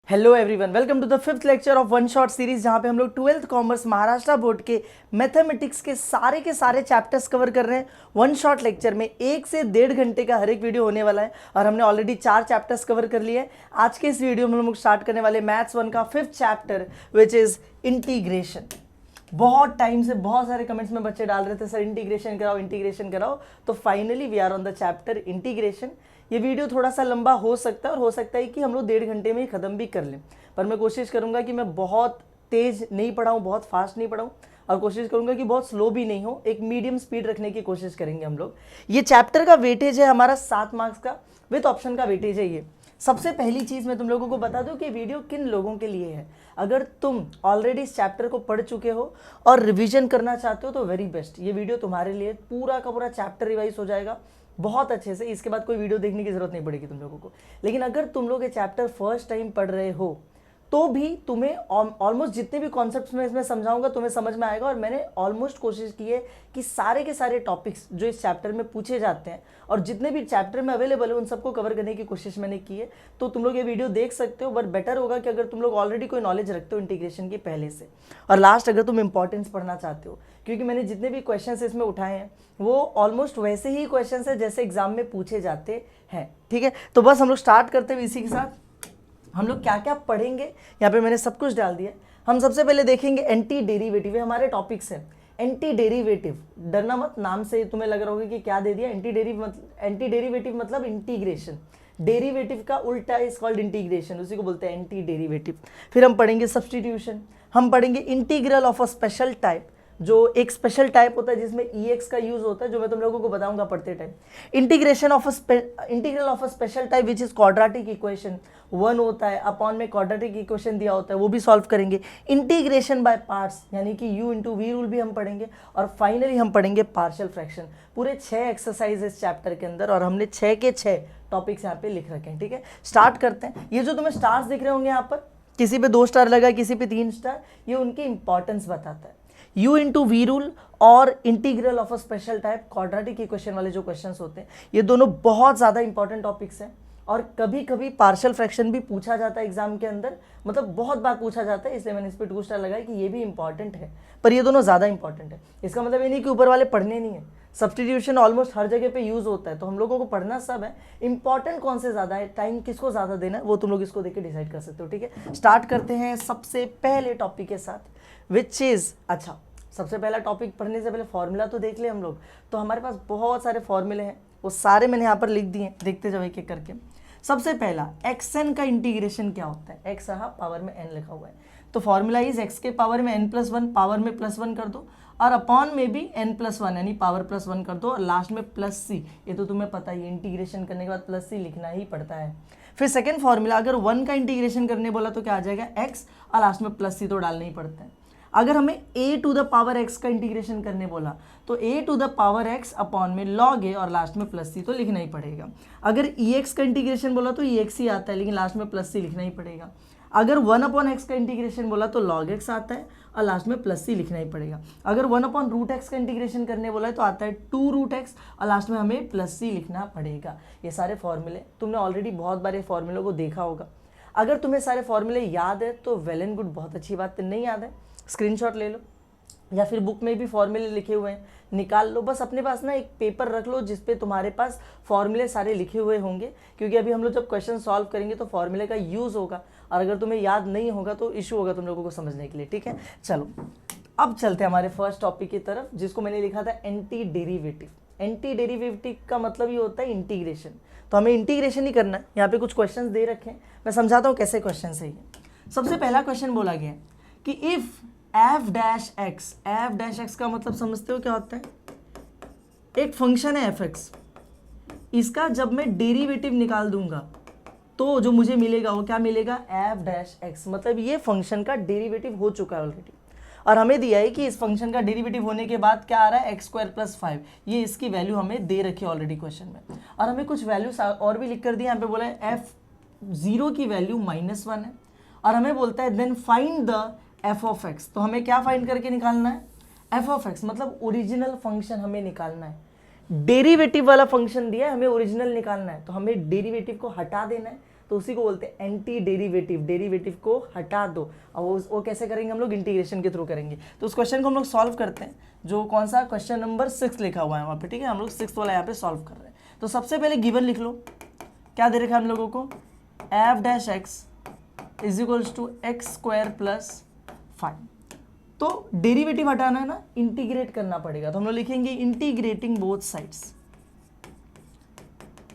Hello everyone, welcome to the fifth lecture of one shot series, जहां पे हम लोग 12th कॉमर्स महाराष्ट्र बोर्ड के मैथमेटिक्स के सारे चैप्टर्स कवर कर रहे हैं। वन शॉट लेक्चर में 1 से 1.5 घंटे का हर एक वीडियो होने वाला है और हमने ऑलरेडी 4 चैप्टर्स कवर कर लिए हैं। आज के इस वीडियो में हम लोग स्टार्ट करने वाले मैथ्स 1 का 5th chapter which is integration. बहुत टाइम से बहुत सारे कमेंट्स में बच्चे डाल रहे थे, सर इंटीग्रेशन कराओ, तो finally we are on the chapter integration. ये वीडियो थोड़ा सा लंबा हो सकता है और हो सकता है कि हम लोग 1.5 घंटे में ही ख़त्म भी कर लें, पर मैं कोशिश करूंगा कि मैं बहुत तेज़ नहीं पढ़ाऊँ, बहुत फास्ट नहीं पढ़ाऊँ और कोशिश करूंगा कि बहुत स्लो भी नहीं हो, एक मीडियम स्पीड रखने की कोशिश करेंगे हम लोग। ये चैप्टर का वेटेज है हमारा 7 मार्क्स का, विथ ऑप्शन का वेटेज है ये। सबसे पहली चीज़ मैं तुम लोगों को बता दूं कि वीडियो किन लोगों के लिए है। अगर तुम ऑलरेडी इस चैप्टर को पढ़ चुके हो और रिवीजन करना चाहते हो तो वेरी बेस्ट, ये वीडियो तुम्हारे लिए। पूरा का पूरा चैप्टर रिवाइज हो जाएगा बहुत अच्छे से, इसके बाद कोई वीडियो देखने की जरूरत नहीं पड़ेगी तुम लोगों को। लेकिन अगर तुम लोग ये चैप्टर फर्स्ट टाइम पढ़ रहे हो तो भी तुम्हें ऑलमोस्ट जितने भी कॉन्सेप्ट्स मैं इसमें समझाऊंगा तुम्हें समझ में आएगा। और मैंने ऑलमोस्ट कोशिश की है कि सारे के सारे टॉपिक्स जो इस चैप्टर में पूछे जाते हैं और जितने भी चैप्टर में अवेलेबल है उन सबको कवर करने की कोशिश मैंने की है। तो तुम लोग ये वीडियो देख सकते हो, बट बेटर होगा कि अगर तुम लोग ऑलरेडी कोई नॉलेज रखते हो इंटीग्रेशन की पहले से, और लास्ट अगर तुम इंपॉर्टेंस पढ़ना चाहते हो, क्योंकि मैंने जितने भी क्वेश्चन इसमें उठाए हैं वो ऑलमोस्ट वैसे ही क्वेश्चन है जैसे एग्जाम में पूछे जाते हैं। ठीक है, तो बस हम लोग स्टार्ट करते हुए इसी के साथ हम लोग क्या क्या पढ़ेंगे यहाँ पे मैंने सब कुछ डाल दिया। हम सबसे पहले देखेंगे एंटी डेरिवेटिव, ये हमारे टॉपिक्स हैं। एंटी डेरिवेटिव, डरना मत, नाम से तुम्हें लग रहा होगा कि क्या दे दिया। एंटी डेरिवेटिव मतलब इंटीग्रेशन, डेरिवेटिव का उल्टा इज कॉल्ड इंटीग्रेशन, उसी को बोलते हैं एंटी डेरिवेटिव। फिर हम पढ़ेंगे सब्स्टिट्यूशन, हम पढ़ेंगे integral of a special type, जो एक स्पेशल टाइप होता है जिसमें EX का यूज होता है, जो मैं तुम लोगों को बताऊंगा पढ़ते time. Integral of a special type which is quadratic equation, 1 होता है अपॉन में क्वाड्रेटिक इक्वेशन दिया होता है, वो भी सॉल्व करेंगे। इंटीग्रेशन बाय पार्ट्स यानी कि U इंटू वी रूल भी हम पढ़ेंगे। और फाइनली हम पढ़ेंगे पार्शियल फ्रैक्शन। पूरे 6 एक्सरसाइज इस चैप्टर के अंदर और हमने 6 के 6 टॉपिक्स यहाँ पे लिख रखे हैं। ठीक है, स्टार्ट करते हैं। ये जो तुम्हें स्टार्स दिख रहे होंगे यहाँ पर, किसी पे 2 स्टार लगा, किसी पे 3 स्टार, ये उनकी इंपॉर्टेंस बताता है। U इंटू वी रूल और integral of a special type, quadratic equation वाले जो क्वेश्चंस होते हैं, ये दोनों बहुत ज़्यादा इंपॉर्टेंट टॉपिक्स हैं। और कभी कभी पार्शियल फ्रैक्शन भी पूछा जाता है एग्जाम के अंदर, मतलब बहुत बार पूछा जाता है, इसलिए मैंने इस पर 2 स्टार लगाया कि ये भी इंपॉर्टेंट है, पर ये दोनों ज़्यादा इंपॉर्टेंट है। इसका मतलब ये नहीं कि ऊपर वाले पढ़ने नहीं है, सब्स्टिट्यूशन ऑलमोस्ट हर जगह पे यूज होता है, तो हम लोगों को पढ़ना सब है। इंपॉर्टेंट कौन से ज़्यादा है, टाइम किसको ज़्यादा देना है, वो तुम लोग इसको देख के डिसाइड कर सकते हो। ठीक है, स्टार्ट करते हैं सबसे पहले टॉपिक के साथ विच इज़, अच्छा सबसे पहला टॉपिक पढ़ने से पहले फॉर्मूला तो देख ले हम लोग। तो हमारे पास बहुत सारे फॉर्मूले हैं, वो सारे मैंने यहाँ पर लिख दिए हैं, देखते जाओ एक एक करके। सबसे पहला xn का इंटीग्रेशन क्या होता है, x यहाँ पावर में n लिखा हुआ है, तो फॉर्मूला इज x के पावर में n+1, पावर में +1 कर दो और अपॉन में भी n+1 यानी पावर +1 कर दो और लास्ट में +c। ये तो तुम्हें पता ही, इंटीग्रेशन करने के बाद +c लिखना ही पड़ता है। फिर सेकेंड फॉर्मूला, अगर 1 का इंटीग्रेशन करने बोला तो क्या आ जाएगा, x और लास्ट में +c तो डालना ही पड़ता है। अगर हमें a to the power x का इंटीग्रेशन करने बोला तो a to the power x upon में log a और लास्ट में +c तो लिखना ही पड़ेगा। अगर ex का इंटीग्रेशन बोला तो ex ही आता है, लेकिन लास्ट में +c लिखना ही पड़ेगा। अगर 1 अपॉन x का इंटीग्रेशन बोला तो log x आता है और लास्ट में +c लिखना ही पड़ेगा। अगर 1 अपॉन √x का इंटीग्रेशन करने बोला है तो आता है 2√x और लास्ट में हमें +c लिखना पड़ेगा। ये सारे फॉर्मूले तुमने ऑलरेडी बहुत बार ये फॉर्मूलों को देखा होगा। अगर तुम्हें सारे फॉर्मूले याद है तो वेल एंड गुड, बहुत अच्छी बात है। नहीं याद है, स्क्रीनशॉट ले लो या फिर बुक में भी फॉर्मूले लिखे हुए हैं निकाल लो। बस अपने पास ना एक पेपर रख लो जिस पे तुम्हारे पास फॉर्मूले सारे लिखे हुए होंगे, क्योंकि अभी हम लोग जब क्वेश्चन सॉल्व करेंगे तो फॉर्मूले का यूज़ होगा और अगर तुम्हें याद नहीं होगा तो इशू होगा तुम लोगों को समझने के लिए। ठीक है, चलो अब चलते हैं हमारे फर्स्ट टॉपिक की तरफ, जिसको मैंने लिखा था एंटी डेरिवेटिव। एंटी डेरिवेटिव का मतलब ये होता है इंटीग्रेशन, तो हमें इंटीग्रेशन ही करना है। यहाँ पे कुछ क्वेश्चन दे रखे हैं, मैं समझाता हूँ कैसे क्वेश्चन है ये। सबसे पहला क्वेश्चन बोला गया है कि इफ़ f'(x) का मतलब समझते हो क्या होता है, एक फंक्शन है fx, इसका जब मैं डेरिवेटिव निकाल दूंगा तो जो मुझे मिलेगा वो क्या मिलेगा, f'(x), मतलब ये फंक्शन का डेरिवेटिव हो चुका है ऑलरेडी। और हमें दिया है कि इस फंक्शन का डेरिवेटिव होने के बाद क्या आ रहा है, x² + 5, ये इसकी वैल्यू हमें दे रखी है ऑलरेडी क्वेश्चन में। और हमें कुछ वैल्यूज और भी लिख कर दी, यहाँ पे बोला है f0 की वैल्यू -1 है और हमें बोलता है देन फाइंड द f(x), तो हमें क्या फाइंड करके निकालना है, f(x) मतलब ओरिजिनल फंक्शन हमें निकालना है। डेरिवेटिव वाला फंक्शन दिया है, हमें ओरिजिनल निकालना है, तो हमें डेरिवेटिव को हटा देना है। तो उसी को बोलते हैं एंटी डेरिवेटिव। डेरिवेटिव को हटा दो। अब वो कैसे करेंगे हम लोग, इंटीग्रेशन के थ्रू करेंगे। तो उस क्वेश्चन को हम लोग सॉल्व करते हैं, जो कौन सा क्वेश्चन नंबर 6 लिखा हुआ है वहाँ पे, ठीक है। हम लोग 6 वाला यहाँ पे सॉल्व कर रहे हैं। तो सबसे पहले गिवन लिख लो, क्या दे रखा है हम लोगों को, F dash X is equals to X square plus 5। तो डेरिवेटिव हटाना है ना, इंटीग्रेट करना पड़ेगा। तो हम लोग लिखेंगे integrating both sides,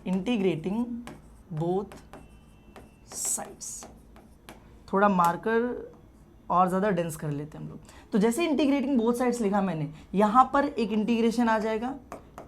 integrating both sides. थोड़ा मार्कर और ज़्यादा डेंस कर लेते हैं हम लोग। तो जैसे इंटीग्रेटिंग बोथ साइड्स लिखा मैंने, यहाँ पर एक इंटीग्रेशन आ जाएगा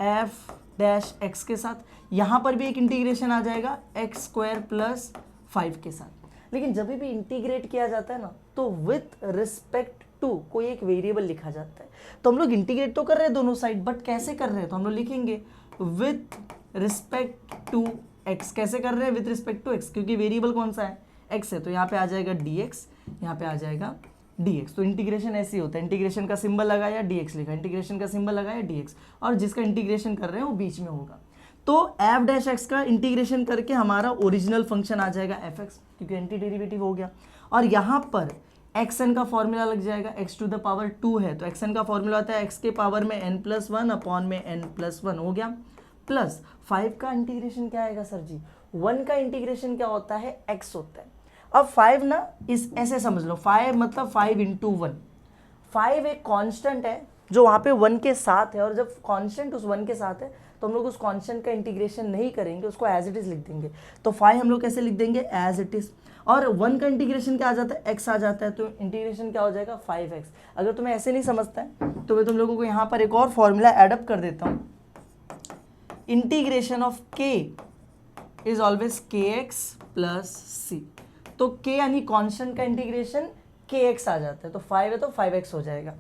एफ डैश एक्स के साथ, यहाँ पर भी एक इंटीग्रेशन आ जाएगा एक्स स्क्वायर प्लस 5 के साथ। लेकिन जब भी इंटीग्रेट किया जाता है ना, तो विथ रिस्पेक्ट टू कोई एक वेरिएबल लिखा जाता है। तो हम लोग इंटीग्रेट तो कर रहे हैं दोनों साइड, बट कैसे कर रहे हैं, तो हम लोग लिखेंगे विथ रिस्पेक्ट टू एक्स। कैसे कर रहे हैं, विथ रिस्पेक्ट टू एक्स, क्योंकि वेरिएबल कौन सा है, एक्स है। तो यहाँ पे आ जाएगा dx, यहाँ पे आ जाएगा dx। तो इंटीग्रेशन ऐसे ही होता है, इंटीग्रेशन का सिंबल लगाया dx लिखा, इंटीग्रेशन का सिंबल लगाया dx, और जिसका इंटीग्रेशन कर रहे हैं वो बीच में होगा। तो एफ डैश एक्स का इंटीग्रेशन करके हमारा ओरिजिनल फंक्शन आ जाएगा एफ एक्स, क्योंकि एंटी डेरिवेटिव हो गया। और यहाँ पर एक्स एन का फॉर्मूला लग जाएगा, एक्स टू द पावर 2 है तो एक्स एन का फॉर्मूला आता है एक्स के पावर में n+1 अपॉन में n+1 हो गया, प्लस 5 का इंटीग्रेशन क्या आएगा सर जी, 1 का इंटीग्रेशन क्या होता है, x होता है। अब 5 ना इस ऐसे समझ लो, 5 मतलब 5 × 1। 5 एक कांस्टेंट है जो वहाँ पे 1 के साथ है, और जब कांस्टेंट उस 1 के साथ है तो हम लोग उस कांस्टेंट का इंटीग्रेशन नहीं करेंगे, उसको एज इट इज लिख देंगे। तो 5 हम लोग कैसे लिख देंगे, एज इट इज। और 1 का इंटीग्रेशन क्या आ जाता है, x आ जाता है, तो इंटीग्रेशन क्या हो जाएगा 5x। अगर तुम्हें ऐसे नहीं समझता है तो मैं तुम लोगों को यहाँ पर एक और फॉर्मूला एडअप कर देता हूँ। Integration of k is always kx plus c। तो k यानी कांस्टेंट का इंटीग्रेशन kx आ जाता है, तो 5 है तो 5x हो जाएगा।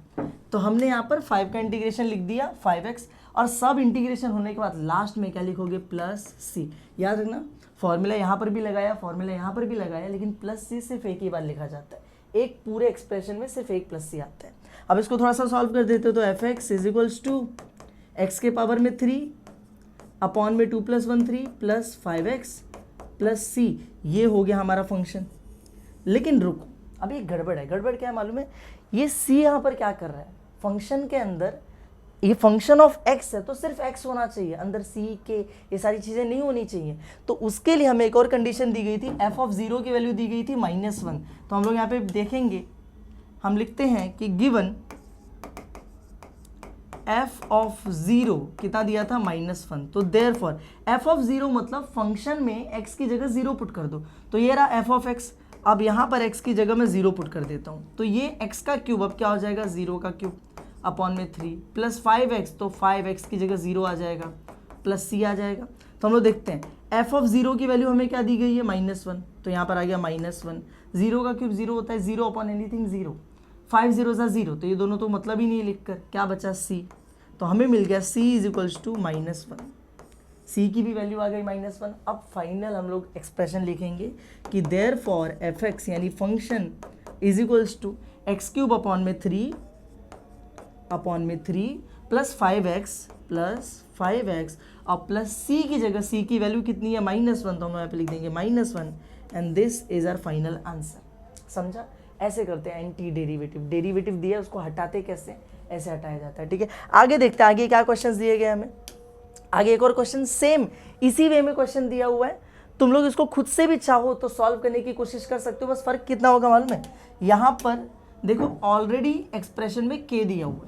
तो हमने यहाँ पर 5 का इंटीग्रेशन लिख दिया 5x, और सब इंटीग्रेशन होने के बाद लास्ट में क्या लिखोगे, प्लस c। याद रखना, फॉर्मूला यहाँ पर भी लगाया, फॉर्मूला यहाँ पर भी लगाया, लेकिन प्लस c सिर्फ एक ही बार लिखा जाता है, एक पूरे एक्सप्रेशन में सिर्फ एक प्लस c आता है। अब इसको थोड़ा सा सॉल्व कर देते हो, तो F X is equals to X के पावर में 3 अपॉन में 2 + 1 3 प्लस 5x प्लस c, ये हो गया हमारा फंक्शन। लेकिन रुको, अभी एक गड़बड़ है। गड़बड़ क्या है मालूम है, ये c यहाँ पर क्या कर रहा है, फंक्शन के अंदर ये फंक्शन ऑफ x है तो सिर्फ x होना चाहिए, अंदर c के ये सारी चीज़ें नहीं होनी चाहिए। तो उसके लिए हमें एक और कंडीशन दी गई थी, f(0) की वैल्यू दी गई थी -1। तो हम लोग यहाँ पे देखेंगे, हम लिखते हैं कि गिवन f(0) कितना दिया था, -1। तो देयरफॉर f(0) मतलब फंक्शन में x की जगह 0 पुट कर दो। तो ये रहा f(x), अब यहाँ पर x की जगह मैं 0 पुट कर देता हूँ, तो ये x का क्यूब अब क्या हो जाएगा, 0 का क्यूब अपॉन में 3 प्लस 5x, तो 5x की जगह 0 आ जाएगा, प्लस c आ जाएगा। तो हम लोग देखते हैं f(0) की वैल्यू हमें क्या दी गई है, -1, तो यहाँ पर आ गया -1। 0 का क्यूब 0 होता है, 0 अपॉन एनीथिंग 0, 5 0 0, तो ये दोनों तो मतलब ही नहीं लिख कर, क्या बचा c। तो हमें मिल गया c is equals to -1, c की भी वैल्यू आ गई -1। अब फाइनल हम लोग एक्सप्रेशन लिखेंगे कि देयरफॉर f(x) यानी function is equals to x³ upon में 3 प्लस 5x और प्लस c की जगह c की वैल्यू कितनी है, -1, तो हम यहाँ पे लिख देंगे -1, and this is our final answer. समझा, ऐसे करते हैं एंटी डेरिवेटिव। डेरिवेटिव दिया उसको हटाते कैसे, ऐसे हटाया जाता है, ठीक है। आगे देखते हैं, आगे क्या क्वेश्चंस दिए गए हमें। आगे एक और क्वेश्चन सेम इसी वे में क्वेश्चन दिया हुआ है, तुम लोग इसको खुद से भी चाहो तो सॉल्व करने की कोशिश कर सकते हो। बस फर्क कितना होगा मालूम है, यहाँ पर देखो ऑलरेडी एक्सप्रेशन में k दिया हुआ है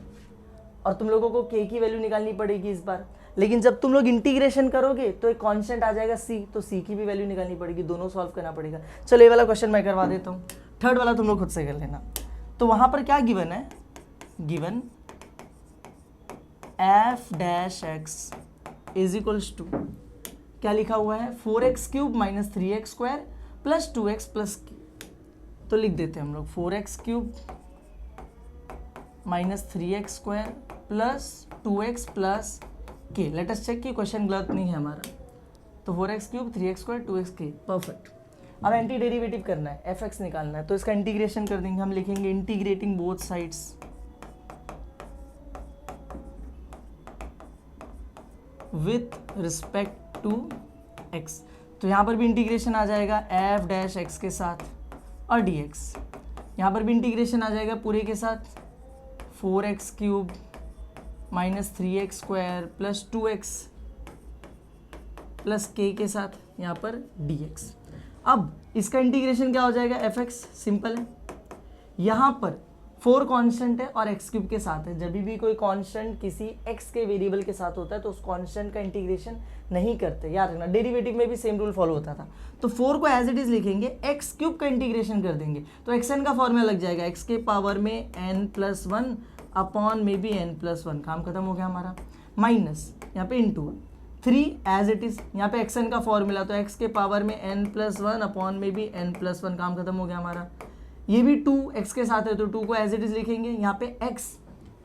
और तुम लोगों को k की वैल्यू निकालनी पड़ेगी इस बार। लेकिन जब तुम लोग इंटीग्रेशन करोगे तो एक कांस्टेंट आ जाएगा c, तो c की भी वैल्यू निकालनी पड़ेगी, दोनों सॉल्व करना पड़ेगा। चलो ये वाला क्वेश्चन मैं करवा देता हूँ, थर्ड वाला तुम लोग खुद से कर लेना। तो वहाँ पर क्या गिवन है, given f(x) is equals to क्या लिखा हुआ है, 4x³ - 3x² plus 2x plus k। तो लिख देते हैं हम लोग 4x³ - 3x² plus 2x plus k। Let us check कि क्वेश्चन गलत नहीं है हमारा। तो 4x³ 3x² 2x k, perfect. अब एंटी डेरिवेटिव करना है, f(x) निकालना है, तो इसका इंटीग्रेशन कर देंगे। हम लिखेंगे integrating both sides with respect to x। तो यहाँ पर भी इंटीग्रेशन आ जाएगा एफ डैश एक्स के साथ और डी एक्स। यहाँ पर भी इंटीग्रेशन आ जाएगा पूरे के साथ 4x cube minus 3x square plus 2x plus k के साथ यहाँ पर dx। अब इसका इंटीग्रेशन क्या हो जाएगा fx, सिंपल है। यहाँ पर 4 कांस्टेंट है और x क्यूब के साथ है। जब भी कोई कांस्टेंट किसी x के वेरिएबल के साथ होता है तो उस कांस्टेंट का इंटीग्रेशन नहीं करते, याद रखना। डेरिवेटिव में भी सेम रूल फॉलो होता था। तो 4 को एज इट इज लिखेंगे, x क्यूब का इंटीग्रेशन कर देंगे तो xn का फॉर्मूला लग जाएगा x के पावर में n+1 अपॉन में भी n+1, काम खत्म हो गया हमारा। माइनस यहाँ पे इंटू 3 एज इट इज, यहाँ पे xn का फॉर्मूला तो x के पावर में n+1 अपॉन में भी n+1, काम खत्म हो गया हमारा। ये भी 2 x के साथ है तो 2 को एज इट इज लिखेंगे। यहाँ पे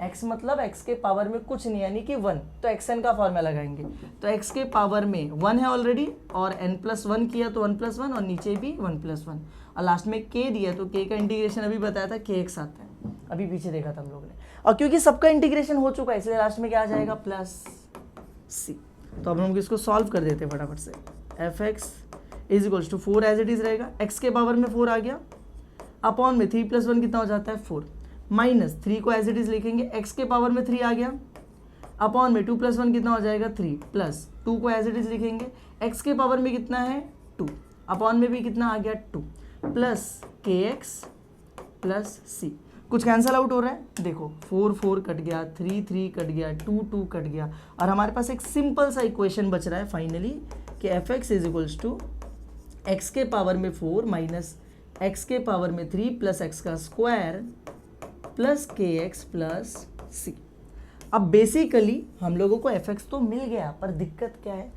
x मतलब x के पावर में कुछ नहीं यानी कि 1, तो xn का फॉर्मूला लगाएंगे। तो x के पावर में 1 है ऑलरेडी और n+1 किया तो 1+1 और नीचे भी 1+1 और लास्ट में k दिया तो k का इंटीग्रेशन अभी बताया था kx आता है, अभी पीछे देखा था हम लोगों ने। और क्योंकि सबका इंटीग्रेशन हो चुका है इसलिए लास्ट में क्या आ जाएगा प्लस c। तो अब हम इसको सॉल्व कर देते हैं फटाफट से। fx is equals to 4 as it is रहेगा, x के पावर में 4 आ गया अपॉन में 3+1 कितना हो जाता है 4, माइनस 3 को एज इट इज लिखेंगे, x के पावर में 3 आ गया अपॉन में 2+1 कितना हो जाएगा 3, प्लस 2 को एज इट इज लिखेंगे, x के पावर में कितना है 2 अपॉन में भी कितना आ गया 2 प्लस kx प्लस c। कुछ कैंसल आउट हो रहा है, देखो 4 4 कट गया, 3 3 कट गया, 2 2 कट गया और हमारे पास एक सिंपल सा इक्वेशन बच रहा है फाइनली कि fx is equals to x के पावर में 4 माइनस x के पावर में 3 प्लस x का square plus kx plus c। अब बेसिकली हम लोगों को fx तो मिल गया, पर दिक्कत क्या है,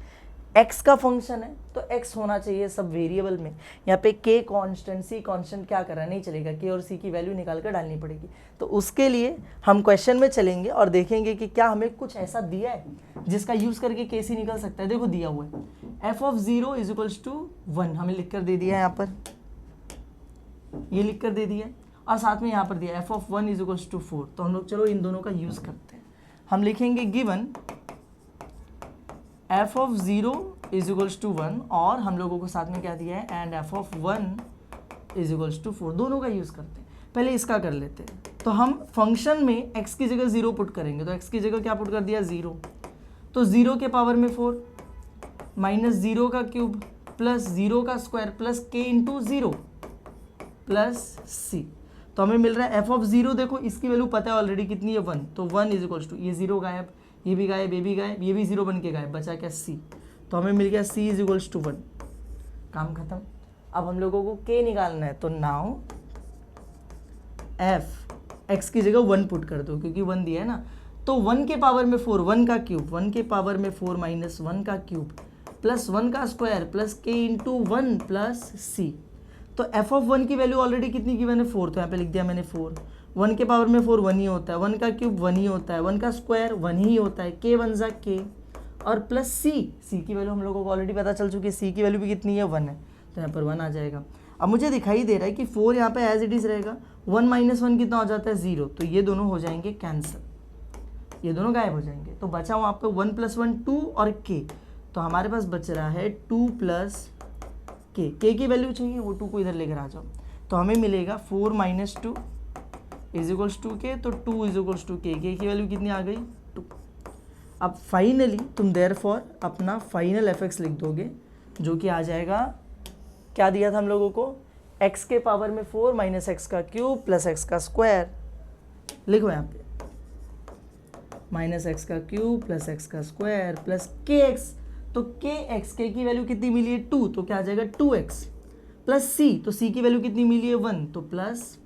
x का फंक्शन है तो x होना चाहिए सब वेरिएबल में। यहाँ पे k कांस्टेंट, c कांस्टेंट क्या कर रहा है, नहीं चलेगा, k और c की वैल्यू निकाल कर डालनी पड़ेगी। तो उसके लिए हम क्वेश्चन में चलेंगे और देखेंगे कि क्या हमें कुछ ऐसा दिया है जिसका यूज़ करके k c निकल सकता है। देखो दिया हुआ है f(0) इज इक्वल्स टू 1, हमें लिख कर दे दिया है, यहाँ पर ये लिख कर दे दिया है और साथ में यहाँ पर दिया f(1) इज इक्वल्स टू 4। तो हम लोग चलो इन दोनों का यूज़ करते हैं। हम लिखेंगे given f(0) is equals to 1 और हम लोगों को साथ में क्या दिया है and f(1) is equals to 4, दोनों का यूज़ करते हैं। पहले इसका कर लेते हैं। तो हम फंक्शन में x की जगह 0 पुट करेंगे, तो x की जगह क्या पुट कर दिया 0, तो 0 के पावर में 4 माइनस 0 का क्यूब प्लस 0 का square plus k into 0 plus c। तो हमें मिल रहा है f(0), देखो इसकी वैल्यू पता है ऑलरेडी कितनी है 1, तो 1 इज इक्वल्स टू ये 0 गायब, ये भी गायब, ये भी गायब, ये भी 0 बन के गायब, बचा क्या c। तो हमें मिल गया c इज इक्वल्स टू 1, काम खत्म। अब हम लोगों को k निकालना है तो नाउ f x की जगह 1 पुट कर दो क्योंकि 1 दिया है ना, तो 1 के पावर में 4, 1 का क्यूब, 1 के पावर में 4 माइनस 1 का क्यूब प्लस 1 का square plus k into 1 plus c। तो f(1) की वैल्यू ऑलरेडी कितनी की मैंने 4, तो यहाँ पे लिख दिया मैंने 4। 1 के पावर में 4 1 ही होता है, 1 का क्यूब 1 ही होता है, 1 का स्क्वायर 1 ही होता है, k 1 जा k और प्लस c की वैल्यू हम लोगों को ऑलरेडी पता चल चुकी है, c की वैल्यू भी कितनी है 1 है, तो यहाँ पर 1 आ जाएगा। अब मुझे दिखाई दे रहा है कि 4 यहाँ पे एज इट इज़ रहेगा, 1 माइनस 1 कितना हो जाता है 0, तो ये दोनों हो जाएंगे कैंसिल, ये दोनों गायब हो जाएंगे। तो बचा वहाँ पे 1 + 1 2 और k, तो हमारे पास बच रहा है 2 + k की वैल्यू चाहिए, वो 2 को इधर लेकर आ जाओ। तो हमें मिलेगा 4 - 2 इज इक्वल्स टू k, तो 2 इज इक्वल्स टू k की वैल्यू कितनी आ गई 2। अब फाइनली तुम देयरफॉर अपना फाइनल fx लिख दोगे जो कि आ जाएगा, क्या दिया था हम लोगों को, x के पावर में 4 माइनस x का क्यूब प्लस x का स्क्वायर, लिखो यहाँ पे माइनस x का क्यूब प्लस x का स्क्वायर प्लस kx, तो kx k की वैल्यू कितनी मिली है 2, तो क्या आ जाएगा 2x प्लस c, तो c की वैल्यू कितनी मिली है 1, तो plus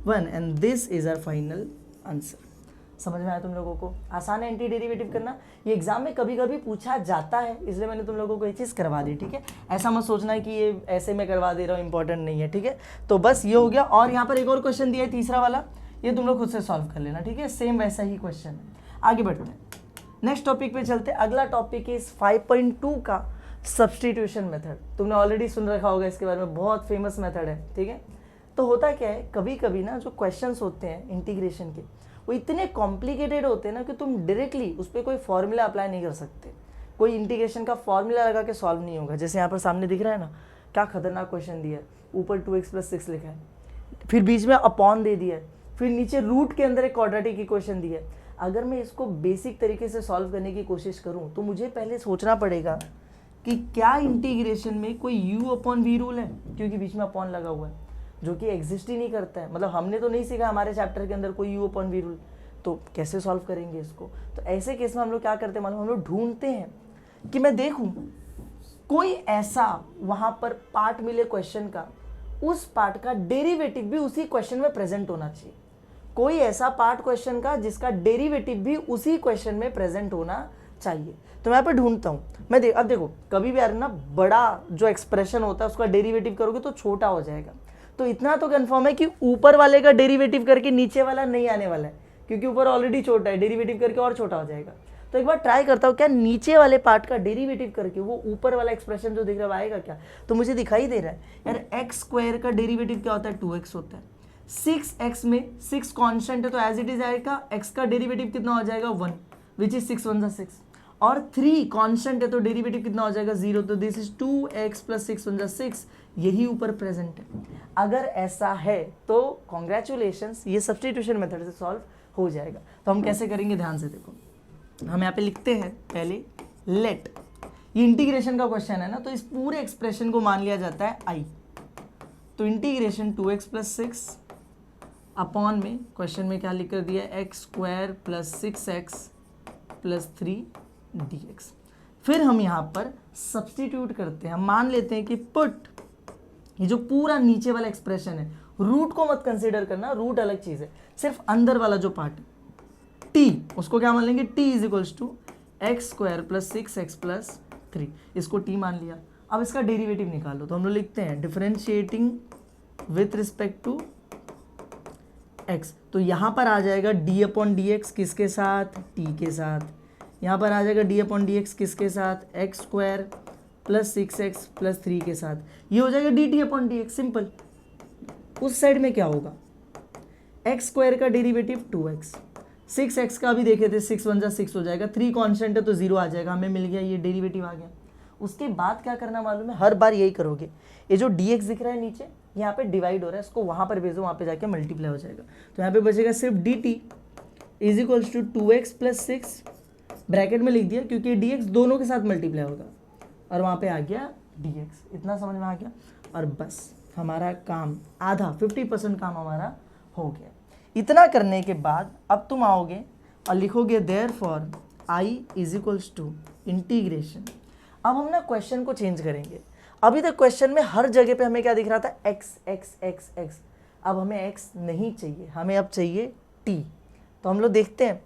1 and this is our final answer. समझ में आया तुम लोगों को? आसान है एंटी डेरिवेटिव करना, ये एग्जाम में कभी कभी पूछा जाता है इसलिए मैंने तुम लोगों को ये चीज़ करवा दी, ठीक है। ऐसा मत सोचना है कि ये ऐसे मैं करवा दे रहा हूँ, इंपॉर्टेंट नहीं है, ठीक है। तो बस ये हो गया, और यहाँ पर एक और क्वेश्चन दिया है तीसरा वाला, ये तुम लोग खुद से सॉल्व कर लेना, ठीक है। सेम वैसा ही क्वेश्चन है। आगे बढ़ते हैं, नेक्स्ट टॉपिक पे चलते हैं। अगला टॉपिक इज 5.2 का सब्सटीट्यूशन मेथड। तुमने ऑलरेडी सुन रखा होगा इसके बारे में, बहुत फेमस मेथड है, ठीक है। तो होता क्या है, कभी कभी ना जो क्वेश्चंस होते हैं इंटीग्रेशन के वो इतने कॉम्प्लिकेटेड होते हैं ना कि तुम डायरेक्टली उस पर कोई फॉर्मूला अप्लाई नहीं कर सकते। कोई इंटीग्रेशन का फॉर्मूला लगा के सॉल्व नहीं होगा। जैसे यहाँ पर सामने दिख रहा है ना, क्या खतरनाक क्वेश्चन दिया है, ऊपर 2x+6 लिखा है, फिर बीच में अपॉन दे दिया है, फिर नीचे रूट के अंदर एक क्वाड्रेटिक इक्वेशन दिया है। अगर मैं इसको बेसिक तरीके से सॉल्व करने की कोशिश करूं तो मुझे पहले सोचना पड़ेगा कि क्या इंटीग्रेशन में कोई u/v रूल है, क्योंकि बीच में अपॉन लगा हुआ है जो कि एग्जिस्ट ही नहीं करता है। मतलब हमने तो नहीं सीखा हमारे चैप्टर के अंदर कोई u/v रूल, तो कैसे सॉल्व करेंगे इसको। तो ऐसे केस में हम लोग क्या करते हैं मालूम, हम लोग ढूंढते हैं कि मैं देखूं कोई ऐसा वहां पर पार्ट मिले क्वेश्चन का, उस पार्ट का डेरिवेटिव भी उसी क्वेश्चन में प्रेजेंट होना चाहिए। कोई ऐसा पार्ट क्वेश्चन का जिसका डेरिवेटिव भी उसी क्वेश्चन में प्रेजेंट होना चाहिए। तो मैं यहाँ पे ढूंढता हूँ, अब देखो कभी भी यार ना बड़ा जो एक्सप्रेशन होता है उसका डेरिवेटिव करोगे तो छोटा हो जाएगा। तो इतना तो कंफर्म है कि ऊपर वाले का डेरिवेटिव करके नीचे वाला नहीं आने वाला है, क्योंकि ऊपर ऑलरेडी छोटा है, डेरिवेटिव करके और छोटा हो जाएगा। तो एक बार ट्राई करता हूँ क्या नीचे वाले पार्ट का डेरिवेटिव करके वो ऊपर वाला एक्सप्रेशन जो दिख रहा है आएगा क्या। तो मुझे दिखाई दे रहा है यार x² का डेरिवेटिव क्या होता है, 2x होता है। 6x में 6 कांस्टेंट है तो एज इट इज आएगा, x का डेरिवेटिव कितना हो जाएगा 1, विच इज 6 1 6, और 3 कांस्टेंट है तो डेरिवेटिव कितना हो जाएगा 0, तो दिस इज 2x + 6 1 6, यही ऊपर प्रेजेंट है। अगर ऐसा है तो कॉन्ग्रेचुलेशंस, ये सब्स्टिट्यूशन मेथड से सॉल्व हो जाएगा। तो हम कैसे करेंगे ध्यान से देखो, हम यहाँ पे लिखते हैं पहले लेट, ये इंटीग्रेशन का क्वेश्चन है ना, तो इस पूरे एक्सप्रेशन को मान लिया जाता है i। तो इंटीग्रेशन 2x + 6 अपॉन में क्वेश्चन में क्या लिख कर दिया है x² + 6x + 3 dx। फिर हम यहाँ पर सब्स्टिट्यूट करते हैं, हम मान लेते हैं कि पुट, ये जो पूरा नीचे वाला एक्सप्रेशन है, रूट को मत कंसीडर करना, रूट अलग चीज है, सिर्फ अंदर वाला जो पार्ट है t, उसको क्या मान लेंगे, t = x² + 6x + 3, इसको t मान लिया। अब इसका डेरिवेटिव निकालो, तो हम लोग लिखते हैं differentiating with respect to x। तो यहाँ पर आ जाएगा d/dx किसके साथ, t के साथ। यहाँ पर आ जाएगा d/dx किसके साथ, x² + 6x + 3 के साथ। ये हो जाएगा dt/dx, सिंपल। उस साइड में क्या होगा, x² का डेरिवेटिव 2x, 6x का भी देखे थे 6 1 6 हो जाएगा, 3 कांस्टेंट है तो 0 आ जाएगा, हमें मिल गया, ये डेरिवेटिव आ गया। उसके बाद क्या करना मालूम है, हर बार यही करोगे, ये जो dx दिख रहा है नीचे यहाँ पे डिवाइड हो रहा है, इसको वहाँ पर भेजो, वहाँ पे जाके मल्टीप्लाई हो जाएगा। तो यहाँ पे बचेगा सिर्फ dt = 2x + 6, ब्रैकेट में लिख दिया क्योंकि dx दोनों के साथ मल्टीप्लाई होगा, और वहाँ पे आ गया dx। इतना समझ में आ गया, और बस हमारा काम आधा 50% काम हमारा हो गया। इतना करने के बाद अब तुम आओगे और लिखोगे देयरफॉर i = इंटीग्रेशन। अब हम ना क्वेश्चन को चेंज करेंगे। अभी तक क्वेश्चन में हर जगह पे हमें क्या दिख रहा था, x x x x, अब हमें x नहीं चाहिए, हमें अब चाहिए t। तो हम लोग देखते हैं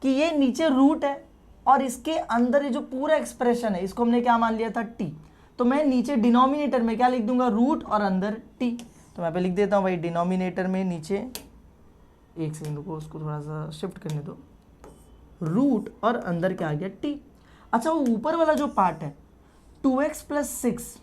कि ये नीचे रूट है और इसके अंदर ये जो पूरा एक्सप्रेशन है इसको हमने क्या मान लिया था, t। तो मैं नीचे डिनोमिनेटर में क्या लिख दूंगा, रूट, और अंदर t। तो मैं पे लिख देता हूँ भाई डिनोमिनेटर में नीचे, एक सेकंड को उसको थोड़ा सा शिफ्ट करने दो, रूट और अंदर क्या आ गया t। अच्छा, वो ऊपर वाला जो पार्ट है 2x + 6,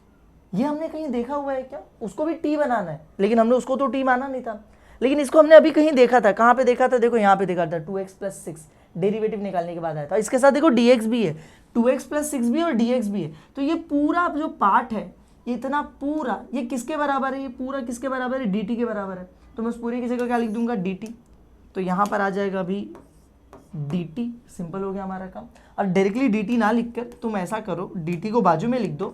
ये हमने कहीं देखा हुआ है क्या, उसको भी t बनाना है, लेकिन हमने उसको तो t माना नहीं था, लेकिन इसको हमने अभी कहीं देखा था। कहाँ पे देखा था, देखो यहाँ पे देखा था, 2x + 6 डेरिवेटिव निकालने के बाद आया था। इसके साथ देखो dx भी है, 2x + 6 भी और dx भी है। तो ये पूरा जो पार्ट है, इतना पूरा, ये किसके बराबर है, ये पूरा किसके बराबर है, dt के बराबर है। तो मैं उस पूरी की जगह क्या लिख दूंगा, dt। तो यहाँ पर आ जाएगा अभी dt, सिंपल हो गया हमारा काम। और डायरेक्टली dt ना लिखकर तुम ऐसा करो, dt को बाजू में लिख दो,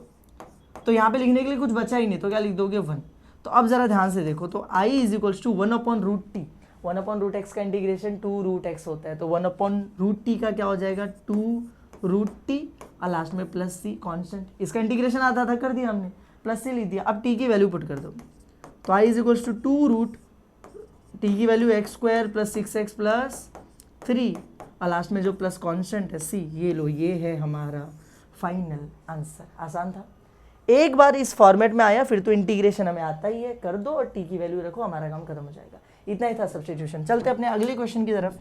तो यहाँ पे लिखने के लिए कुछ बचा ही नहीं, तो क्या लिख दोगे 1। तो अब जरा ध्यान से देखो, तो i = 1/√t, 1/√x का इंटीग्रेशन 2√x होता है, तो 1/√t का क्या हो जाएगा, 2√t, और लास्ट में +c कांस्टेंट। इसका इंटीग्रेशन आता था, कर दिया हमने, +c लिख दिया। अब t की वैल्यू पुट कर दो, तो i = 2√t की वैल्यू x² + 6x + 3, और लास्ट में जो प्लस कांस्टेंट है c, ये लो, ये है हमारा फाइनल आंसर। आसान था, एक बार इस फॉर्मेट में आया फिर तो इंटीग्रेशन हमें आता ही है, कर दो और t की वैल्यू रखो, हमारा काम खत्म हो जाएगा। इतना ही था सब्स्टिट्यूशन। चलते अपने अगले क्वेश्चन की तरफ।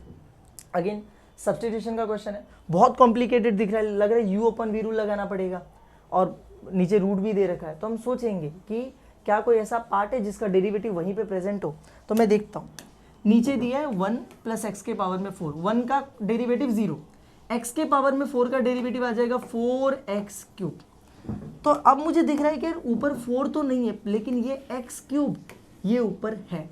अगेन सब्स्टिट्यूशन का क्वेश्चन है, बहुत कॉम्प्लिकेटेड दिख रहा है, लग रहा है u/v रूल लगाना पड़ेगा, और नीचे रूट भी दे रखा है। तो हम सोचेंगे कि क्या कोई ऐसा पार्ट है जिसका डेरिवेटिव वहीं पे प्रेजेंट हो। तो मैं देखता हूँ, नीचे दिया है 1 + x⁴, 1 का डेरिवेटिव 0, x के पावर में 4 का डेरिवेटिव आ जाएगा 4x क्यूब। तो अब मुझे दिख रहा है कि यार ऊपर 4 तो नहीं है, लेकिन ये x क्यूब ये ऊपर है,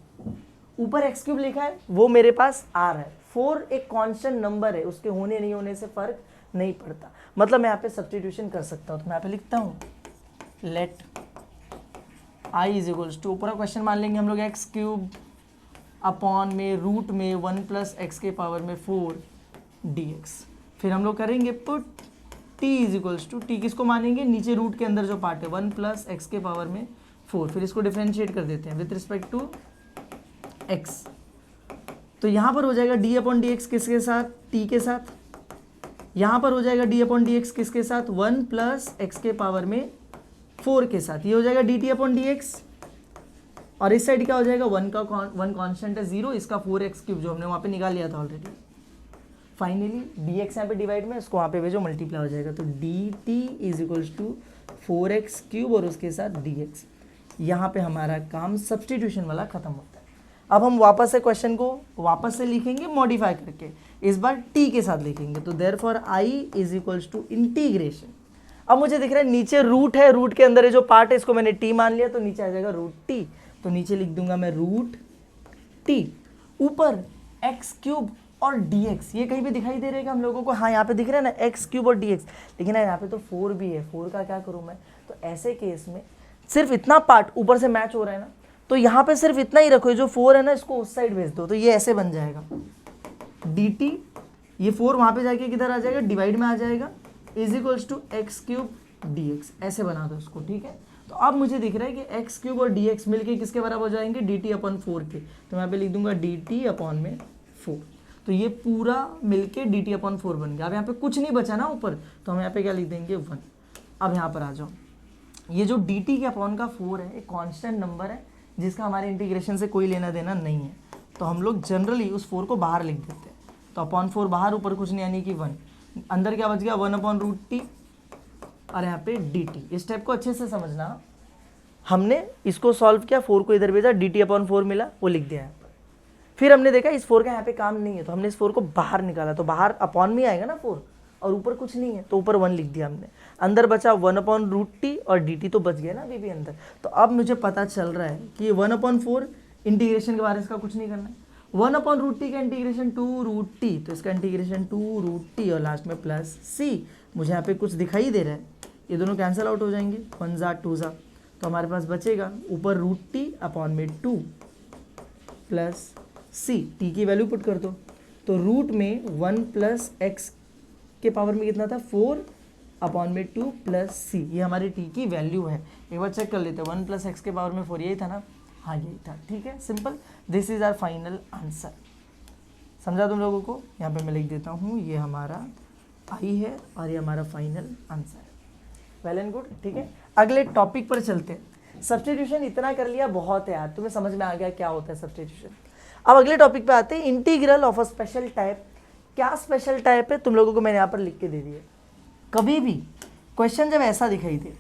ऊपर x क्यूब लिखा है, वो मेरे पास आ रहा है। 4 एक कांस्टेंट नंबर है, उसके होने नहीं होने से फर्क नहीं पड़ता। मतलब मैं यहाँ पे सब्स्टिट्यूशन कर सकता हूँ। तो मैं यहाँ पे लिखता हूँ let i is equals to, ऊपर क्वेश्चन मान लेंगे हम लोग x क्यूब अपॉन में रूट में 1 प्लस एक्स के पावर में 4 dx। फिर हम लोग करेंगे put t is equals to, t किसको मानेंगे, नीचे रूट के अंदर जो पार्ट है 1 प्लस एक्स के पावर में 4। फिर इसको डिफरेंशिएट कर देते हैं विथ रिस्पेक्ट टू x। तो यहाँ पर हो जाएगा d अपॉन डी एक्स किसके साथ, t के साथ। यहाँ पर हो जाएगा d अपॉन डी एक्स किसके साथ, 1 प्लस एक्स के पावर में 4 के साथ। ये हो जाएगा dt अपॉन डी एक्स। और इस साइड क्या हो जाएगा, 1 कांस्टेंट है 0, इसका 4x क्यूब जो हमने वहाँ पे निकाल लिया था ऑलरेडी। फाइनली dx यहाँ पे डिवाइड में, इसको वहाँ पे भेजो मल्टीप्लाई हो जाएगा। तो dt is equals to 4x cube और उसके साथ dx। यहाँ पे हमारा काम सब्स्टिट्यूशन वाला खत्म होता है। अब हम वापस से क्वेश्चन को वापस से लिखेंगे मॉडिफाई करके, इस बार t के साथ लिखेंगे। तो therefore i is equals to integration. अब मुझे दिख रहा है नीचे रूट है, रूट के अंदर ये जो पार्ट है इसको मैंने t मान लिया, तो नीचे आ जाएगा रूट t। तो नीचे लिख दूंगा मैं रूट t, ऊपर एक्स क्यूब और dx। ये कहीं पे दिखाई दे रहेगा हम लोगों को, हाँ यहाँ पे दिख रहा है ना एक्स क्यूब और dx, लेकिन यहाँ पे तो 4 भी है, 4 का क्या करूँ मैं। तो ऐसे केस में सिर्फ इतना पार्ट ऊपर से मैच हो रहा है ना, तो यहाँ पे सिर्फ इतना ही रखो, जो 4 है ना इसको उस साइड भेज दो। तो ये ऐसे बन जाएगा dt, ये 4 वहाँ पे जाके किधर आ जाएगा, डिवाइड में आ जाएगा, is equals to x cube dx। ऐसे बना दो इसको, ठीक है। तो अब मुझे दिख रहा है कि x क्यूब और dx मिलके किसके बराबर हो जाएंगे, dt अपॉन 4 के। तो मैं यहाँ पे लिख दूंगा dt अपॉन में 4। तो ये पूरा मिलके dt अपॉन 4 बन गया। अब यहाँ पे कुछ नहीं बचा ना ऊपर, तो हम यहाँ पे क्या लिख देंगे 1। अब यहाँ पर आ जाओ, ये जो dt के अपॉन का 4 है एक कांस्टेंट नंबर है जिसका हमारे इंटीग्रेशन से कोई लेना देना नहीं है। तो हम लोग जनरली उस 4 को बाहर लिख देते हैं। तो अपॉन 4 बाहर, ऊपर कुछ नहीं यानी कि 1। अंदर क्या बच गया, 1 अपॉन रूट टी और यहाँ पे dt। इस स्टेप को अच्छे से समझना। हमने इसको सॉल्व किया, 4 को इधर भेजा, dt अपॉन 4 मिला, वो लिख दिया यहाँ पर। फिर हमने देखा इस 4 का यहाँ पे काम नहीं है, तो हमने इस 4 को बाहर निकाला। तो बाहर अपॉन में आएगा ना 4, और ऊपर कुछ नहीं है, तो ऊपर 1 लिख दिया हमने। अंदर बचा 1 अपॉन रूट टी और dt तो बच गया ना अभी भी अंदर। तो अब मुझे पता चल रहा है कि ये 1 अपॉन 4 इंटीग्रेशन के बारे में इसका कुछ नहीं करना है। 1 अपॉन रूट टी का इंटीग्रेशन 2 रूट टी, तो इसका इंटीग्रेशन 2 रूट टी और लास्ट में प्लस c। मुझे यहाँ पे कुछ दिखाई दे रहा है, ये दोनों कैंसिल आउट हो जाएंगे, 1 ज़ा 2 ज़ा। तो हमारे पास बचेगा ऊपर रूट टी अपॉन में 2 प्लस सी। टी की वैल्यू पुट कर दो, तो रूट में 1 प्लस एक्स के पावर में कितना था, 4 अपॉन में 2 प्लस सी। ये हमारी टी की वैल्यू है। एक बार चेक कर लेते हैं, 1 प्लस एक्स के पावर में 4 यही था ना, हाँ यही था, ठीक है, simple. This is our final answer. समझा तुम लोगों को। यहाँ पे मैं लिख देता हूँ ये हमारा आई है और ये हमारा फाइनल आंसर है। वेल एंड गुड, ठीक है। अगले टॉपिक पर चलते हैं। सब्स्टिट्यूशन इतना कर लिया बहुत है यार, तुम्हें समझ में आ गया क्या होता है सब्स्टिट्यूशन। अब अगले टॉपिक पे आते हैं, integral of a special type. क्या स्पेशल टाइप है तुम लोगों को मैंने यहाँ पर लिख के दे दिया। कभी भी क्वेश्चन जब ऐसा दिखाई दे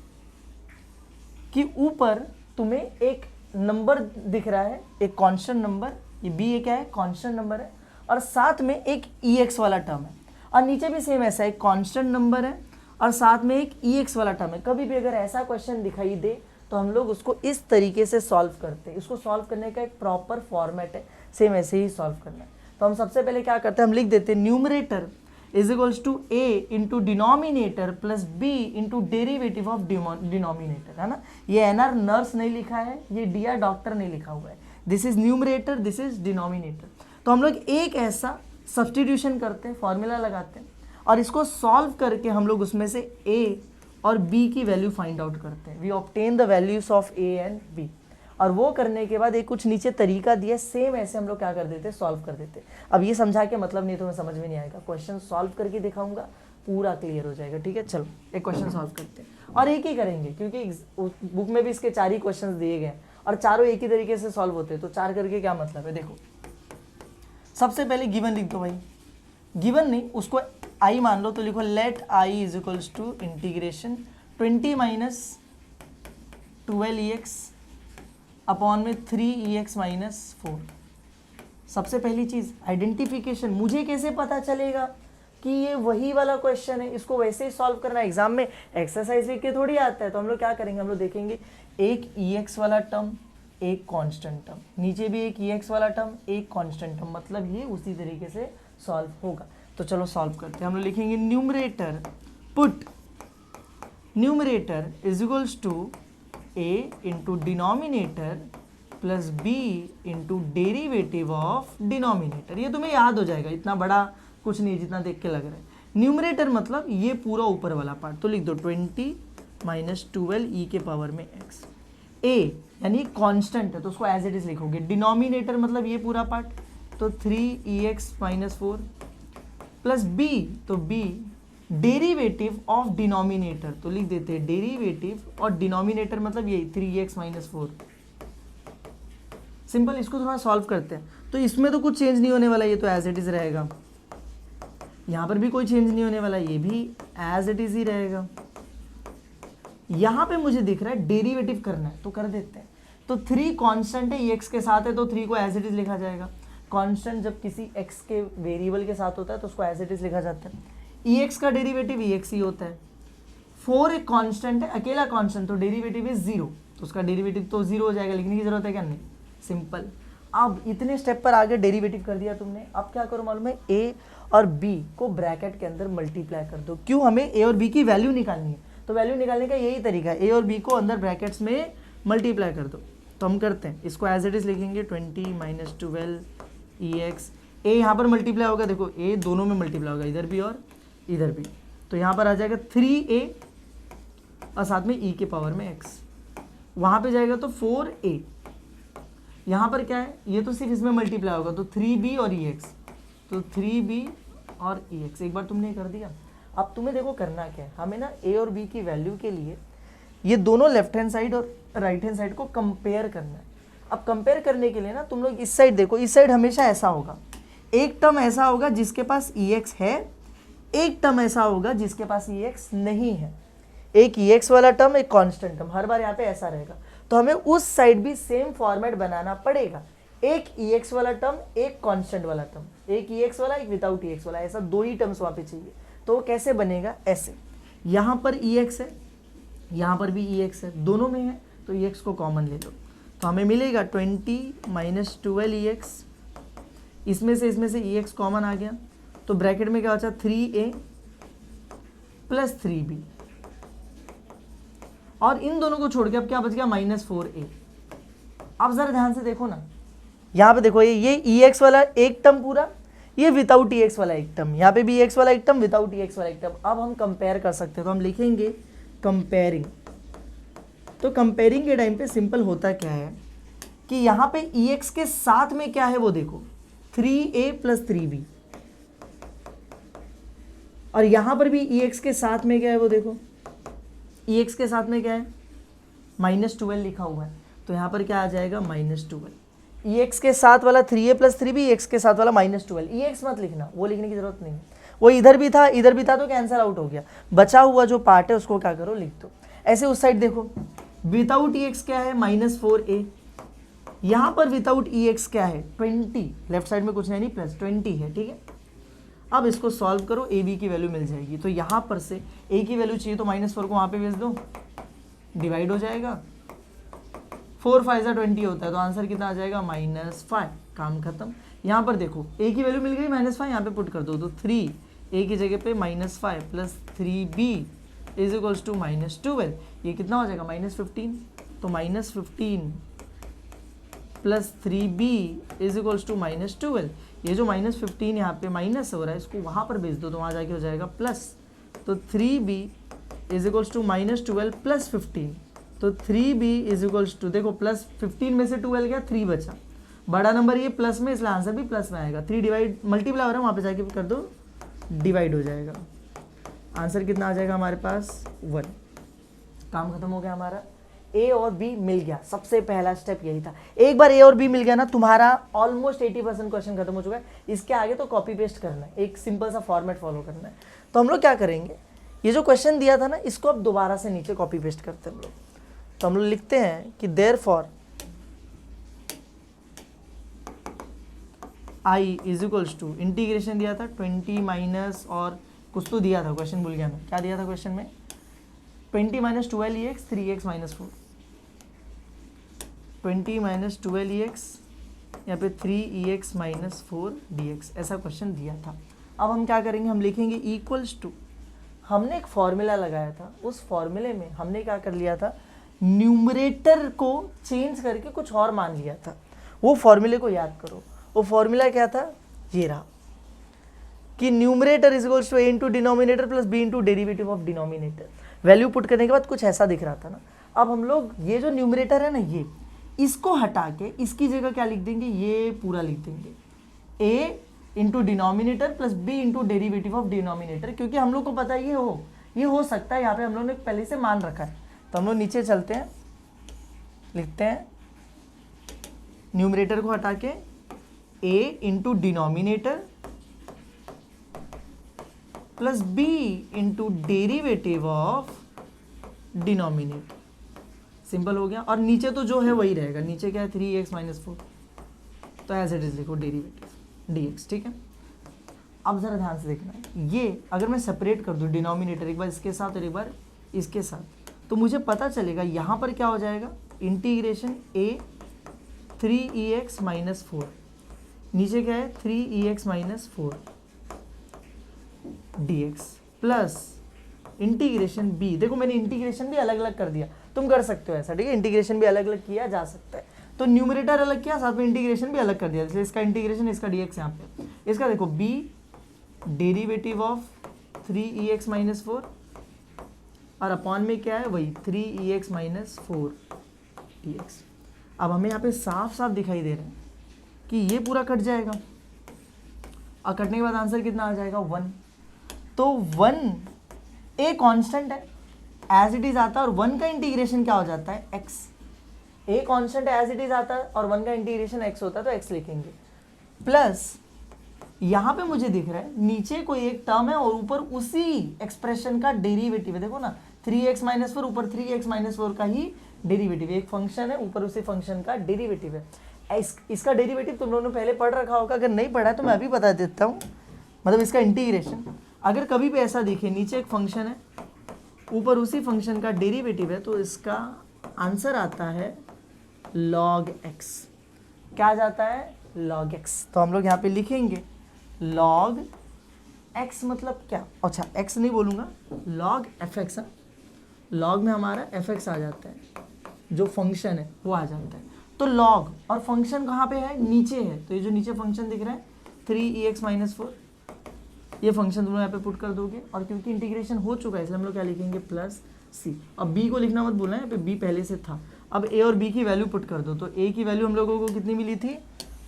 कि ऊपर तुम्हें एक नंबर दिख रहा है, एक कांस्टेंट नंबर, ये बी ये क्या है, कांस्टेंट नंबर है, और साथ में एक एक्स वाला टर्म है, और नीचे भी सेम ऐसा एक कांस्टेंट नंबर है और साथ में एक एक्स वाला टर्म है। कभी भी अगर ऐसा क्वेश्चन दिखाई दे तो हम लोग उसको इस तरीके से सॉल्व करते हैं। इसको सॉल्व करने का एक प्रॉपर फॉर्मेट है, सेम ऐसे ही सॉल्व करना है। तो हम सबसे पहले क्या करते हैं, हम लिख देते हैं numerator is equals to a into denominator plus b into derivative of denominator, है ना। ये एनआर नर्स नहीं लिखा है, ये डियर डॉक्टर नहीं लिखा हुआ है। This is numerator, this is denominator. तो हम लोग एक ऐसा सब्स्टिट्यूशन करते हैं, फॉर्मूला लगाते हैं, और इसको सॉल्व करके हम लोग उसमें से a और b की वैल्यू फाइंड आउट करते हैं। We obtain the values of a and b। और वो करने के बाद एक कुछ नीचे तरीका दिया, सेम ऐसे हम लोग क्या कर देते हैं, सॉल्व कर देते हैं। अब ये समझा के मतलब नहीं तो मैं समझ में नहीं आएगा, क्वेश्चन सॉल्व करके दिखाऊंगा, पूरा क्लियर हो जाएगा, ठीक है। चलो एक क्वेश्चन सॉल्व करते हैं, और एक ही करेंगे क्योंकि बुक में भी इसके 4 ही क्वेश्चन दिए गए और चारों एक ही तरीके से सॉल्व होते हैं। तो 4 करके क्या मतलब है, देखो सबसे पहले गिवन लिख दो भाई। गिवन नहीं, उसको आई मान लो, तो लिखो let I is equals to integration 20 minus 12ex upon में 3ex माइनस 4। सबसे पहली चीज आइडेंटिफिकेशन। मुझे कैसे पता चलेगा कि ये वही वाला क्वेश्चन है, इसको वैसे ही सॉल्व करना है। एग्जाम में एक्सरसाइज लिख के थोड़ी आता है। तो हम लोग क्या करेंगे, हम लोग देखेंगे एक EX वाला टर्म, एक कांस्टेंट टर्म, नीचे भी एक EX वाला टर्म, एक कांस्टेंट टर्म, मतलब ये उसी तरीके से सॉल्व होगा। तो चलो सॉल्व करते हैं। हम लोग लिखेंगे numerator, put numerator is equals to a into denominator plus b into derivative of denominator. ये तुम्हें याद हो जाएगा, इतना बड़ा कुछ नहीं जितना देख के लग रहा है। न्यूमरेटर मतलब ये पूरा ऊपर वाला पार्ट, तो लिख दो 20 माइनस 12 e के पावर में x। a यानी कांस्टेंट है तो उसको एज इट इज लिखोगे। डिनोमिनेटर मतलब ये पूरा पार्ट, तो 3ex माइनस 4 प्लस b, तो b डेरिवेटिव ऑफ डिनोमिनेटर, तो लिख देते हैं डेरिवेटिव और डिनोमिनेटर मतलब यही 3x माइनस 4। सिंपल, इसको थोड़ा सॉल्व करते हैं। तो इसमें तो कुछ चेंज नहीं होने वाला, ये तो एज इट इज रहेगा। यहाँ पर भी कोई चेंज नहीं होने वाला, ये भी एज इट इज ही रहेगा। यहाँ पे मुझे दिख रहा है डेरिवेटिव करना है तो कर देते हैं। तो 3 कांस्टेंट है, x के साथ है तो 3 को एज इट इज लिखा जाएगा। कांस्टेंट जब किसी x के वेरिएबल के साथ होता है तो उसको एज इट इज लिखा जाता है। ex का डेरिवेटिव ex ही होता है। 4 एक कांस्टेंट है, अकेला कांस्टेंट, तो डेरिवेटिव इज 0, तो उसका डेरिवेटिव तो 0 हो जाएगा। लिखने की जरूरत है क्या, नहीं, सिंपल। अब इतने स्टेप पर आगे डेरिवेटिव कर दिया तुमने। अब क्या करो मालूम है, a और b को ब्रैकेट के अंदर मल्टीप्लाई कर दो। क्यों, हमें a और b की वैल्यू निकालनी है, तो वैल्यू निकालने का यही तरीका है, a और b को अंदर ब्रैकेट्स में मल्टीप्लाई कर दो। तो हम करते हैं, इसको एज इट इज लिखेंगे 20 माइनस 12 EX। a यहाँ पर मल्टीप्लाई होगा, देखो a दोनों में मल्टीप्लाई होगा, इधर भी और इधर भी, तो यहाँ पर आ जाएगा 3a और साथ में e के पावर में x। वहाँ पे जाएगा तो 4a। यहाँ पर क्या है, ये तो सिर्फ इसमें मल्टीप्लाई होगा, तो 3b और EX, तो 3b और EX। एक बार तुमने कर दिया। अब तुम्हें देखो करना क्या है, हमें ना a और b की वैल्यू के लिए ये दोनों लेफ्ट हैंड साइड और राइट हैंड साइड को कंपेयर करना है। अब कंपेयर करने के लिए ना तुम लोग इस साइड देखो, इस साइड हमेशा ऐसा होगा, एक टर्म ऐसा होगा जिसके पास EX है, एक टर्म ऐसा होगा जिसके पास EX नहीं है। एक EX वाला टर्म, एक कांस्टेंट टर्म, हर बार यहाँ पे ऐसा रहेगा। तो हमें उस साइड भी सेम फॉर्मेट बनाना पड़ेगा, एक EX वाला टर्म, एक कांस्टेंट वाला टर्म, एक EX वाला, एक विदाउट EX वाला, ऐसा 2 ही टर्म्स वहाँ पे चाहिए। तो वो कैसे बनेगा, ऐसे, यहाँ पर EX है, यहाँ पर भी EX है, दोनों में है, तो EX को कॉमन ले लो। तो हमें मिलेगा 20 माइनस 12 EX, इसमें से EX कॉमन आ गया, तो ब्रैकेट में क्या बचा 3a प्लस 3b, और इन दोनों को छोड़ के अब क्या बच गया माइनस 4a। अब जरा ध्यान से देखो ना, यहाँ पे देखो ये EX वाला एक टर्म पूरा, ये विदाउट EX वाला एक टर्म, यहाँ पे भी EX वाला एक टर्म, विदाउट EX वाला एक टर्म। अब हम कंपेयर कर सकते हैं, तो हम लिखेंगे कंपेयरिंग। तो कंपेयरिंग के टाइम पे सिंपल होता क्या है कि यहाँ पे EX के साथ में क्या है वो देखो 3a प्लस 3b, और यहाँ पर भी EX के साथ में क्या है वो देखो, EX के साथ में क्या है -12 लिखा हुआ है, तो यहाँ पर क्या आ जाएगा -12। EX के साथ वाला 3a प्लस 3b, EX के साथ वाला -12। EX मत लिखना, वो लिखने की जरूरत नहीं है, वो इधर भी था तो कैंसिल आउट हो गया। बचा हुआ जो पार्ट है उसको क्या करो, लिख दो। ऐसे उस साइड देखो, विदाउट EX क्या है -4a, यहाँ पर विदाउट EX क्या है 20, लेफ्ट साइड में कुछ नहीं प्लस 20 है, ठीक है। अब इसको सॉल्व करो, ए बी की वैल्यू मिल जाएगी। तो यहाँ पर से ए की वैल्यू चाहिए तो -4 को वहाँ पे भेज दो, डिवाइड हो जाएगा, 4 5 20 होता है, तो आंसर कितना आ जाएगा -5। काम खत्म। यहाँ पर देखो ए की वैल्यू मिल गई -5, यहाँ पे पुट कर दो, तो 3 ए की जगह पे -5 plus 3b is equals to -12। ये कितना हो जाएगा -15, तो -15 plus 3b is equals to -12। ये जो -15 यहाँ पे माइनस हो रहा है, इसको वहाँ पर भेज दो, तो वहाँ जाके हो जाएगा प्लस, तो 3b is equals to -12 plus 15, तो 3b इज इक्वल्स टू, देखो प्लस 15 में से 12 गया, 3 बचा, बड़ा नंबर ये प्लस में, इसलिए आंसर भी प्लस में आएगा। 3 डिवाइड मल्टीप्लाई हो रहा है, वहाँ पे जाके कर दो, डिवाइड हो जाएगा। आंसर कितना आ जाएगा हमारे पास 1। काम खत्म हो गया हमारा। ए और बी मिल गया, सबसे पहला स्टेप यही था। एक बार ए और बी मिल गया ना, तुम्हारा ऑलमोस्ट 80% क्वेश्चन खत्म हो चुका है। इसके आगे तो कॉपी पेस्ट करना है, एक सिंपल सा फॉर्मेट फॉलो करना है। तो हम लोग क्या करेंगे, ये जो क्वेश्चन दिया था ना, इसको अब दोबारा से नीचे कॉपी पेस्ट करते हैं हम लोग। तो हम लोग लिखते हैं कि therefore I is equals to integration दिया था 20 माइनस और कुछ तो दिया था, क्वेश्चन भूल गया मैं, क्या दिया था क्वेश्चन में, 20 माइनस 12 3x माइनस 4, 20 माइनस 12 यहाँ पे 3 माइनस 4 dx, ऐसा क्वेश्चन दिया था। अब हम क्या करेंगे, हम लिखेंगे इक्वल्स टू, हमने एक फॉर्मूला लगाया था, उस फॉर्मूले में हमने क्या कर लिया था, न्यूमरेटर को चेंज करके कुछ और मान लिया था। वो फॉर्मूले को याद करो, वो फॉर्मूला क्या था, ये रहा कि numerator is equals to a into denominator plus b into derivative of denominator. Value put करने के बाद कुछ ऐसा दिख रहा था ना। अब हम लोग ये जो न्यूमरेटर है ना, ये इसको हटा के इसकी जगह क्या लिख देंगे, ये पूरा लिख देंगे a into denominator plus b into derivative of denominator, क्योंकि हम लोग को पता है ये हो सकता है, यहाँ पे हम लोग ने पहले से मान रखा है। तो हम लोग नीचे चलते हैं, लिखते हैं न्यूमरेटर को हटा के a into denominator plus b into derivative of denominator, simple हो गया। और नीचे तो जो है वही रहेगा, नीचे क्या है 3x माइनस 4, तो एज इट इज लिखो डेरिवेटिव dx, ठीक है। अब जरा ध्यान से देखना है, ये अगर मैं सेपरेट कर दूं डिनोमिनेटर, एक बार इसके साथ और एक बार इसके साथ, तो मुझे पता चलेगा यहाँ पर क्या हो जाएगा, इंटीग्रेशन a 3x माइनस 4, नीचे क्या है 3x minus 4 dx plus integration b, देखो मैंने इंटीग्रेशन भी अलग अलग कर दिया, तुम कर सकते हो ऐसा, ठीक है, इंटीग्रेशन भी अलग अलग किया जा सकता है। तो न्यूमरेटर अलग किया, साथ में इंटीग्रेशन भी अलग कर दिया, जैसे इसका इंटीग्रेशन, इसका dx यहाँ पे, इसका देखो b derivative of 3x minus 4 और अपॉन में क्या है वही 3x माइनस 4 dx। अब हमें यहाँ पे साफ साफ दिखाई दे रहा है कि ये पूरा कट जाएगा, और कटने के बाद आंसर कितना आ जाएगा 1। तो 1 ए कांस्टेंट है, एज इट इज आता है, और 1 का इंटीग्रेशन क्या हो जाता है x, a constant as it is आता है और 1 का इंटीग्रेशन x होता है, तो x लिखेंगे। प्लस यहाँ पे मुझे दिख रहा है नीचे कोई एक टर्म है और ऊपर उसी एक्सप्रेशन का डेरिवेटिव है, देखो ना 3x माइनस 4 ऊपर 3x माइनस 4 का ही डेरिवेटिव, एक फंक्शन है ऊपर उसी फंक्शन का डेरिवेटिव है। इसका डेरिवेटिव तुम लोगों ने पहले पढ़ रखा होगा, अगर नहीं पढ़ा है तो मैं अभी बता देता हूँ। मतलब इसका इंटीग्रेशन अगर कभी भी ऐसा दिखे, नीचे एक फंक्शन है ऊपर उसी फंक्शन का डेरिवेटिव है, तो इसका आंसर आता है log x। क्या आ जाता है log x, तो हम लोग यहाँ पे लिखेंगे log x मतलब क्या, अच्छा x नहीं बोलूँगा, log fx है, log में हमारा fx आ जाता है, जो फंक्शन है वो आ जाता है। तो log और फंक्शन कहाँ पे है, नीचे है, तो ये जो नीचे फंक्शन दिख रहा है 3x माइनस 4, ये फंक्शन तुम लोग यहाँ पे पुट कर दोगे, और क्योंकि इंटीग्रेशन हो चुका है इसलिए हम लोग क्या लिखेंगे प्लस c। अब b को लिखना मत भूलना है, यहाँ पे b पहले से था। अब a और b की वैल्यू पुट कर दो, तो a की वैल्यू हम लोगों को कितनी मिली थी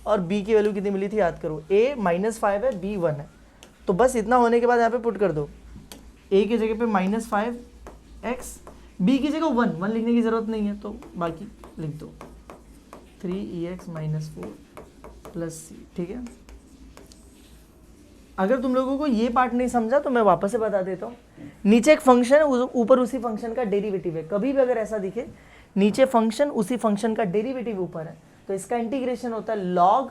और b की वैल्यू कितनी मिली थी, याद करो, a -5 है, b 1 है, तो बस इतना होने के बाद यहाँ पे पुट कर दो, a की जगह पे -5x, b की जगह 1 लिखने की ज़रूरत नहीं है, तो बाकी लिख दो 3x माइनस 4 प्लस c, ठीक है। अगर तुम लोगों को ये पार्ट नहीं समझा तो मैं वापस से बता देता हूँ, नीचे एक फंक्शन है, ऊपर उसी फंक्शन का डेरिवेटिव है, कभी भी अगर ऐसा दिखे नीचे फंक्शन उसी फंक्शन का डेरिवेटिव ऊपर है, तो इसका इंटीग्रेशन होता है log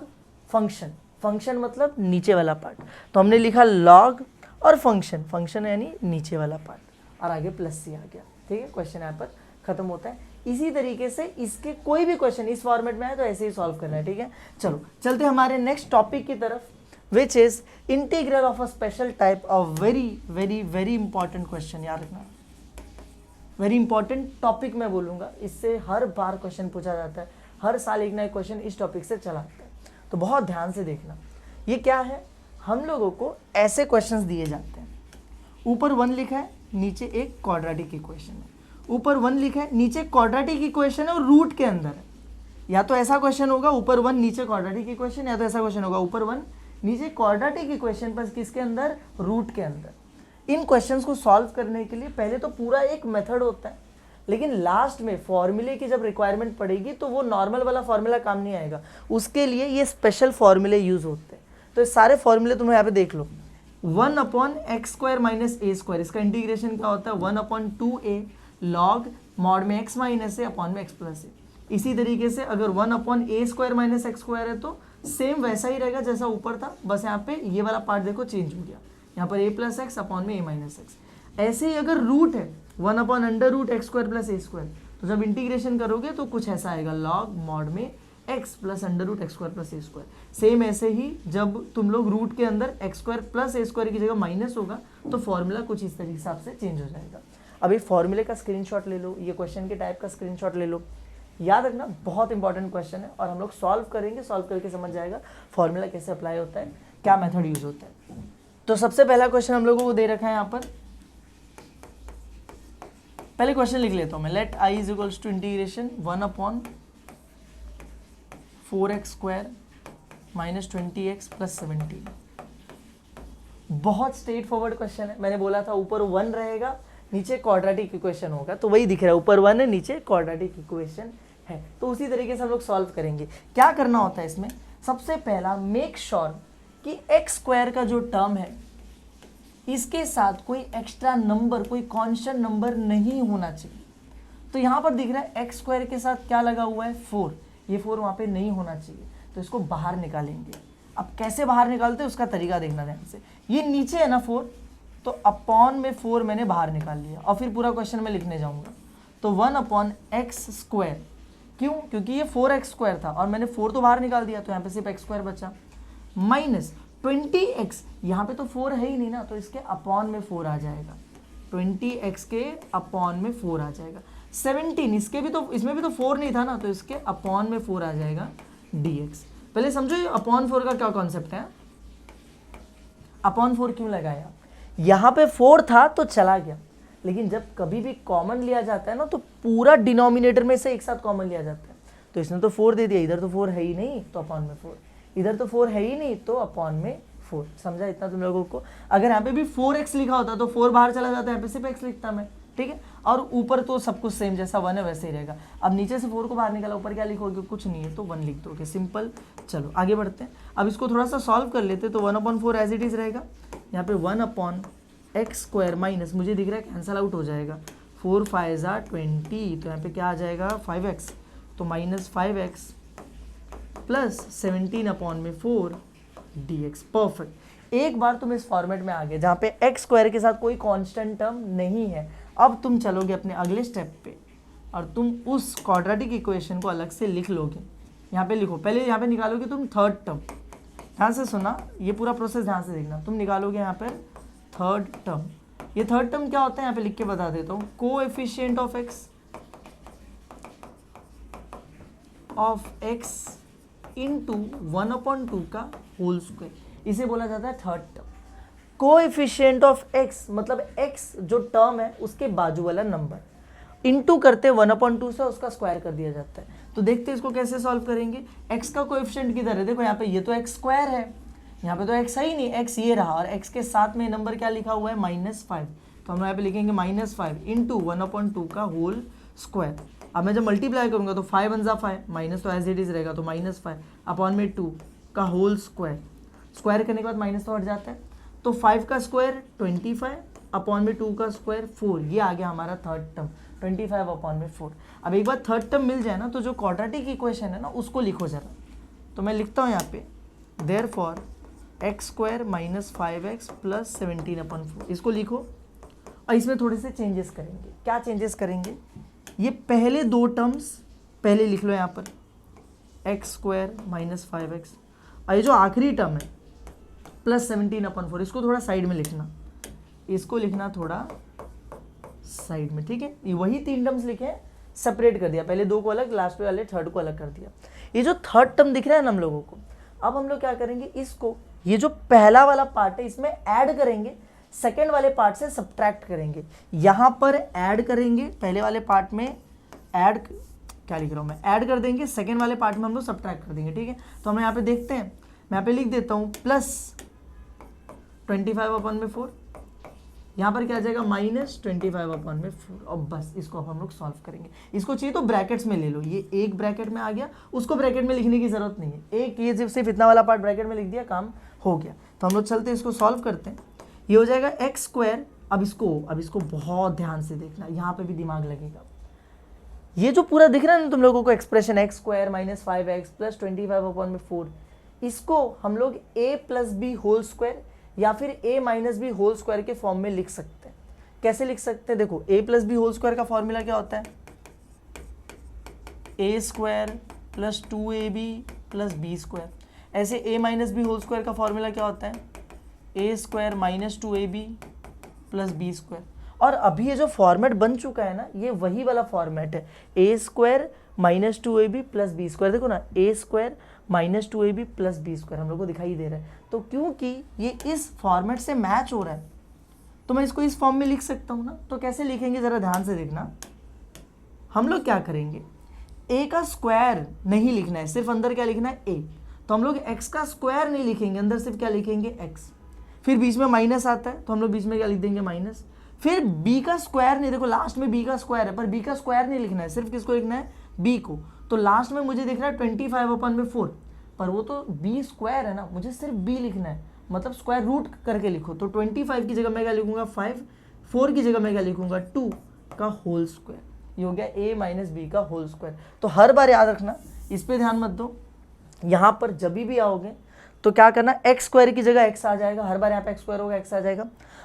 फंक्शन, फंक्शन मतलब नीचे वाला पार्ट, तो हमने लिखा log और फंक्शन, फंक्शन यानी नीचे वाला पार्ट, और आगे प्लस सी आ गया, ठीक है। क्वेश्चन यहाँ पर खत्म होता है। इसी तरीके से इसके कोई भी क्वेश्चन इस फॉर्मेट में है तो ऐसे ही सॉल्व करना है, ठीक है। चलो चलते हमारे नेक्स्ट टॉपिक की तरफ, which is integral of a special type of very important question। याद रखना, वेरी इंपॉर्टेंट टॉपिक मैं बोलूँगा, इससे हर बार क्वेश्चन पूछा जाता है, हर साल एक नया क्वेश्चन इस टॉपिक से चला आता है, तो बहुत ध्यान से देखना। ये क्या है, हम लोगों को ऐसे क्वेश्चंस दिए जाते हैं, ऊपर 1 लिखा है, नीचे एक क्वाड्रेटिक इक्वेशन है, ऊपर 1 लिखा है, नीचे क्वाड्रेटिक इक्वेशन है और रूट के अंदर है। या तो ऐसा क्वेश्चन होगा ऊपर 1 नीचे क्वाड्रेटिक इक्वेशन, या तो ऐसा क्वेश्चन होगा ऊपर 1 नीचे क्वाड्रेटिक इक्वेशन पर किसके अंदर, रूट के अंदर। इन क्वेश्चंस को सॉल्व करने के लिए पहले तो पूरा एक मेथड होता है, लेकिन लास्ट में फॉर्मूले की जब रिक्वायरमेंट पड़ेगी तो वो नॉर्मल वाला फॉर्मूला काम नहीं आएगा, उसके लिए ये स्पेशल फॉर्मूले यूज होते हैं। तो ये सारे फॉर्मूले तुम यहाँ पे देख लो, 1/x² माइनस a², इसका इंटीग्रेशन क्या होता है 1/2a log मॉड में x माइनस a अपॉन में x प्लस a। इसी तरीके से अगर 1/a² माइनस x² है तो सेम वैसा ही रहेगा जैसा ऊपर था, बस यहाँ पे ये वाला पार्ट देखो चेंज हो गया, यहाँ पर a प्लस एक्स अपॉन में a माइनस एक्स। ऐसे ही अगर रूट है 1 upon under root x square plus a square, तो जब इंटीग्रेशन करोगे तो कुछ ऐसा आएगा लॉग मॉड में x plus under root x square plus a square. Same ऐसे ही जब तुम लोग रूट के अंदर x square plus a square की जगह माइनस होगा तो फॉर्मूला कुछ इस तरीके हिसाब से चेंज हो जाएगा। अब इस फॉर्मूले का स्क्रीनशॉट ले लो, ये क्वेश्चन के टाइप का स्क्रीनशॉट ले लो, याद रखना बहुत इंपॉर्टेंट क्वेश्चन है और हम लोग सॉल्व करेंगे, सॉल्व करके समझ जाएगा फॉर्मूला कैसे अप्लाई होता है, क्या मेथड यूज होता है। तो सबसे पहला क्वेश्चन हम लोगों को दे रखा है यहाँ पर, पहले क्वेश्चन लिख लेता हूँ मैं, let I is equals to integration 1 upon 4x square minus 20x plus 17। बहुत स्ट्रेट फॉरवर्ड क्वेश्चन है, मैंने बोला था ऊपर 1 रहेगा नीचे क्वाड्रेटिक इक्वेशन होगा, तो वही दिख रहा है, ऊपर 1 है नीचे क्वाड्रेटिक इक्वेशन है। तो उसी तरीके से हम लोग सॉल्व करेंगे। क्या करना होता है इसमें, सबसे पहला मेक श्योर कि एक्स स्क्वायर का जो टर्म है इसके साथ कोई एक्स्ट्रा नंबर, कोई कांस्टेंट नंबर नहीं होना चाहिए। तो यहाँ पर दिख रहा है एक्स स्क्वायर के साथ क्या लगा हुआ है 4, ये 4 वहाँ पे नहीं होना चाहिए, तो इसको बाहर निकालेंगे। अब कैसे बाहर निकालते हैं उसका तरीका देखना ध्यान से। ये नीचे है ना 4, तो अपॉन में 4 मैंने बाहर निकाल लिया और फिर पूरा क्वेश्चन में लिखने जाऊंगा। तो 1 अपॉन एक्स स्क्वायर, क्यों, क्योंकि ये 4x स्क्वायर था और मैंने 4 तो बाहर निकाल दिया, तो यहाँ पे सिर्फ एक्स स्क्वायर बचा, माइनस 20x, यहाँ पे तो 4 है ही नहीं ना, तो इसके अपॉन में 4 आ जाएगा, 20x के अपॉन में 4 आ जाएगा। 17, इसके भी तो, इसमें भी तो 4 नहीं था ना, तो इसके अपॉन में 4 आ जाएगा dx। पहले समझो ये अपॉन 4 का क्या कॉन्सेप्ट है, अपॉन 4 क्यों लगाया, यहाँ पे 4 था तो चला गया, लेकिन जब कभी भी कॉमन लिया जाता है ना तो पूरा डिनोमिनेटर में से एक साथ कॉमन लिया जाता है। तो इसने तो 4 दे दिया, इधर तो 4 है ही नहीं तो अपॉन में 4, इधर तो 4 है ही नहीं तो अपॉन में 4। समझा इतना तुम लोगों को। अगर यहाँ पे भी 4x लिखा होता तो 4 बाहर चला जाता है, यहाँ पे सिर्फ x लिखता मैं, ठीक है। और ऊपर तो सब कुछ सेम जैसा 1 है वैसे ही रहेगा। अब नीचे से 4 को बाहर निकाला, ऊपर क्या लिखोगे, कुछ नहीं है तो 1 लिख दोगे, सिंपल। चलो आगे बढ़ते हैं, अब इसको थोड़ा सा सॉल्व कर लेते। तो 1/4 एज इट इज रहेगा, यहाँ पे 1 अपॉन एक्स स्क्वायर माइनस, मुझे दिख रहा है कैंसल आउट हो जाएगा, 4 5 20, तो यहाँ पे क्या आ जाएगा 5x, तो माइनस 5x प्लस 17 अपॉन में 4 dx। परफेक्ट। एक बार तुम इस फॉर्मेट में आ गए जहाँ पे एक्स स्क्वायर के साथ कोई कांस्टेंट टर्म नहीं है। अब तुम चलोगे अपने अगले स्टेप पे और तुम उस क्वाड्रेटिक इक्वेशन को अलग से लिख लोगे। यहाँ पे लिखो, पहले यहाँ पे निकालोगे तुम थर्ड टर्म, ध्यान से सुना, ये पूरा प्रोसेस ध्यान से देखना। तुम निकालोगे यहाँ पर थर्ड टर्म। ये थर्ड टर्म क्या होता है यहाँ पे लिख के बता देता हूँ, कोएफिशिएंट ऑफ एक्स इंटू 1/2 का होल स्क्वायर, इसे बोला जाता है third term. Coefficient of x मतलब एक्स जो टर्म है उसके बाजू वाला नंबर, इंटू करते 1/2 से उसका स्क्वायर कर दिया जाता है। तो देखते हैं इसको कैसे सॉल्व करेंगे। एक्स का कोएफिशिएंट किधर है, देखो यहाँ पे ये तो एक्स स्क्वायर है, यहाँ पे तो एक्स है ही नहीं, एक्स ये रहा, और एक्स के साथ में नंबर क्या लिखा हुआ है -5, तो हम यहाँ पे लिखेंगे -5 इंटू 1/2 का होल स्क्वायर। अब मैं जब मल्टीप्लाई करूंगा तो 5 1 5, माइनस तो एज इट इज रहेगा, तो -5 अपॉन में 2 का होल स्क्वायर, स्क्वायर करने के बाद माइनस तो हट जाता है, तो 5 का स्क्वायर 25 अपॉन में 2 का स्क्वायर 4, ये आ गया हमारा थर्ड टर्म 25 अपॉन में 4। अब एक बार थर्ड टर्म मिल जाए ना तो जो क्वाड्रेटिक इक्वेशन है ना उसको लिखो जरा। तो मैं लिखता हूँ यहाँ पे therefore x square minus 5x plus 17/4, इसको लिखो। और इसमें थोड़े से चेंजेस करेंगे। क्या चेंजेस करेंगे, ये पहले दो टर्म्स पहले लिख लो यहाँ पर, एक्स स्क्वायर माइनस 5x, और ये जो आखिरी टर्म है प्लस 17/4, इसको थोड़ा साइड में लिखना, इसको लिखना थोड़ा साइड में, ठीक है। ये वही 3 टर्म्स लिखे हैं, सेपरेट कर दिया, पहले 2 को अलग, लास्ट वाले थर्ड को अलग कर दिया। ये जो थर्ड टर्म दिख रहा है ना हम लोगों को, अब हम लोग क्या करेंगे, इसको ये जो पहला वाला पार्ट है इसमें ऐड करेंगे, सेकेंड वाले पार्ट से सब्ट्रैक्ट करेंगे। यहाँ पर ऐड करेंगे, पहले वाले पार्ट में ऐड, क्या लिख रहा हूँ मैं, ऐड कर देंगे, सेकेंड वाले पार्ट में हम लोग सब्ट्रैक्ट कर देंगे, ठीक है। तो हम यहाँ पे देखते हैं, मैं यहाँ पे लिख देता हूँ प्लस 25/4, यहाँ पर क्या आ जाएगा -25/4, और बस इसको अब हम लोग सॉल्व करेंगे। इसको चाहिए तो ब्रैकेट्स में ले लो, ये एक ब्रैकेट में आ गया, उसको ब्रैकेट में लिखने की जरूरत नहीं है, एक ये सिर्फ इतना वाला पार्ट ब्रैकेट में लिख दिया, काम हो गया। तो हम लोग चलते हैं इसको सॉल्व करते हैं। ये हो जाएगा एक्स स्क्वायर, अब इसको बहुत ध्यान से देखना, यहाँ पे भी दिमाग लगेगा। ये जो पूरा दिख रहा है ना तुम लोगों को expression x square minus 5x plus 25/4, इसको हम लोग a plus b whole square या फिर a minus b whole square के फॉर्म में लिख सकते हैं। कैसे लिख सकते हैं? देखो a plus b whole square का फॉर्मूला क्या होता है? a square plus 2ab plus b square. ऐसे a minus b whole square का फॉर्मूला क्या होता है? a square minus 2ab plus b square. और अभी ये जो फॉर्मेट बन चुका है ना, ये वही वाला फॉर्मेट है, a square minus 2ab plus b square. देखो ना, a square minus 2ab plus b square हम लोग को दिखाई दे रहा है। तो क्योंकि ये इस फॉर्मेट से मैच हो रहा है तो मैं इसको इस फॉर्म में लिख सकता हूँ ना। तो कैसे लिखेंगे ज़रा ध्यान से देखना। हम लोग क्या करेंगे, a का स्क्वायर नहीं लिखना है, सिर्फ अंदर क्या लिखना है? a। तो हम लोग x का स्क्वायर नहीं लिखेंगे, अंदर सिर्फ क्या लिखेंगे? x। फिर बीच में माइनस आता है तो हम लोग बीच में क्या लिख देंगे? माइनस। फिर b का स्क्वायर नहीं, देखो लास्ट में b का स्क्वायर है, पर b का स्क्वायर नहीं लिखना है, सिर्फ किसको लिखना है? b को। तो लास्ट में मुझे दिख रहा है 25/4, पर वो तो b स्क्वायर है ना, मुझे सिर्फ b लिखना है, मतलब स्क्वायर रूट करके लिखो। तो 25 की जगह मैं क्या लिखूंगा? 5। 4 की जगह मैं क्या लिखूंगा? 2 का होल स्क्वायर। ये हो गया a माइनस बी का होल स्क्वायर। तो हर बार याद रखना, इस पर ध्यान मत दो। यहाँ पर जब भी आओगे तो क्या करना, एक्स स्क्वायर की जगह एक्स आ जाएगा, हर बार यहाँ पे एक्स स्क्वायर होगा एक्स आ जाएगा,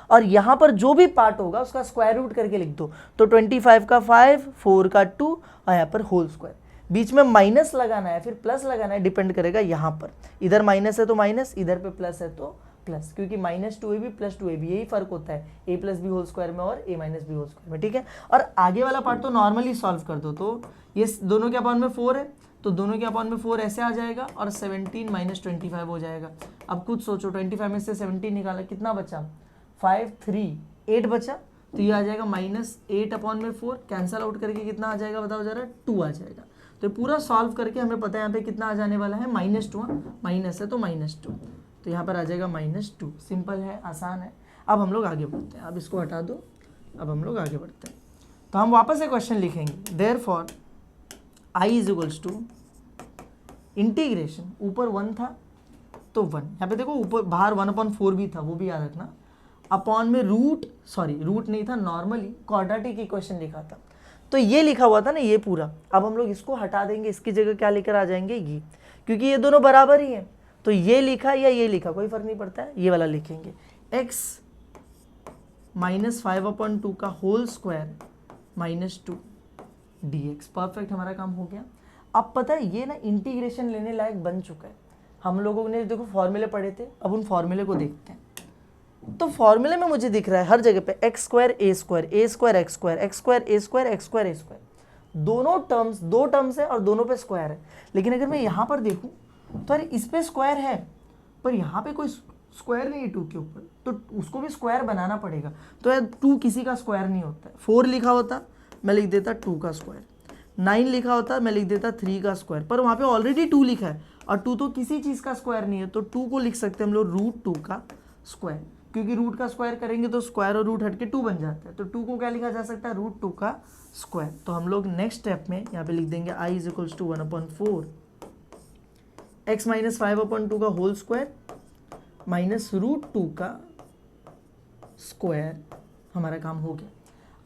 और यहाँ पर जो भी पार्ट होगा उसका स्क्वायर रूट करके लिख दो। तो 25 का 5, 4 का 2 और यहाँ पर होल स्क्वायर। बीच में माइनस लगाना है फिर प्लस लगाना है, डिपेंड करेगा यहाँ पर, इधर माइनस है तो माइनस, इधर पे प्लस है तो प्लस, क्योंकि माइनस 2ab प्लस 2ab यही फर्क होता है a plus b whole square में और a minus b whole square में। ठीक है, और आगे वाला पार्ट तो नॉर्मली सॉल्व कर दो। तो ये दोनों के अपॉन में 4 है, तो दोनों के अपॉन में 4 ऐसे आ जाएगा और 17 माइनस 25 हो जाएगा। अब कुछ सोचो, 25 में से 17 निकाला, कितना बचा? 5, 3, 8 बचा। तो ये आ जाएगा -8/4, कैंसल आउट करके कितना आ जाएगा बताओ जरा? 2 आ जाएगा। तो पूरा सॉल्व करके हमें पता है यहाँ पे कितना आ जाने वाला है? -2। माइनस है तो -2, तो यहाँ पर आ जाएगा -2। सिंपल है, आसान है। अब हम लोग आगे बढ़ते हैं, अब इसको हटा दो, अब हम लोग आगे बढ़ते हैं। तो हम वापस से क्वेश्चन लिखेंगे, therefore i is equals to integration, ऊपर 1 था तो 1, यहाँ पे देखो ऊपर बाहर 1/4 भी था, वो भी याद रखना, अपॉन में रूट नहीं था, नॉर्मली क्वाड्रेटिक इक्वेशन लिखा था, तो ये लिखा हुआ था ना ये पूरा। अब हम लोग इसको हटा देंगे, इसकी जगह क्या लेकर आ जाएंगे? ये, क्योंकि ये दोनों बराबर ही हैं, तो ये लिखा या ये लिखा कोई फर्क नहीं पड़ता है, ये वाला लिखेंगे, x -5/2 का होल स्क्वायर -2 dx। परफेक्ट, हमारा काम हो गया। अब पता है ये ना इंटीग्रेशन लेने लायक बन चुका है। हम लोगों ने देखो फॉर्मूले पढ़े थे, अब उन फॉर्मूले को देखते हैं। तो फॉर्मूले में मुझे दिख रहा है हर जगह पे x square a square, a square x square, x square a square, x square a square, दोनों टर्म्स, दो टर्म्स है और दोनों पे स्क्वायर है। लेकिन अगर मैं यहाँ पर देखूँ तो अरे इस पे स्क्वायर है, पर यहाँ पे कोई स्क्वायर नहीं है 2 के ऊपर, तो उसको भी स्क्वायर बनाना पड़ेगा। तो यार 2 किसी का स्क्वायर नहीं होता है। 4 लिखा होता मैं लिख देता 2 का स्क्वायर, 9 लिखा होता मैं लिख देता 3 का स्क्वायर, पर वहाँ पे ऑलरेडी 2 लिखा है और 2 तो किसी चीज़ का स्क्वायर नहीं है, तो 2 को लिख सकते हैं हम लोग √2 का स्क्वायर, क्योंकि रूट का स्क्वायर करेंगे तो स्क्वायर और रूट हटके 2 बन जाता है, तो 2 को क्या लिखा जा सकता है? √2 का स्क्वायर। तो हम लोग नेक्स्ट स्टेप में यहाँ पे लिख देंगे i is equals to 1/4 x -5/2 का होल स्क्वायर -√2 का स्क्वायर। हमारा काम हो गया।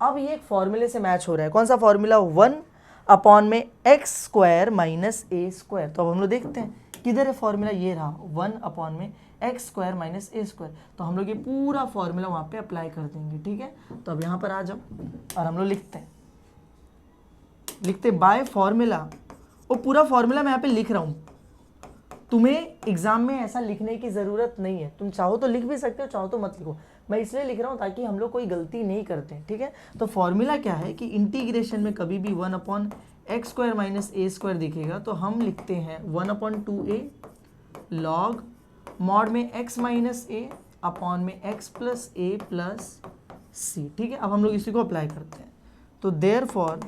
अब ये एक फॉर्मूले से मैच हो रहा है, कौन सा formula? 1/x square minus a square. तो अब हम लोग देखते हैं किधर है फॉर्मूला, ये रहा 1/x square minus a square. तो हम लोग ये पूरा फॉर्मूला वहाँ पे अप्लाई कर देंगे, ठीक है। तो अब यहाँ पर आ जाओ और हम लोग लिखते बाय फॉर्मूला, वो पूरा फॉर्मूला मैं यहाँ पे लिख रहा हूँ। तुम्हें एग्जाम में ऐसा लिखने की ज़रूरत नहीं है, तुम चाहो तो लिख भी सकते हो, चाहो तो मत लिखो। मैं इसलिए लिख रहा हूँ ताकि हम लोग कोई गलती नहीं करते हैं, ठीक है। तो फॉर्मूला क्या है कि इंटीग्रेशन में कभी भी 1/x square minus a square दिखेगा तो हम लिखते हैं 1/2a लॉग मॉड में x माइनस a अपॉन में x plus a plus c, ठीक है। अब हम लोग इसी को अप्लाई करते हैं। तो therefore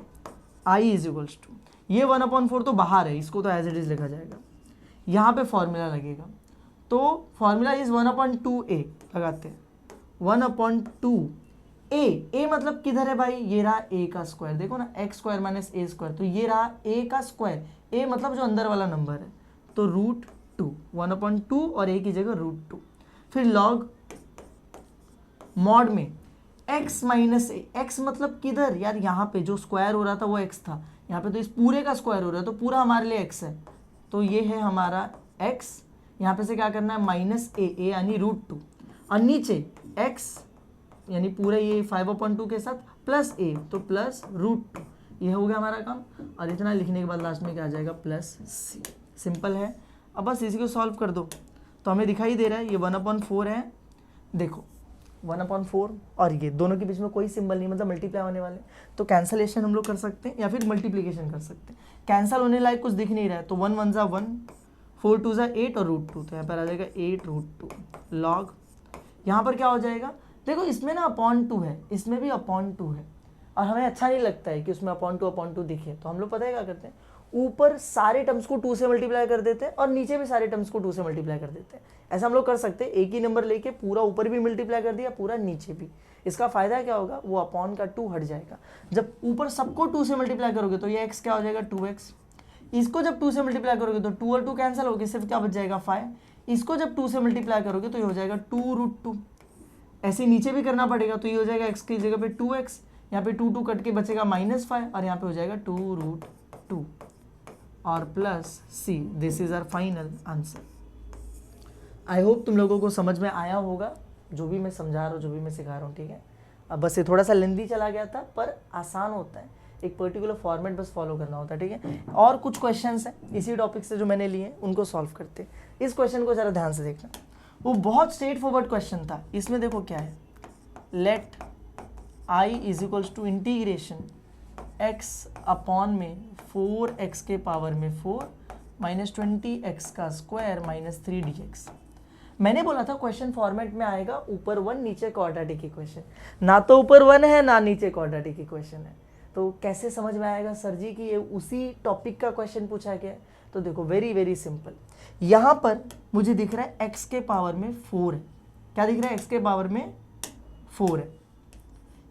i is equals to, ये 1/4 तो बाहर है, इसको तो एज इट इज लिखा जाएगा, यहाँ पे फॉर्मूला लगेगा। तो फॉर्मूला इज 1/2a लगाते हैं, 1/2a, a मतलब किधर है भाई? ये रहा a का स्क्वायर, देखो ना x square minus a square, तो ये रहा a का स्क्वायर, a मतलब जो अंदर वाला नंबर है, तो √2, 1/2 और a की जगह √2, फिर लॉग मॉड में x माइनस a, x मतलब किधर यार? यहाँ पे जो स्क्वायर हो रहा था वो x था, यहाँ पे तो इस पूरे का स्क्वायर हो रहा है, तो पूरा हमारे लिए x है, तो ये है हमारा x, यहाँ पे से क्या करना है माइनस ए यानी √2 और नीचे x यानी पूरा ये 5/2 के साथ प्लस a तो प्लस √2, ये हो गया हमारा काम। और इतना लिखने के बाद लास्ट में क्या आ जाएगा प्लस c। सिंपल है। अब बस इसी को सॉल्व कर दो तो हमें दिखाई दे रहा है ये 1/4 है। देखो 1/4 और ये दोनों के बीच में कोई सिंबल नहीं, मतलब मल्टीप्लाई होने वाले, तो कैंसलेशन हम लोग कर सकते हैं या फिर मल्टीप्लीकेशन कर सकते हैं। कैंसल होने लायक कुछ दिख नहीं रहा है तो 1 1 1, 4 2 8 और √2, तो यहाँ पर आ जाएगा 8√2 लॉग। यहाँ पर क्या हो जाएगा, देखो इसमें ना /2 है, इसमें भी /2 है और हमें अच्छा नहीं लगता है कि उसमें /2 दिखे, तो हम लोग पता है क्या करते हैं, ऊपर सारे टर्म्स को 2 से मल्टीप्लाई कर देते हैं और नीचे भी सारे टर्म्स को 2 से मल्टीप्लाई कर देते हैं। ऐसा हम लोग कर सकते हैं, एक ही नंबर लेके पूरा ऊपर भी मल्टीप्लाई कर दिया, पूरा नीचे भी। इसका फायदा क्या होगा, वो अपॉन का 2 हट जाएगा। जब ऊपर सबको 2 से मल्टीप्लाई करोगे तो ये x क्या हो जाएगा 2x, इसको जब 2 से मल्टीप्लाई करोगे तो 2 और 2 कैंसिल होगी, सिर्फ क्या बच जाएगा 5। इसको जब 2 से मल्टीप्लाई करोगे तो ये हो जाएगा 2√2। ऐसे नीचे भी करना पड़ेगा तो ये हो जाएगा x की जगह पे 2x, यहाँ पे 2 कट के बचेगा -5 और यहाँ पे हो जाएगा 2√2 और plus c। This is our final answer. I hope तुम लोगों को समझ में आया होगा जो भी मैं समझा रहा हूँ, जो भी मैं सिखा रहा हूँ, ठीक है। अब बस ये थोड़ा सा लेंदी चला गया था पर आसान होता है, एक पर्टिकुलर फॉर्मेट बस फॉलो करना होता है, ठीक है। और कुछ क्वेश्चंस हैं इसी टॉपिक से जो मैंने लिए उनको सॉल्व करते हैं। इस क्वेश्चन को ज़रा ध्यान से देखना, वो बहुत स्ट्रेट फॉरवर्ड क्वेश्चन था। इसमें देखो क्या है, let i = integration x upon में 4x के पावर में 4 -20x² -3dx। मैंने बोला था क्वेश्चन फॉर्मेट में आएगा ऊपर 1 नीचे क्वाड्रेटिक इक्वेशन, ना तो ऊपर 1 है ना नीचे क्वाड्रेटिक इक्वेशन है, तो कैसे समझ में आएगा सर जी कि ये उसी टॉपिक का क्वेश्चन पूछा गया है। तो देखो वेरी वेरी सिंपल, यहाँ पर मुझे दिख रहा है x के पावर में 4 है, क्या दिख रहा है x के पावर में 4 है,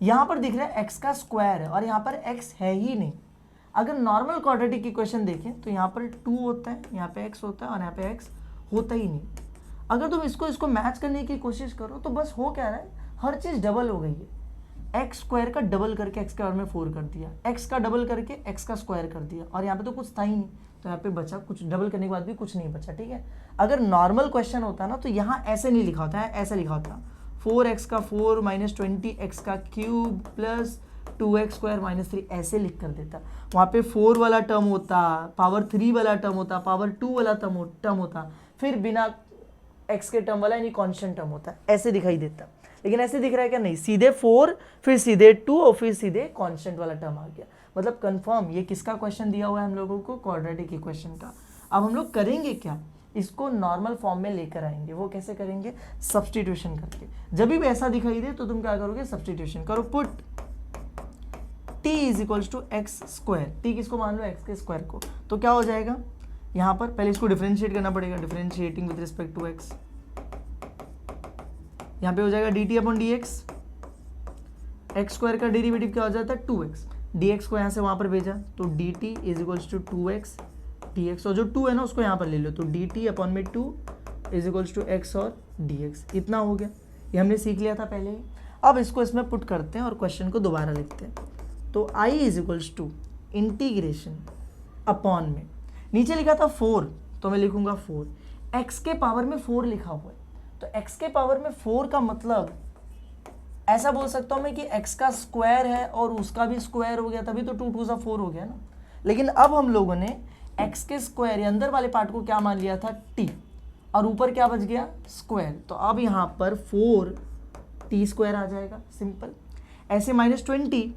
यहाँ पर दिख रहा है x का स्क्वायर है और यहाँ पर x है ही नहीं। अगर नॉर्मल क्वाड्रेटिक इक्वेशन देखें तो यहाँ पर 2 होता है, यहाँ पे x होता है और यहाँ पे x होता ही नहीं। अगर तुम इसको मैच करने की कोशिश करो तो बस हो क्या रहा है, हर चीज़ डबल हो गई है। x² का डबल करके x के बारे में 4 कर दिया, x का डबल करके x का स्क्वायर कर दिया और यहाँ पे तो कुछ था ही नहीं, तो यहाँ पे बचा कुछ, डबल करने के बाद भी कुछ नहीं बचा, ठीक है। अगर नॉर्मल क्वेश्चन होता ना तो यहाँ ऐसे नहीं लिखा होता है, ऐसे लिखा होता 4x का 4 -20x का क्यूब प्लस 2x² -3, ऐसे लिख कर देता। वहाँ पे 4 वाला टर्म होता, पावर 3 वाला टर्म होता, पावर 2 वाला टर्म होता, फिर बिना x के टर्म वाला यानी कांस्टेंट टर्म होता है, ऐसे दिखाई देता। लेकिन ऐसे दिख रहा है क्या, नहीं, सीधे 4 फिर सीधे 2 और फिर सीधे कांस्टेंट वाला टर्म आ गया। मतलब कंफर्म ये किसका क्वेश्चन दिया हुआ है हम लोगों को, क्वाड्रेटिक इक्वेशन का। अब हम लोग करेंगे क्या, इसको नॉर्मल फॉर्म में लेकर आएंगे। वो कैसे करेंगे, सब्स्टिट्यूशन करके। जब भी ऐसा दिखाई दे तो तुम क्या करोगे, सब्स्टिट्यूशन करो। पुट t = x², t किसको मान लो, x के स्क्वायर को, तो क्या हो जाएगा, यहाँ पर पहले इसको डिफरेंशिएट करना पड़ेगा, differentiating with respect to x, यहाँ पे हो जाएगा dt/dx, x² का डेरिवेटिव क्या हो जाता है 2x, dx को यहाँ से वहाँ पर भेजा तो dt = 2x dx, और जो 2 है ना उसको यहाँ पर ले लो तो dt/2 = x और dx। इतना हो गया, ये हमने सीख लिया था पहले ही। अब इसको इसमें पुट करते हैं और क्वेश्चन को दोबारा लिखते हैं। तो i = इंटीग्रेशन अपॉन में, नीचे लिखा था 4 तो मैं लिखूंगा 4, x के पावर में 4 लिखा हुआ है तो x के पावर में 4 का मतलब ऐसा बोल सकता हूँ मैं कि x का स्क्वायर है और उसका भी स्क्वायर हो गया, तभी तो 2 2 4 हो गया ना। लेकिन अब हम लोगों ने x के स्क्वायर या अंदर वाले पार्ट को क्या मान लिया था t, और ऊपर क्या बच गया स्क्वायर, तो अब यहाँ पर 4t² आ जाएगा, सिंपल। ऐसे -20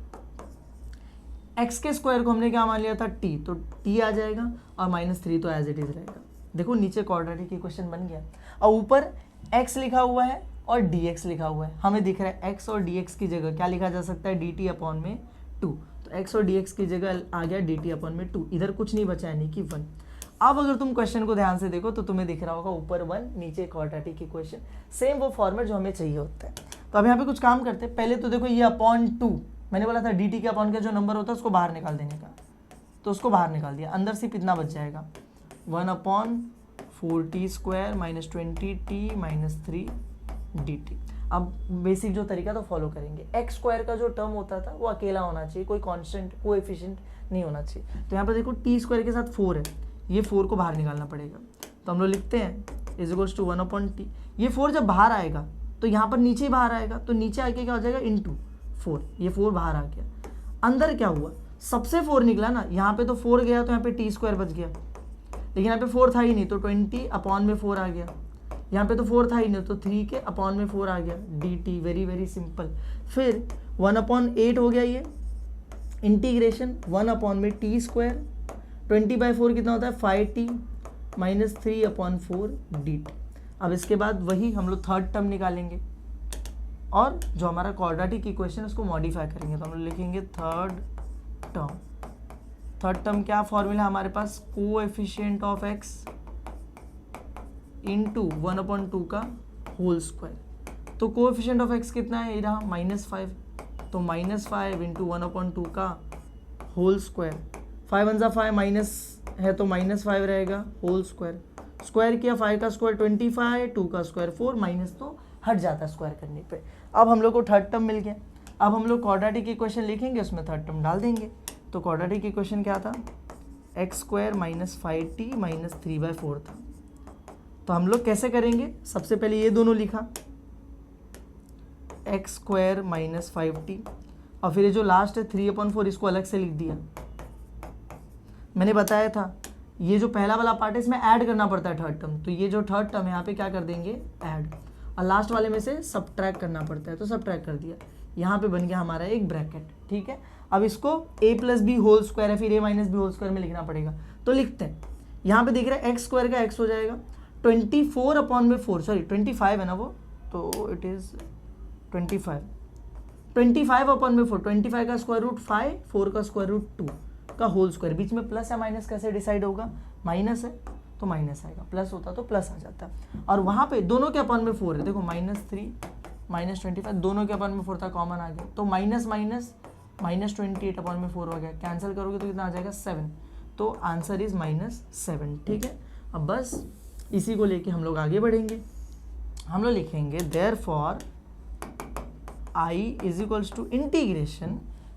x के स्क्वायर को हमने क्या मान लिया था t, तो t आ जाएगा और -3 तो एज इट इज रहेगा। देखो नीचे क्वाड्रेटिक इक्वेशन बन गया और ऊपर x लिखा हुआ है और dx लिखा हुआ है। हमें दिख रहा है x और dx की जगह क्या लिखा जा सकता है, dt/2, तो x और dx की जगह आ गया dt/2, इधर कुछ नहीं बचा यानी कि 1। अब अगर तुम क्वेश्चन को ध्यान से देखो तो तुम्हें दिख रहा होगा ऊपर 1 नीचे क्वाड्रेटिक इक्वेशन, सेम वो फॉर्मेट जो हमें चाहिए होता है। तो अब यहाँ पे कुछ काम करते हैं, पहले तो देखो ये /2, मैंने बोला था dt के अपॉन का जो नंबर होता है उसको बाहर निकाल देने का, तो उसको बाहर निकाल दिया, अंदर सिर्फ इतना बच जाएगा 1/4t² -20t -3dt। अब बेसिक जो तरीका तो फॉलो करेंगे, x² का जो टर्म होता था वो अकेला होना चाहिए, कोई कांस्टेंट कोएफिशिएंट नहीं होना चाहिए। तो यहाँ पर देखो t² के साथ 4 है, ये 4 को बाहर निकालना पड़ेगा, तो हम लोग लिखते हैं इज इक्वल्स टू 1/t। ये 4 जब बाहर आएगा तो यहाँ पर नीचे ही बाहर आएगा, तो नीचे आके क्या हो जाएगा इंटू 4, ये 4 बाहर आ गया। अंदर क्या हुआ, सबसे 4 निकला ना, यहाँ पे तो 4 गया तो यहाँ पे t² बच गया, लेकिन यहाँ पे 4 था ही नहीं तो 20/4 आ गया। यहाँ पे तो 4 था ही नहीं तो 3/4 आ गया dt। Very very simple. फिर 1/8 हो गया, ये इंटीग्रेशन 1/t², 20/4 कितना होता है 5t माइनस 3/4 dt। अब इसके बाद वही हम लोग थर्ड टर्म निकालेंगे और जो हमारा क्वाड्रेटिक इक्वेशन है उसको मॉडिफाई करेंगे, तो हम लोग लिखेंगे थर्ड टर्म क्या फॉर्मूला हमारे पास, कोएफिशिएंट ऑफ x इंटू 1/2 का होल स्क्वायर। तो कोएफिशिएंट ऑफ x कितना है, ये रहा -5, तो -5 इंटू 1/2 का होल स्क्वायर। 5 1 5 माइनस है तो -5 रहेगा होल स्क्वायर। स्क्वायर किया 5 का स्क्वायर 25, 2 का स्क्वायर 4, माइनस तो हट जाता है स्क्वायर करने पे। अब हम लोग को थर्ड टर्म मिल गया। अब हम लोग क्वाड्रेटिक इक्वेशन लिखेंगे, उसमें थर्ड टर्म डाल देंगे। तो क्वाड्रेटिक इक्वेशन क्या था, x² - 5t - 3/4 था। तो हम लोग कैसे करेंगे, सबसे पहले ये दोनों लिखा x² - 5t, और फिर ये जो लास्ट है 3/4 इसको अलग से लिख दिया। मैंने बताया था ये जो पहला वाला पार्ट है इसमें ऐड करना पड़ता है थर्ड टर्म, तो ये जो थर्ड टर्म है यहाँ पे क्या कर देंगे ऐड, और लास्ट वाले में से सब्ट्रैक्ट करना पड़ता है, तो सब्ट्रैक्ट कर दिया। यहाँ पे बन गया हमारा एक ब्रैकेट, ठीक है। अब इसको a + b होल स्क्वायर है, फिर a - b होल स्क्वायर में लिखना पड़ेगा, तो लिखते हैं। यहाँ पे दिख रहा है x² का x हो जाएगा 24/4, सॉरी 25 है ना वो, तो इट इज़ 25 25/4, 25 का स्क्वायर रूट 5, 4 का स्क्वायर रूट 2 का होल स्क्वायर। बीच में प्लस या माइनस कैसे डिसाइड होगा, माइनस है तो माइनस आएगा, प्लस होता तो प्लस आ जाता। और वहाँ पे दोनों के अपन में 4 है, देखो -3 -25 दोनों के अपन में 4 था, कॉमन आ गया, तो माइनस -28/4 हो गया। कैंसिल करोगे तो कितना आ जाएगा 7, तो आंसर इज -7, ठीक है। अब बस इसी को लेके हम लोग आगे बढ़ेंगे। हम लोग लिखेंगे therefore I is equals to integration,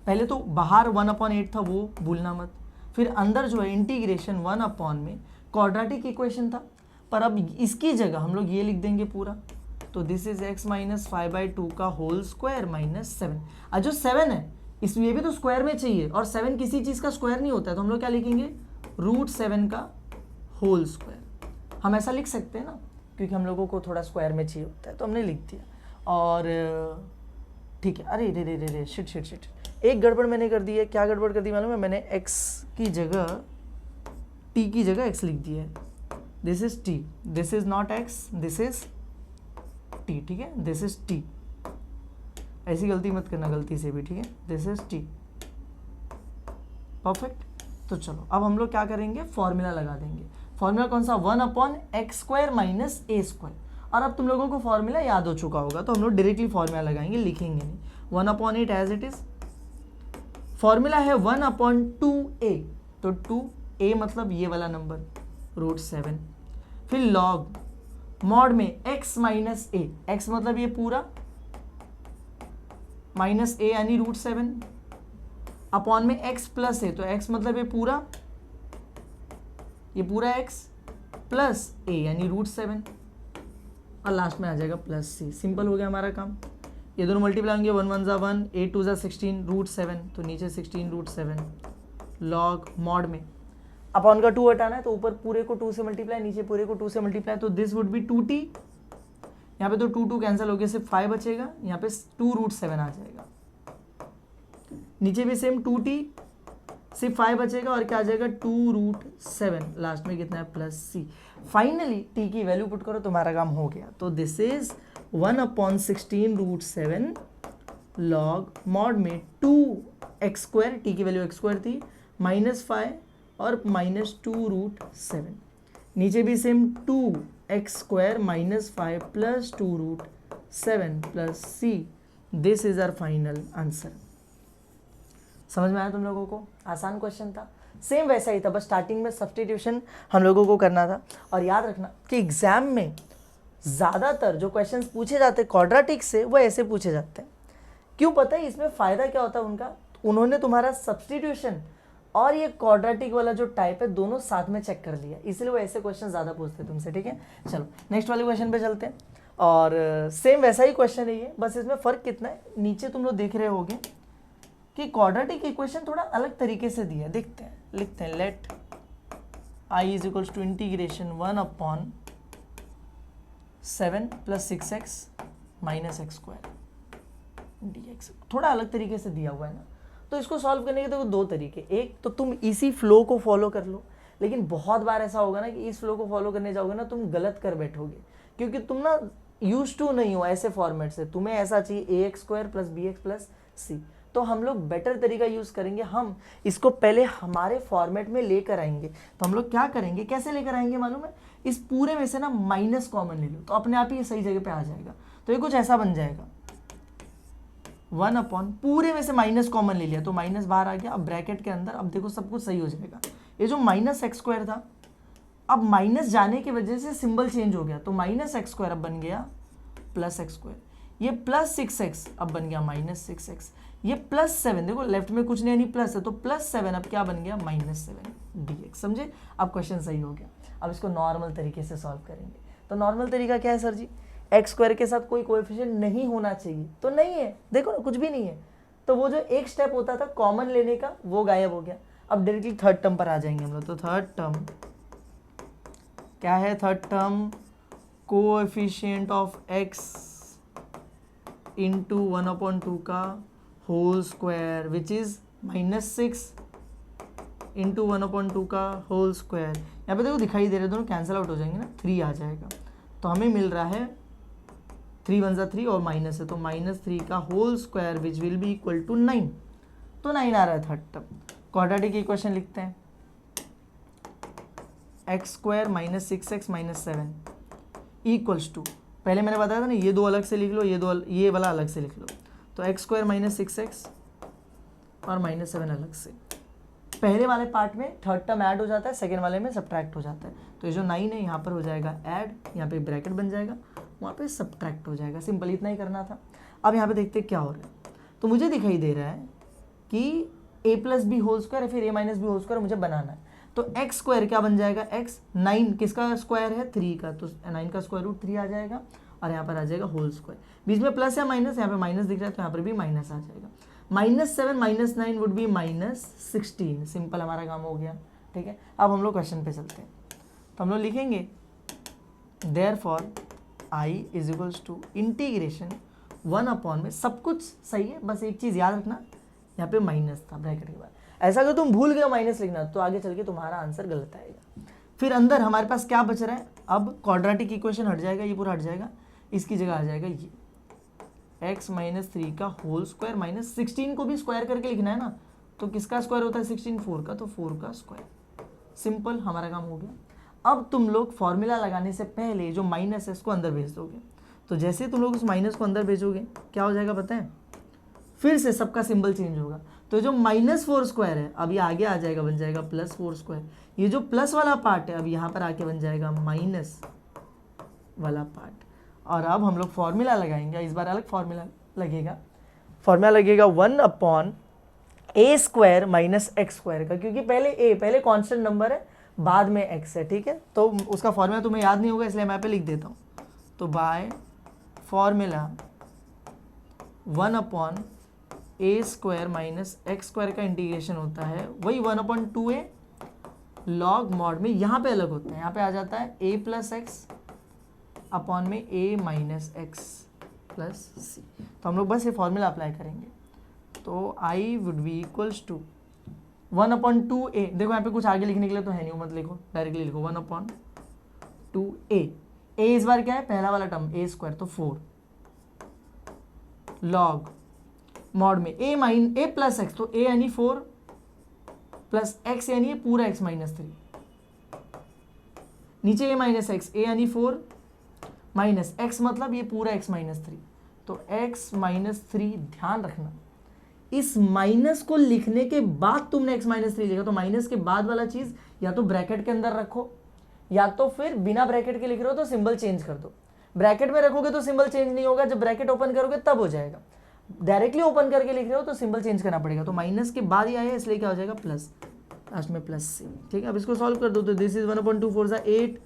पहले तो बाहर 1/8 था वो भूलना मत, फिर अंदर जो है इंटीग्रेशन 1/, में क्वाड्रेटिक इक्वेशन था, पर अब इसकी जगह हम लोग ये लिख देंगे पूरा, तो दिस इज x - 5/2 का होल स्क्वायर -7। और जो 7 है इसमें ये भी तो स्क्वायर में चाहिए, और 7 किसी चीज़ का स्क्वायर नहीं होता है, तो हम लोग क्या लिखेंगे √7 का होल स्क्वायर। हम ऐसा लिख सकते हैं ना, क्योंकि हम लोगों को थोड़ा स्क्वायर में चाहिए होता है, तो हमने लिख दिया। और ठीक है, अरे रे रे रे रे शिट, एक गड़बड़ मैंने कर दी है। क्या गड़बड़ कर दी मालूम है, मैंने x की जगह t की जगह x लिख दिया है। This is t, this is not x, this is t, ठीक है, दिस इज t। ऐसी गलती मत करना गलती से भी, ठीक है, दिस इज t, परफेक्ट। तो चलो अब हम लोग क्या करेंगे, फॉर्मूला लगा देंगे। फॉर्मूला कौन सा, 1/x² - a²। और अब तुम लोगों को फॉर्मूला याद हो चुका होगा, तो हम लोग डायरेक्टली फॉर्मूला लगाएंगे, लिखेंगे नहीं। 1/8 एज इट इज, फॉर्मूला है 1/2a, तो 2a मतलब ये वाला नंबर √7, फिर लॉग मॉड में x - a, x मतलब ये पूरा माइनस a यानी √7, अपॉन में x प्लस a, तो x मतलब ये पूरा x प्लस a यानी √7, और लास्ट में आ जाएगा प्लस c। सिंपल हो गया हमारा काम। ये दोनों मल्टीप्लाई होंगे, 1 1 ज़ा 1, 8 2 ज़ा 16 √7, तो नीचे 16 √7 लॉग मॉड में अपॉन का 2 हटाना है, तो ऊपर पूरे को 2 से मल्टीप्लाई, नीचे पूरे को 2 से मल्टीप्लाई, तो दिस वुड बी 2t। यहाँ पे तो 2 कैंसिल हो गया, सिर्फ 5 बचेगा, यहाँ पे 2 √7 आ जाएगा। नीचे भी सेम 2t, सिर्फ 5 बचेगा, और क्या आ जाएगा 2 √7, लास्ट में कितना है प्लस c। फाइनली t की वैल्यू पुट करो, तुम्हारा काम हो गया। तो दिस इज 1/16 √7 लॉग मॉड में 2x², t की वैल्यू x² थी, -5 और -2 √7। नीचे भी same 2x² - 5 plus 2 √7 plus c। This is our final answer. समझ में आया तुम लोगों को, आसान क्वेश्चन था, सेम वैसा ही था, बस स्टार्टिंग में सब्स्टिट्यूशन हम लोगों को करना था। और याद रखना कि एग्जाम में ज़्यादातर जो क्वेश्चंस पूछे जाते हैं क्वाड्रेटिक से, वो ऐसे पूछे जाते हैं। क्यों पता है इसमें फ़ायदा क्या होता है उनका, उन्होंने तुम्हारा सब्स्टिट्यूशन और ये क्वाड्रेटिक वाला जो टाइप है दोनों साथ में चेक कर लिया, इसलिए वो ऐसे क्वेश्चन ज़्यादा पूछते हैं तुमसे, ठीक है। चलो नेक्स्ट वाले क्वेश्चन पे चलते हैं, और सेम वैसा ही क्वेश्चन है ये, बस इसमें फ़र्क कितना है, नीचे तुम लोग देख रहे होगे कि क्वाड्रेटिक इक्वेशन थोड़ा अलग तरीके से दिया है, देखते हैं, लिखते हैं let I is equals to integration 1/7 + 6x - x² dx। थोड़ा अलग तरीके से दिया हुआ है ना, तो इसको सॉल्व करने के तो दो तरीके, एक तो तुम इसी फ्लो को फॉलो कर लो, लेकिन बहुत बार ऐसा होगा ना कि इस फ्लो को फॉलो करने जाओगे ना तुम गलत कर बैठोगे, क्योंकि तुम ना यूज टू नहीं हो ऐसे फॉर्मेट से, तुम्हें ऐसा चाहिए ax² + bx + c। तो हम लोग बेटर तरीका यूज करेंगे, हम इसको पहले हमारे फॉर्मेट में लेकर आएंगे। तो हम लोग क्या करेंगे, कैसे लेकर आएंगे मालूम है, इस पूरे में से ना माइनस कॉमन ले लो, तो अपने आप ही ये सही जगह पे आ जाएगा। तो ये कुछ ऐसा बन जाएगा 1/ पूरे में से माइनस कॉमन ले लिया तो माइनस बाहर आ गया, अब ब्रैकेट के अंदर, अब देखो सब कुछ सही हो जाएगा। ये जो -x² था, अब माइनस जाने की वजह से सिंबल चेंज हो गया, तो -x² अब बन गया +x², ये +6x अब बन गया -6x, ये +7, देखो लेफ्ट में कुछ नहीं यानी प्लस है, तो +7 अब क्या बन गया -7 dx। समझे, अब क्वेश्चन सही हो गया। अब इसको नॉर्मल तरीके से सॉल्व करेंगे। तो नॉर्मल तरीका क्या है सर जी, x² के साथ कोई कोएफिशिएंट नहीं होना चाहिए, तो नहीं है, देखो ना कुछ भी नहीं है, तो वो जो एक स्टेप होता था कॉमन लेने का वो गायब हो गया। अब डायरेक्टली थर्ड टर्म पर आ जाएंगे हम लोग। तो थर्ड टर्म क्या है, third term coefficient of x into 1/2 का whole square which is -6 into 1/2 का होल स्क्वायर। यहाँ पे देखो दिखाई दे रहे दोनों कैंसिल आउट हो जाएंगे ना, 3 आ जाएगा, तो हमें मिल रहा है 3 × 1 3 और माइनस है, तो -3 का whole square which will be equal to 9। तो 9 आ रहा है थर्ड टर्म। क्वाड्रेटिक इक्वेशन लिखते हैं, x² - 6x - 7 इक्वल्स टू, पहले मैंने बताया था ना ये दो अलग से लिख लो, ये वाला अलग से लिख लो, तो x² - 6x और -7 अलग से। पहले वाले पार्ट में थर्ड टर्म ऐड हो जाता है, सेकेंड वाले में सब्ट्रैक्ट हो जाता है। तो ये जो 9 है यहाँ पर हो जाएगा ऐड, यहाँ पे ब्रैकेट बन जाएगा, वहाँ पे सब्ट्रैक्ट हो जाएगा। सिंपल इतना ही करना था। अब यहाँ पे देखते हैं क्या हो रहा है। तो मुझे दिखाई दे रहा है कि a + b होल स्क्वायर या फिर a - b होल स्क्वायर मुझे बनाना है। तो x² क्या बन जाएगा, x 9 किसका स्क्वायर है, 3 का, तो 9 का स्क्वायर रूट 3 आ जाएगा, और यहाँ पर आ जाएगा होल स्क्वायर। बीच में प्लस या माइनस, यहाँ पे माइनस दिख रहा है तो यहाँ पर भी माइनस आ जाएगा। -7 - 9 वुड बी -16। सिंपल हमारा काम हो गया, ठीक है। अब हम लोग क्वेश्चन पे चलते हैं। तो हम लोग लिखेंगे therefore i is equals to integration 1/ में, सब कुछ सही है, बस एक चीज़ याद रखना, यहाँ पे माइनस था ब्रैकेट के बाद। ऐसा अगर तुम भूल गए माइनस लिखना तो आगे चल के तुम्हारा आंसर गलत आएगा। फिर अंदर हमारे पास क्या बच रहा है, अब क्वाड्रेटिक इक्वेशन हट जाएगा, ये पूरा हट जाएगा, इसकी जगह आ जाएगा ये x - 3 का होल स्क्वायर -16 को भी स्क्वायर करके लिखना है ना, तो किसका स्क्वायर होता है 16, 4 का, तो 4 का स्क्वायर। सिंपल हमारा काम हो गया। अब तुम लोग फॉर्मूला लगाने से पहले जो माइनस है इसको अंदर भेज दोगे। तो जैसे तुम लोग उस माइनस को अंदर भेजोगे क्या हो जाएगा पता है, फिर से सबका सिंबल चेंज होगा। तो जो -4² है अब ये आगे आ जाएगा, बन जाएगा +4²। ये जो प्लस वाला पार्ट है अब यहाँ पर आके बन जाएगा माइनस वाला पार्ट। और अब हम लोग फॉर्मूला लगाएंगे, इस बार अलग फॉर्मूला लगेगा। फॉर्मूला लगेगा 1/a² - x² का, क्योंकि पहले कांस्टेंट नंबर है, बाद में x है, ठीक है। तो उसका फॉर्मूला तुम्हें याद नहीं होगा, इसलिए मैं पे लिख देता हूँ। तो बाय फॉर्मूला 1/a² - x² का इंटीग्रेशन होता है वही 1/2a log mod में, यहाँ पे अलग होता है, यहाँ पे आ जाता है a + x अपॉन में a - x + c। तो हम लोग बस ये फॉर्मूला अप्लाई करेंगे। तो i would be equals to 1/2a, देखो यहाँ पे कुछ आगे लिखने के लिए तो है नहीं, मत लिखो, डायरेक्टली लिखो 1/2a। a इस बार क्या है, पहला वाला टर्म a², तो 4 log mod में a + x, तो a यानी 4 प्लस x यानी पूरा x - 3, नीचे a - x, a यानी 4 माइनस x मतलब ये पूरा x - 3, तो x - 3। ध्यान रखना इस माइनस को लिखने के बाद तुमने x - 3 लिखा, तो माइनस के बाद वाला चीज या तो ब्रैकेट के अंदर रखो या तो फिर बिना ब्रैकेट के लिख रहे हो तो सिंबल चेंज कर दो। ब्रैकेट में रखोगे तो सिंबल चेंज नहीं होगा, जब ब्रैकेट ओपन करोगे तब हो जाएगा। डायरेक्टली ओपन करके लिख रहे हो तो सिंबल चेंज करना पड़ेगा। तो माइनस के बाद ही आया इसलिए क्या हो जाएगा प्लस। लास्ट में प्लस सी, ठीक है। अब इसको सॉल्व कर दो तो दिस इज 1/2 4 ज़ा 8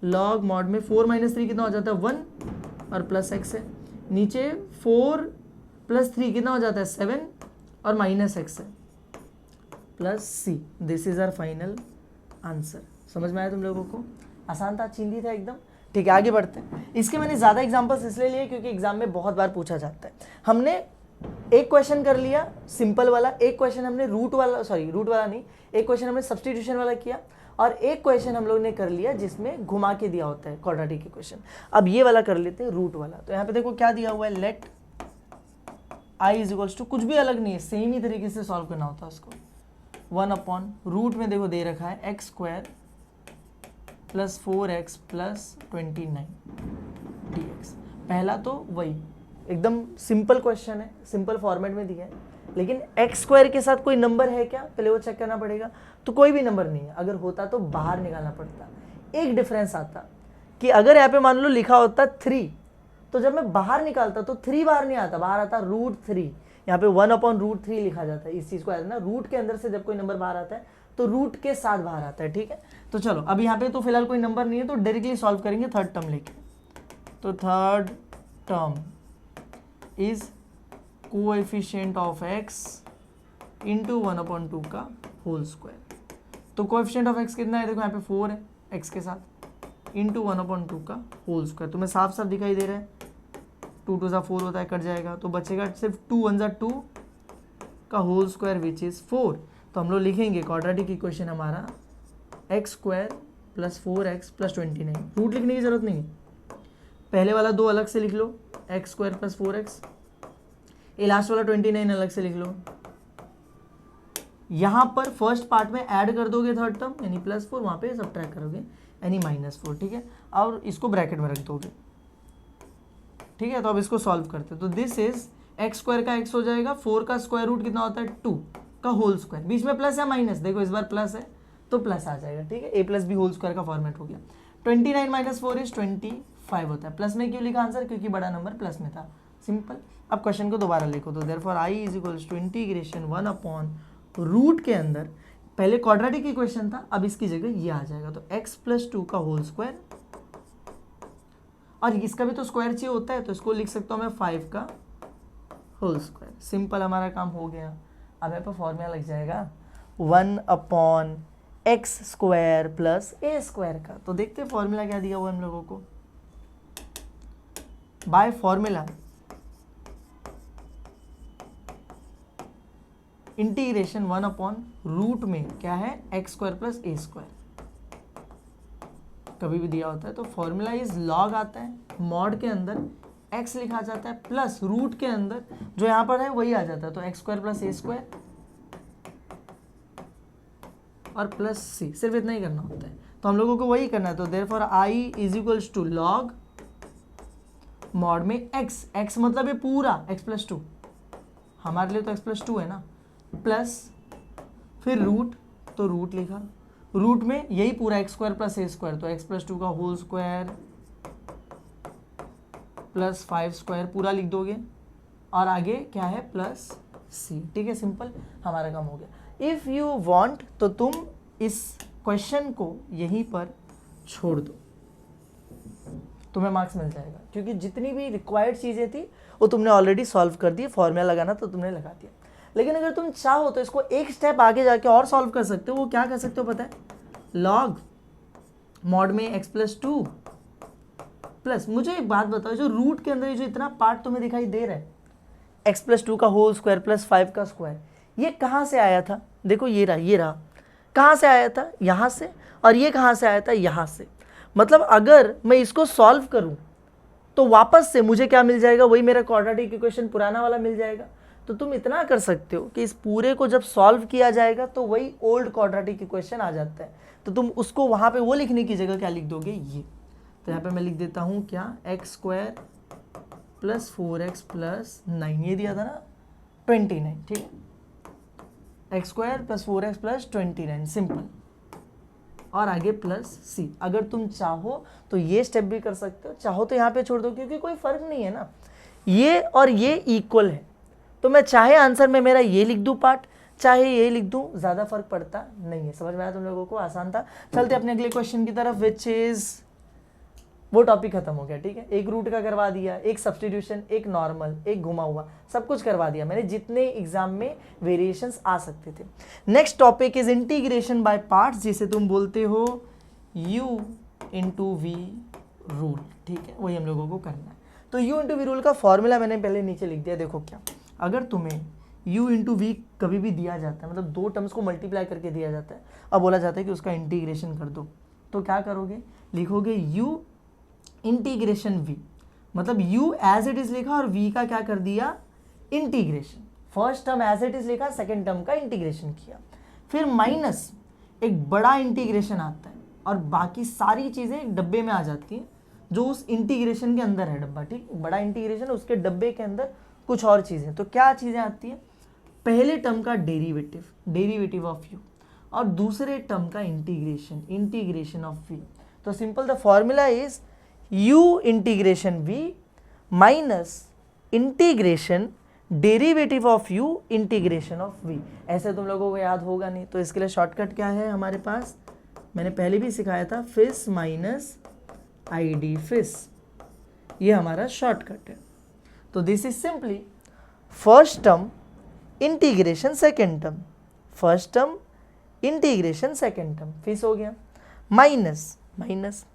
लॉग मॉड में 4 - 3 कितना हो जाता है 1 और प्लस एक्स है, नीचे 4 + 3 कितना हो जाता है 7 और माइनस एक्स है plus c. This is our final answer. समझ में आया तुम लोगों को? आसान था, चिंदी था एकदम, ठीक है। आगे बढ़ते हैं। इसके मैंने ज़्यादा एग्जांपल्स इसलिए लिए क्योंकि एग्जाम में बहुत बार पूछा जाता है। हमने एक क्वेश्चन कर लिया सिंपल वाला, एक क्वेश्चन हमने रूट वाला नहीं, एक क्वेश्चन हमने सब्सटीट्यूशन वाला किया और एक क्वेश्चन हम लोग ने कर लिया जिसमें घुमा के दिया होता है क्वाड्रेटिक इक्वेशन। अब ये वाला कर लेते हैं रूट वाला। तो यहाँ पे देखो क्या दिया हुआ है, लेट i = कुछ भी अलग नहीं है, सेम ही तरीके से सॉल्व करना होता है उसको। 1/रूट में देखो दे रखा है x² + 4x + 29 dx। पहला तो वही एकदम सिंपल क्वेश्चन है, सिंपल फॉर्मेट में दिया है, लेकिन x² के साथ कोई नंबर है क्या, पहले वो चेक करना पड़ेगा। तो कोई भी नंबर नहीं है, अगर होता तो बाहर निकालना पड़ता। एक डिफरेंस आता कि अगर यहाँ पे मान लो लिखा होता 3, तो जब मैं बाहर निकालता तो 3 बाहर नहीं आता, बाहर आता √3। यहाँ पे 1/√3 लिखा जाता है। इस चीज़ को याद ना, रूट के अंदर से जब कोई नंबर बाहर आता है तो रूट के साथ बाहर आता है, ठीक है। तो चलो अब यहाँ पे तो फिलहाल कोई नंबर नहीं है तो डायरेक्टली सॉल्व करेंगे थर्ड टर्म लेके। तो third term is coefficient of x into 1/2 का होल स्क्वायर। तो कोएफिशिएंट ऑफ x कितना है, देखो यहाँ पे 4 है x के साथ, इंटू 1/2 का होल स्क्वायर। तुम्हें साफ साफ दिखाई दे रहा है, 2 × 2 = 4 होता है, कट जाएगा तो बचेगा सिर्फ 2 × 1 = 2 का होल स्क्वायर विच इज़ 4। तो हम लोग लिखेंगे क्वाड्रेटिक इक्वेशन हमारा x² + 4x + 29। रूट लिखने की जरूरत नहीं है, पहले वाला 2 अलग से लिख लो, x² + 4x, ये लास्ट वाला 29 अलग से लिख लो। यहाँ पर फर्स्ट पार्ट में ऐड कर दोगे थर्ड टर्म यानी +4, वहाँ पे सब्ट्रैक्ट करोगे यानी -4, ठीक है। और इसको ब्रैकेट में रख दोगे, ठीक है। तो अब इसको सॉल्व करते हैं। तो दिस इज x² का x हो जाएगा, 4 का स्क्वायर रूट कितना होता है 2 का होल स्क्वायर, बीच में प्लस या माइनस, देखो इस बार प्लस है तो प्लस आ जाएगा, ठीक है। a + b होल स्क्वायर का फॉर्मेट हो गया। 29 - 4 = 25 होता है। प्लस में क्यों लिखा आंसर, क्योंकि बड़ा नंबर प्लस में था, सिंपल। अब क्वेश्चन को दोबारा लिखो। तो देयरफॉर i = इंटीग्रेशन 1/रूट के अंदर पहले क्वाड्रेटिक इक्वेशन था, अब इसकी जगह ये आ जाएगा। तो x + 2 का होल स्क्वायर, और इसका भी तो स्क्वायर चाहिए होता है तो इसको लिख सकता हूँ मैं 5 का होल स्क्वायर। सिंपल, हमारा काम हो गया। अब यहाँ पर फॉर्मूला लग जाएगा 1/x² + a² का। तो देखते हैं फॉर्मूला क्या दिया हुआ हम लोगों को। बाय फॉर्मूला इंटीग्रेशन 1/रूट में क्या है x² + a²। कभी भी दिया होता है तो फॉर्मूला इज लॉग आता है, मॉड के अंदर x लिखा जाता है प्लस रूट के अंदर जो यहाँ पर है वही आ जाता है। तो x² + a² और प्लस c, सिर्फ इतना ही करना होता है। तो हम लोगों को वही करना है। तो देयरफॉर i = लॉग मॉड में x मतलब ये पूरा x + 2, हमारे लिए तो x + 2 है ना, प्लस फिर रूट, तो रूट लिखा, रूट में यही पूरा x² + a², तो x + 2 का होल स्क्वायर प्लस 5² पूरा लिख दोगे और आगे क्या है प्लस c, ठीक है। सिंपल, हमारा काम हो गया। इफ़ यू वांट तो तुम इस क्वेश्चन को यहीं पर छोड़ दो, तुम्हें मार्क्स मिल जाएगा, क्योंकि जितनी भी रिक्वायर्ड चीज़ें थी वो तुमने ऑलरेडी सॉल्व कर दी। फॉर्मूला लगाना तो तुमने लगा दिया। लेकिन अगर तुम चाहो तो इसको एक स्टेप आगे जाके और सॉल्व कर सकते हो। वो क्या कर सकते हो पता है, लॉग मॉड में x + 2 प्लस, मुझे एक बात बताओ, जो रूट के अंदर जो इतना पार्ट तुम्हें दिखाई दे रहा है x + 2 का होल स्क्वायर प्लस 5 का स्क्वायर, ये कहाँ से आया था? देखो ये रहा कहाँ से आया था, यहाँ से, और ये कहाँ से आया था, यहाँ से। मतलब अगर मैं इसको सॉल्व करूँ तो वापस से मुझे क्या मिल जाएगा, वही मेरा क्वाड्रेटिक इक्वेशन पुराना वाला मिल जाएगा। तो तुम इतना कर सकते हो कि इस पूरे को जब सॉल्व किया जाएगा तो वही ओल्ड क्वाड्रेटिक इक्वेशन आ जाता है। तो तुम उसको वहाँ पे वो लिखने की जगह क्या लिख दोगे, ये। तो यहाँ पे मैं लिख देता हूँ क्या, x² + 4x + 9, ये दिया था ना 29, ठीक है। x² + 4x + 29, सिंपल, और आगे प्लस c। अगर तुम चाहो तो ये स्टेप भी कर सकते हो, चाहो तो यहाँ पे छोड़ दो, क्योंकि कोई फर्क नहीं है ना, ये और ये इक्वल है। तो मैं चाहे आंसर में मेरा ये लिख दूँ पार्ट, चाहे ये लिख दूं, ज़्यादा फर्क पड़ता नहीं है। समझ में आया तुम लोगों को? आसान था। चलते अपने अगले क्वेश्चन की तरफ, विच इज़, वो टॉपिक खत्म हो गया, ठीक है। एक रूट का करवा दिया, एक सब्सटीट्यूशन, एक नॉर्मल, एक घुमा हुआ, सब कुछ करवा दिया मैंने, जितने एग्जाम में वेरिएशंस आ सकते थे। Next topic is integration by parts, जिसे तुम बोलते हो u इंटू वी रूल, ठीक है। वही हम लोगों को करना है। तो u इंटू वी रूल का फॉर्मूला मैंने पहले नीचे लिख दिया। देखो क्या, अगर तुम्हें u इंटू वी कभी भी दिया जाता है, मतलब दो टर्म्स को मल्टीप्लाई करके दिया जाता है, अब बोला जाता है कि उसका इंटीग्रेशन कर दो, तो क्या करोगे, लिखोगे u इंटीग्रेशन v, मतलब u एज इट इज लिखा और v का क्या कर दिया, integration. First term as it is लिखा, सेकेंड टर्म का इंटीग्रेशन किया, फिर माइनस एक बड़ा इंटीग्रेशन आता है और बाकी सारी चीजें एक डब्बे में आ जाती हैं जो उस इंटीग्रेशन के अंदर है डब्बा, ठीक। बड़ा इंटीग्रेशन, उसके डब्बे के अंदर कुछ और चीजें, तो क्या चीजें आती हैं, पहले टर्म का डेरिवेटिव, डेरिवेटिव ऑफ u, और दूसरे टर्म का इंटीग्रेशन, इंटीग्रेशन ऑफ v। तो simple, the formula is u integration v minus integration derivative of u integration of v। ऐसे तुम लोगों को याद होगा नहीं, तो इसके लिए शॉर्टकट क्या है हमारे पास, मैंने पहले भी सिखाया था, फिस माइनस आई डी फिस, ये हमारा शॉर्टकट है। तो this is simply first term integration second term, first term integration second term, फिस हो गया, माइनस माइनस,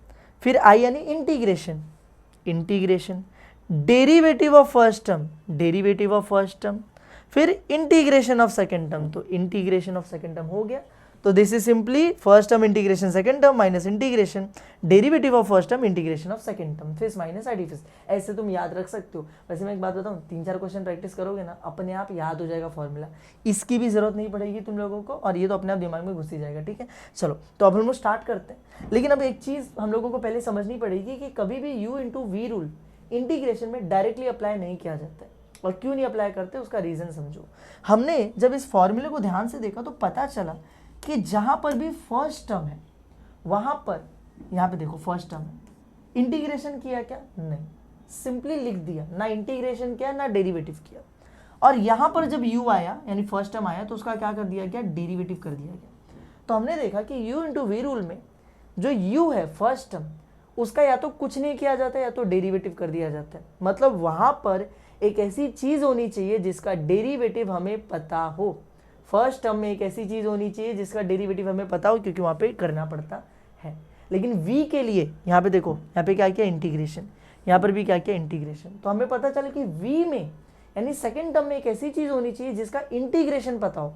फिर आई यानी integration, integration derivative of first term, derivative of first term, फिर इंटीग्रेशन ऑफ सेकेंड टर्म, तो integration of second term हो गया। तो this is simply first term integration second term minus integration derivative of first term integration of second term, फिस minus I फिस। ऐसे तुम याद रख सकते हो। वैसे मैं एक बात बताऊं, 3-4 क्वेश्चन प्रैक्टिस करोगे ना, अपने आप याद हो जाएगा फॉर्मूला, इसकी भी जरूरत नहीं पड़ेगी तुम लोगों को, और ये तो अपने आप दिमाग में घुस ही जाएगा, ठीक है। चलो, तो अब हम लोग स्टार्ट करते हैं। लेकिन अब एक चीज हम लोगों को पहले समझनी पड़ेगी कि कभी भी u into v rule integration में डायरेक्टली अप्लाई नहीं किया जाता है, और क्यों नहीं अप्लाई करते उसका रीजन समझो। हमने जब इस फॉर्मूले को ध्यान से देखा तो पता चला कि जहां पर भी फर्स्ट टर्म है वहां पर, यहां पे देखो फर्स्ट टर्म है, इंटीग्रेशन किया क्या, नहीं, सिंपली लिख दिया, ना इंटीग्रेशन किया ना डेरिवेटिव किया। और यहां पर जब u आया यानी फर्स्ट टर्म आया तो उसका क्या कर दिया गया, डेरिवेटिव कर दिया गया। तो हमने देखा कि u इंटू वी रूल में जो u है फर्स्ट टर्म, उसका या तो कुछ नहीं किया जाता है या तो डेरिवेटिव कर दिया जाता है। मतलब वहां पर एक ऐसी चीज होनी चाहिए जिसका डेरिवेटिव हमें पता हो। फर्स्ट टर्म में एक ऐसी चीज होनी चाहिए जिसका डेरिवेटिव हमें पता हो, क्योंकि वहां पे करना पड़ता है। लेकिन v के लिए यहाँ पे देखो, यहाँ पे क्या किया, इंटीग्रेशन, यहाँ पर भी क्या किया, इंटीग्रेशन। तो हमें पता चला कि v में यानी सेकेंड टर्म में एक ऐसी चीज होनी चाहिए जिसका इंटीग्रेशन पता हो,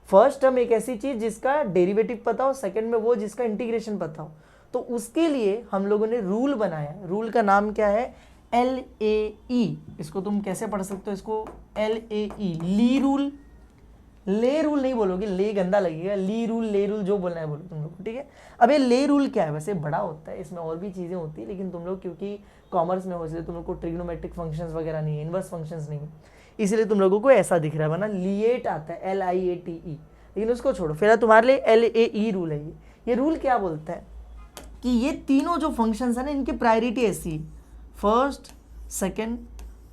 फर्स्ट टर्म एक ऐसी चीज जिसका डेरिवेटिव पता हो, सेकेंड में वो जिसका इंटीग्रेशन पता हो। तो उसके लिए हम लोगों ने रूल बनाया। रूल का नाम क्या है, LAE। इसको तुम कैसे पढ़ सकते हो, इसको LAE, ली रूल। ले रूल नहीं बोलोगे, ले गंदा लगेगा, ली रूल, ले रूल, जो बोलना है बोलो तुम लोग, ठीक है। अब ये ले रूल क्या है, वैसे बड़ा होता है, इसमें और भी चीजें होती है, लेकिन तुम लोग क्योंकि कॉमर्स में हो इसलिए तुम लोग को ट्रिग्नोमेट्रिक फंक्शंस वगैरह नहीं है, इनवर्स फंक्शंस नहीं है, इसलिए तुम लोगों को ऐसा दिख रहा है, वरना लिएट आता है, LIATE, लेकिन उसको छोड़ो। फिर तुम्हारे लिए LAE रूल है। ये रूल क्या बोलता है कि ये तीनों जो फंक्शंस है ना, इनकी प्रायोरिटी ऐसी है, फर्स्ट, सेकेंड,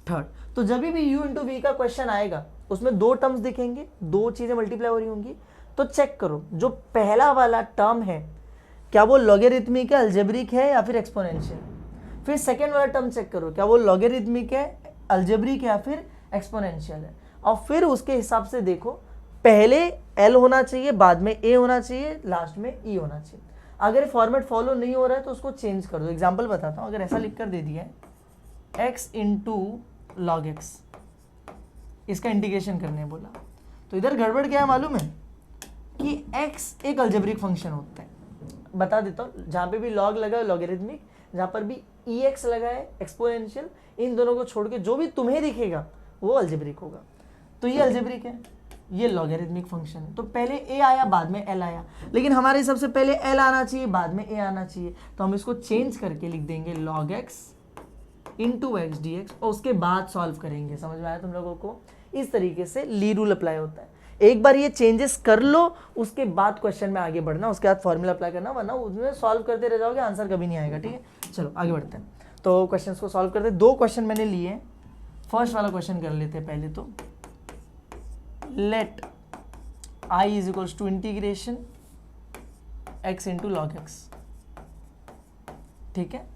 थर्ड। तो जब भी u इंटू वी का क्वेश्चन आएगा उसमें दो टर्म्स दिखेंगे, दो चीजें मल्टीप्लाई हो रही होंगी, तो चेक करो जो पहला वाला टर्म है क्या वो लॉगरिथमिक है, अलजेब्रिक है या फिर एक्सपोनेंशियल। फिर सेकेंड वाला टर्म चेक करो क्या वो लॉगरिथमिक है, अलजेब्रिक है या फिर एक्सपोनेंशियल है। और फिर उसके हिसाब से देखो, पहले l होना चाहिए, बाद में a होना चाहिए, लास्ट में e होना चाहिए। अगर फॉर्मेट फॉलो नहीं हो रहा है तो उसको चेंज कर दो। एग्जाम्पल बताता हूँ, अगर ऐसा लिख कर दे दिया है x इंटू लॉग एक्स, इसका इंटीग्रेशन करने बोला, तो इधर गड़बड़ क्या है मालूम है कि x एक अलजेब्रिक फंक्शन होता है। बता देता हूँ, जहाँ पे भी लॉग लगा है लॉगरिथमिक, जहाँ पर भी ex लगा है एक्सपोनेंशियल, इन दोनों को छोड़ के जो भी तुम्हें दिखेगा वो अलजेब्रिक होगा। तो ये अलजेब्रिक है, ये लॉगरिथमिक फंक्शन है। तो पहले a आया, बाद में l आया, लेकिन हमारे हिसाब से पहले l आना चाहिए, बाद में a आना चाहिए। तो हम इसको चेंज करके लिख देंगे log x into x d x, और उसके बाद सॉल्व करेंगे। समझ में आया तुम लोगों को? इस तरीके से ली रूल अप्लाई होता है। एक बार ये चेंजेस कर लो, उसके बाद क्वेश्चन में आगे बढ़ना, उसके बाद फॉर्मूला अप्लाई करना, वरना उसमें सॉल्व करते रह जाओगे, आंसर कभी नहीं आएगा, ठीक है। चलो आगे बढ़ते हैं। तो क्वेश्चन को सॉल्व करते हैं। दो क्वेश्चन मैंने लिए, फर्स्ट वाला क्वेश्चन कर लेते हैं पहले। तो let I is equals to integration x into log x. ठीक है,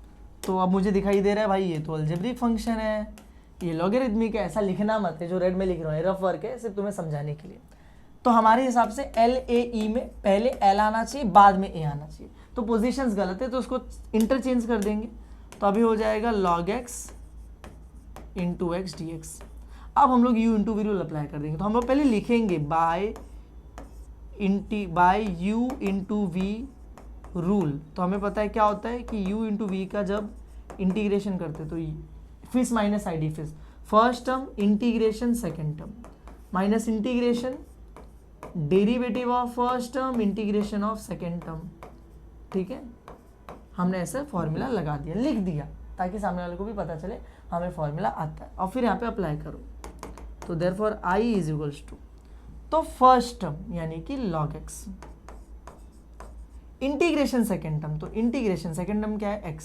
तो अब मुझे दिखाई दे रहा है भाई ये तो अलजेब्रिक फंक्शन है, ये लॉगरिथमिक है, ऐसा लिखना मत है जो रेड में लिख रहा हूँ, रफ वर्क है सिर्फ तुम्हें समझाने के लिए। तो हमारे हिसाब से एल ए ई में पहले एल आना चाहिए बाद में ए आना चाहिए, तो पोजीशंस गलत है तो उसको इंटरचेंज कर देंगे। तो अभी हो जाएगा log x into x d x. अब हम लोग u into v rule apply कर देंगे। तो हम लोग पहले लिखेंगे by u into v rule. तो हमें पता है क्या होता है कि u इंटू वी का जब इंटीग्रेशन करते तो फिस माइनस आई डी फिस, first term integration second term minus integration derivative of first term integration of second term. ठीक है, हमने ऐसे फॉर्मूला लगा दिया, लिख दिया, ताकि सामने वाले को भी पता चले हमें फॉर्मूला आता है। और फिर यहाँ पे अप्लाई करो, तो therefore I is equals to, तो फर्स्ट टर्म यानी कि log x integration second term, तो इंटीग्रेशन सेकेंड टर्म क्या है x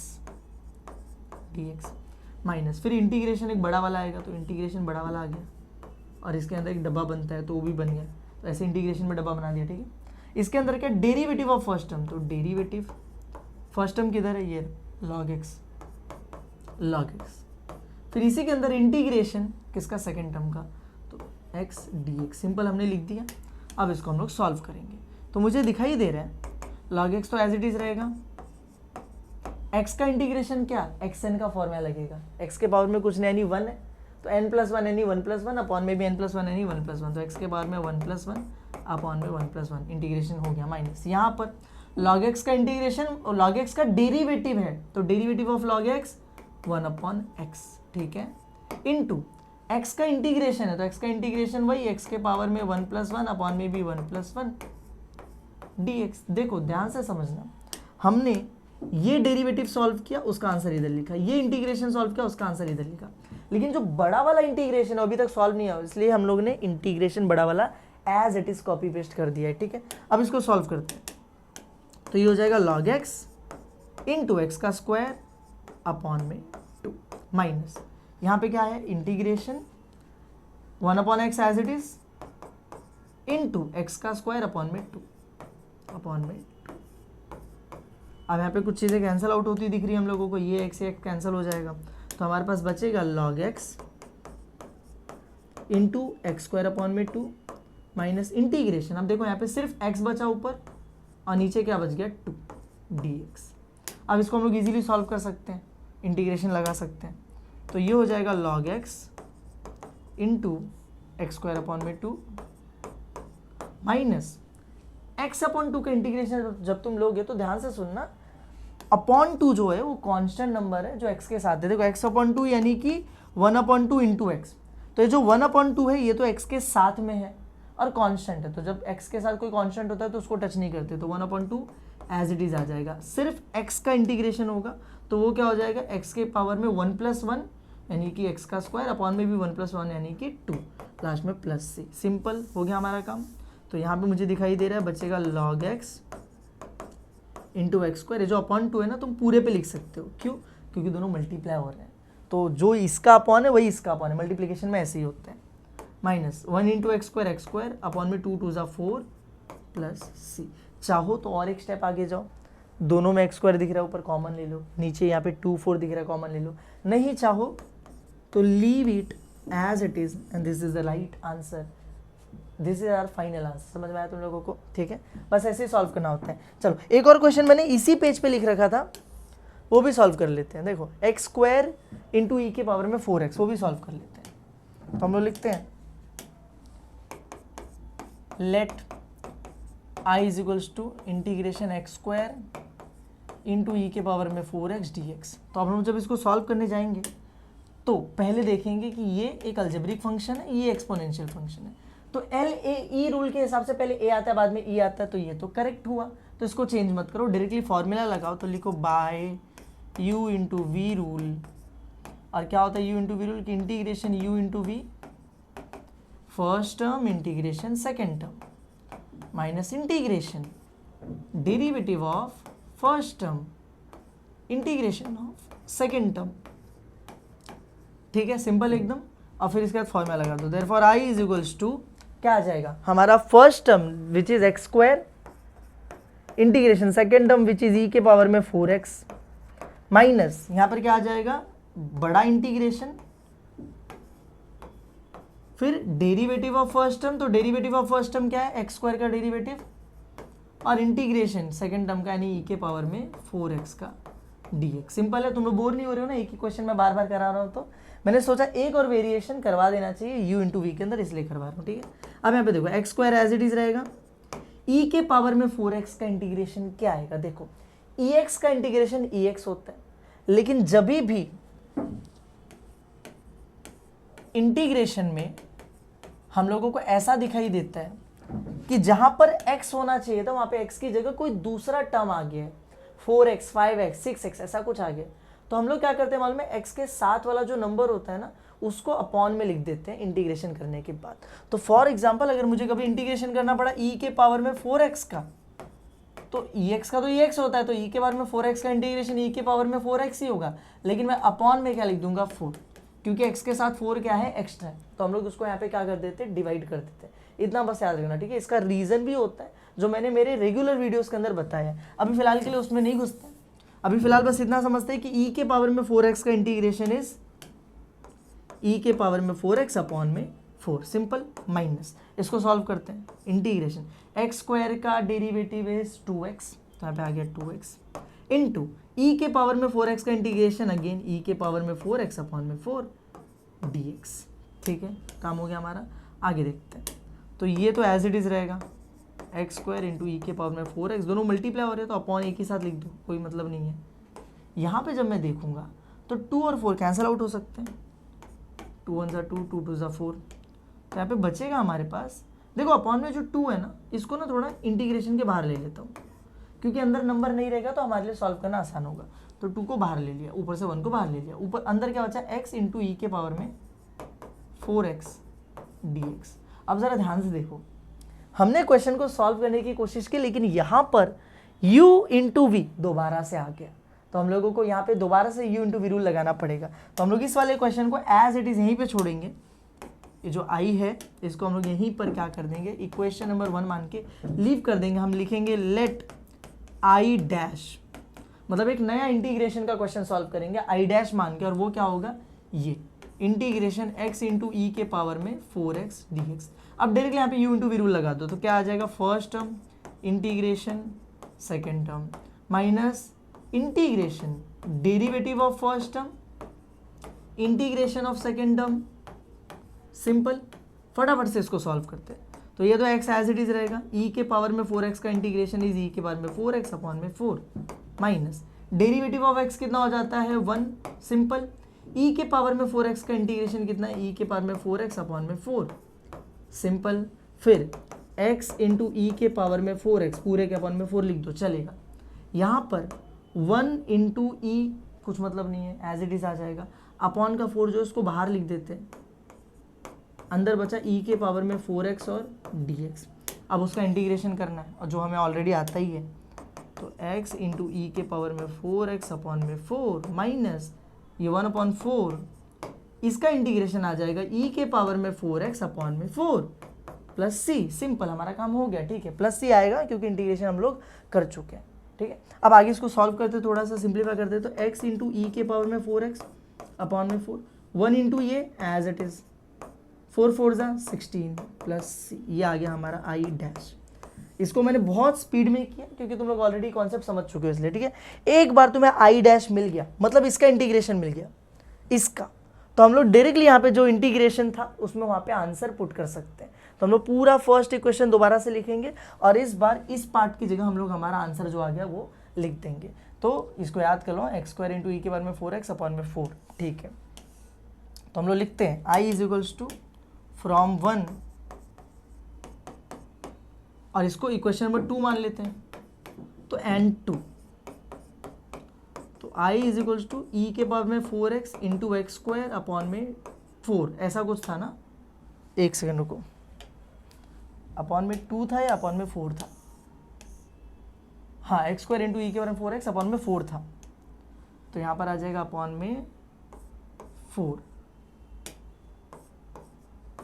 dx माइनस, फिर इंटीग्रेशन एक बड़ा वाला आएगा तो इंटीग्रेशन बड़ा वाला आ गया, और इसके अंदर एक डब्बा बनता है तो वो भी बन गया, तो ऐसे इंटीग्रेशन में डब्बा बना दिया। ठीक है, इसके अंदर क्या डेरिवेटिव ऑफ फर्स्ट टर्म, तो डेरिवेटिव फर्स्ट टर्म किधर है, ये log x, फिर इसी के अंदर इंटीग्रेशन किसका, सेकेंड टर्म का, तो x dx, सिंपल हमने लिख दिया। अब इसको हम लोग सॉल्व करेंगे, तो मुझे दिखाई दे रहा है log x तो एज इट इज रहेगा, x का इंटीग्रेशन क्या, xn का फॉर्मूला लगेगा, x के पावर में कुछ नहीं यानी 1 है, तो n प्लस वन यानी 1 प्लस 1 अपॉन में भी n प्लस 1 यानी 1 प्लस 1, तो x के पावर में 1 प्लस 1 अपॉन में 1 प्लस 1, इंटीग्रेशन हो गया माइनस। यहाँ पर log x का इंटीग्रेशन और log x का डेरिवेटिव है, तो derivative of log x 1 upon x। ठीक है, इनटू x का इंटीग्रेशन है, तो x का इंटीग्रेशन वही x के पावर में 1 प्लस 1 अपॉन में भी 1 प्लस 1 dx। देखो ध्यान से समझना, हमने ये डेरिवेटिव सॉल्व किया, उसका आंसर इधर लिखा, ये इंटीग्रेशन सॉल्व किया, उसका आंसर इधर लिखा, लेकिन जो बड़ा वाला इंटीग्रेशन है अभी तक सॉल्व नहीं हुआ, इसलिए हम लोग ने इंटीग्रेशन बड़ा वाला as it is copy paste कर दिया है। ठीक है, अब इसको सॉल्व करते हैं, तो ये हो जाएगा log x इंटू एक्स का स्क्वायर अपॉन में 2 माइनस, यहाँ पे क्या है integration 1 upon x as it is into x का स्क्वायर अपॉन में 2 अपॉन में 2। अब यहाँ पे कुछ चीज़ें कैंसिल आउट होती दिख रही है हम लोगों को, ये x से x कैंसिल हो जाएगा, तो हमारे पास बचेगा log x into x square upon में 2 माइनस इंटीग्रेशन, अब देखो यहाँ पे सिर्फ x बचा ऊपर और नीचे क्या बच गया 2 dx। अब इसको हम लोग इजीली सॉल्व कर सकते हैं, इंटीग्रेशन लगा सकते हैं, तो ये हो जाएगा log x into x square upon में 2 माइनस x अपॉन 2 का इंटीग्रेशन जब तुम लोगे तो ध्यान से सुनना, अपॉन 2 जो है वो कांस्टेंट नंबर है जो x के साथ है। देखो x अपॉन 2 यानी कि 1 अपॉन 2 इंटू एक्स, तो ये जो 1 अपॉन 2 है ये तो x के साथ में है और कांस्टेंट है, तो जब x के साथ कोई कांस्टेंट होता है तो उसको टच नहीं करते, तो 1 अपॉन 2 एज इट इज आ जाएगा। सिर्फ x का इंटीग्रेशन होगा तो वो क्या हो जाएगा, x के पावर में 1 प्लस 1 यानी कि x का स्क्वायर अपॉन में भी 1 प्लस 1 यानी कि 2, लास्ट में प्लस c। सिंपल हो गया हमारा काम। तो यहाँ पे मुझे दिखाई दे रहा है बचेगा log x into x square, जो अपॉन 2 है ना तुम पूरे पे लिख सकते हो, क्यों, क्योंकि दोनों मल्टीप्लाई हो रहे हैं, तो जो इसका अपॉन है वही इसका अपॉन है, मल्टीप्लिकेशन में ऐसे ही होता है, minus 1 into x square upon में 2 2 जा 4 प्लस सी। चाहो तो और एक स्टेप आगे जाओ, दोनों में एक्स स्क्वायर दिख रहा है ऊपर कॉमन ले लो, नीचे यहाँ पे 2 4 दिख रहा है कॉमन ले लो, नहीं चाहो तो leave it as it is and this is the right answer, this is our final answer. समझ में आया तुम लोगों को? ठीक है, बस ऐसे ही सॉल्व करना होता है। चलो एक और क्वेश्चन मैंने इसी पेज पे लिख रखा था, वो भी सॉल्व कर लेते हैं। देखो एक्स स्क्वायर इंटू ई के पावर में 4x, वो भी सॉल्व कर लेते हैं। तो हम लोग लिखते हैं let I is equals to integration x square into e के पावर में 4x dx। तो अब हम जब इसको सॉल्व करने जाएंगे तो पहले देखेंगे कि ये एक अलजेब्रिक फंक्शन है, ये एक्सपोनेंशियल फंक्शन है, तो LAE रूल के हिसाब से पहले a आता है बाद में e आता है, तो ये तो करेक्ट हुआ, तो इसको चेंज मत करो, डायरेक्टली फॉर्मूला लगाओ, तो लिखो by u into v rule, और क्या होता है u इंटू वी रूल की integration u into v first term integration second term minus integration derivative of first term integration of second term. ठीक है, सिंपल एकदम। और फिर इसके बाद फॉर्मूला लगा दो, therefore I is equals to क्या आ जाएगा हमारा first term which is x square integration second term which is e के पावर में 4x माइनस यहां पर क्या आ जाएगा बड़ा इंटीग्रेशन, फिर डेरिवेटिव ऑफ फर्स्ट टर्म, तो डेरिवेटिव ऑफ फर्स्ट टर्म क्या है एक्स स्क्वायर का डेरिवेटिव, और इंटीग्रेशन सेकेंड टर्म का यानी ई के पावर में 4x का dx। सिंपल है, तुम लोग बोर नहीं हो रहे हो ना, एक ही क्वेश्चन मैं बार बार करा रहा हूँ, तो मैंने सोचा एक और वेरिएशन करवा देना चाहिए u इंटू वी के अंदर, इसलिए करवा रहा हूँ। ठीक है, अब यहाँ पे देखो x square as it is रहेगा, e के पावर में 4x का इंटीग्रेशन क्या आएगा, देखो ex का इंटीग्रेशन ex होता है, लेकिन जब भी इंटीग्रेशन में हम लोगों को ऐसा दिखाई देता है कि जहां पर x होना चाहिए था वहां पे x की जगह कोई दूसरा टर्म आ गया है, 4x 5x 6x ऐसा कुछ आ गया, तो हम लोग क्या करते हैं मालूम है, x के साथ वाला जो नंबर होता है ना उसको अपॉन में लिख देते हैं इंटीग्रेशन करने के बाद। तो फॉर एग्जांपल अगर मुझे कभी इंटीग्रेशन करना पड़ा e के पावर में 4x का, तो ex का तो ex होता है, तो e के पावर में 4x का इंटीग्रेशन e के पावर में 4x ही होगा, लेकिन मैं अपॉन में क्या लिख दूंगा 4, क्योंकि x के साथ 4 क्या है एक्स्ट्रा है, तो हम लोग उसको यहाँ पे क्या कर देते हैं डिवाइड कर देते हैं। इतना बस याद रखना, ठीक है। इसका रीजन भी होता है जो मैंने मेरे रेगुलर वीडियोस के अंदर बताया है, अभी फिलहाल के लिए उसमें नहीं घुसते, अभी फिलहाल बस इतना समझते हैं कि e के पावर में 4x का इंटीग्रेशन इज e के पावर में 4x अपॉन में 4, सिंपल, माइनस इसको सॉल्व करते हैं, इंटीग्रेशन एक्स स्क्वायर का डेरिवेटिव इज 2x, तो यहाँ पे आ गया 2x इंटू e के पावर में 4x का इंटीग्रेशन अगेन e के पावर में 4x अपॉन में 4 dx। ठीक है, काम हो गया हमारा, आगे देखते हैं। तो ये तो एज इट इज रहेगा एक्स स्क्वायर इंटू ई के पावर में 4x, दोनों मल्टीप्लाई हो रहे हैं तो अपॉन एक ही साथ लिख दो, कोई मतलब नहीं है। यहाँ पे जब मैं देखूंगा तो 2 और 4 कैंसिल आउट हो सकते हैं, 2 1 2 2 2 4, तो यहाँ पे बचेगा हमारे पास, देखो अपॉन में जो 2 है ना इसको ना थोड़ा इंटीग्रेशन के बाहर ले लेता हूँ, क्योंकि अंदर नंबर नहीं रहेगा तो हमारे लिए सॉल्व करना आसान होगा। तो 2 को बाहर ले लिया, ऊपर से 1 को बाहर ले लिया, ऊपर अंदर क्या बचा x इंटू ई के पावर में 4x dx। अब ज़रा ध्यान से देखो, हमने क्वेश्चन को सॉल्व करने की कोशिश की, लेकिन यहाँ पर u इंटू वी दोबारा से आ गया, तो हम लोगों को यहाँ पे दोबारा से u इंटू वी रूल लगाना पड़ेगा। तो हम लोग इस वाले क्वेश्चन को एज इट इज़ यहीं पे छोड़ेंगे, ये जो i है इसको हम लोग यहीं पर क्या कर देंगे, इक्वेशन नंबर 1 मान के लीव कर देंगे। हम लिखेंगे लेट i डैश, मतलब एक नया इंटीग्रेशन का क्वेश्चन सॉल्व करेंगे i डैश मान के, और वो क्या होगा, ये इंटीग्रेशन x इंटू ई के पावर में 4x dx। अब डायरेक्टली यहाँ पे u इंटू वी रूल लगा दो, तो क्या आ जाएगा, first term integration second term minus integration derivative of first term integration of second term, simple. फटाफट से इसको सॉल्व करते हैं। तो ये तो x एज इट इज रहेगा, e के पावर में 4x का इंटीग्रेशन इज e के पावर में 4x अपॉन में 4 माइनस डेरिवेटिव ऑफ x कितना हो जाता है 1, सिंपल। e के पावर में 4x का इंटीग्रेशन कितना है, e के पावर में 4x अपॉन में 4, सिंपल। फिर x इंटू ई के पावर में 4x पूरे के अपॉन में 4 लिख दो, चलेगा। यहाँ पर 1 इंटू ई कुछ मतलब नहीं है, एज इट इज आ जाएगा, अपॉन का 4 जो इसको बाहर लिख देते हैं, अंदर बचा e के पावर में 4x और dx। अब उसका इंटीग्रेशन करना है, और जो हमें ऑलरेडी आता ही है, तो x इंटू ई के पावर में 4x अपॉन में 4 माइनस ये 1 अपॉन 4, इसका इंटीग्रेशन आ जाएगा e के पावर में 4x अपॉन में 4 प्लस c, सिंपल, हमारा काम हो गया। ठीक है, प्लस c आएगा क्योंकि इंटीग्रेशन हम लोग कर चुके हैं। ठीक है, अब आगे इसको सॉल्व करते, थोड़ा सा सिंप्लीफाई करते, तो x इंटू ई के पावर में 4x अपॉन में 4, 1 इंटू ये as it is 4 4 16 plus c, ये आ गया हमारा i डैश। इसको मैंने बहुत स्पीड में किया क्योंकि तुम लोग ऑलरेडी कॉन्सेप्ट समझ चुके हो, इसलिए। ठीक है, एक बार तुम्हें i डैश मिल गया, मतलब इसका इंटीग्रेशन मिल गया, इसका, तो हम लोग डायरेक्टली यहाँ पे जो इंटीग्रेशन था उसमें वहाँ पे आंसर पुट कर सकते हैं। तो हम लोग पूरा फर्स्ट इक्वेशन दोबारा से लिखेंगे, और इस बार इस पार्ट की जगह हम लोग हमारा आंसर जो आ गया वो लिख देंगे। तो इसको याद कर लो, एक्स स्क्वायर इंटू ई के बारे में 4x अपॉन में 4। ठीक है, तो हम लोग लिखते हैं i is equals to from 1, और इसको इक्वेशन नंबर 2 मान लेते हैं, तो n2, तो i इज इक्वल्स टू ई के पावर में 4x into x square upon में 4, ऐसा कुछ था ना, एक सेकंड रुको, अपॉन में 2 था या अपॉन में 4 था, हाँ, एक्स स्क्वायर इंटू ई के पावर में 4x अपॉन में 4 था, तो यहाँ पर आ जाएगा अपॉन में 4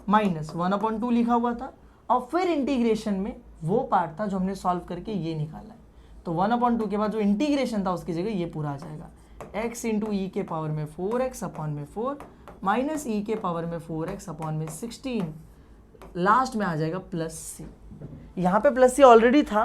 माइनस 1 अपॉन 2 लिखा हुआ था, और फिर इंटीग्रेशन में वो पार्ट था जो हमने सॉल्व करके ये निकाला है। तो 1/2 के बाद जो इंटीग्रेशन था उसकी जगह ये पूरा आ जाएगा, x इंटू ई के पावर में 4x अपॉन में 4 माइनस ई के पावर में 4x अपॉन में 16, लास्ट में आ जाएगा प्लस सी। यहाँ पे प्लस सी ऑलरेडी था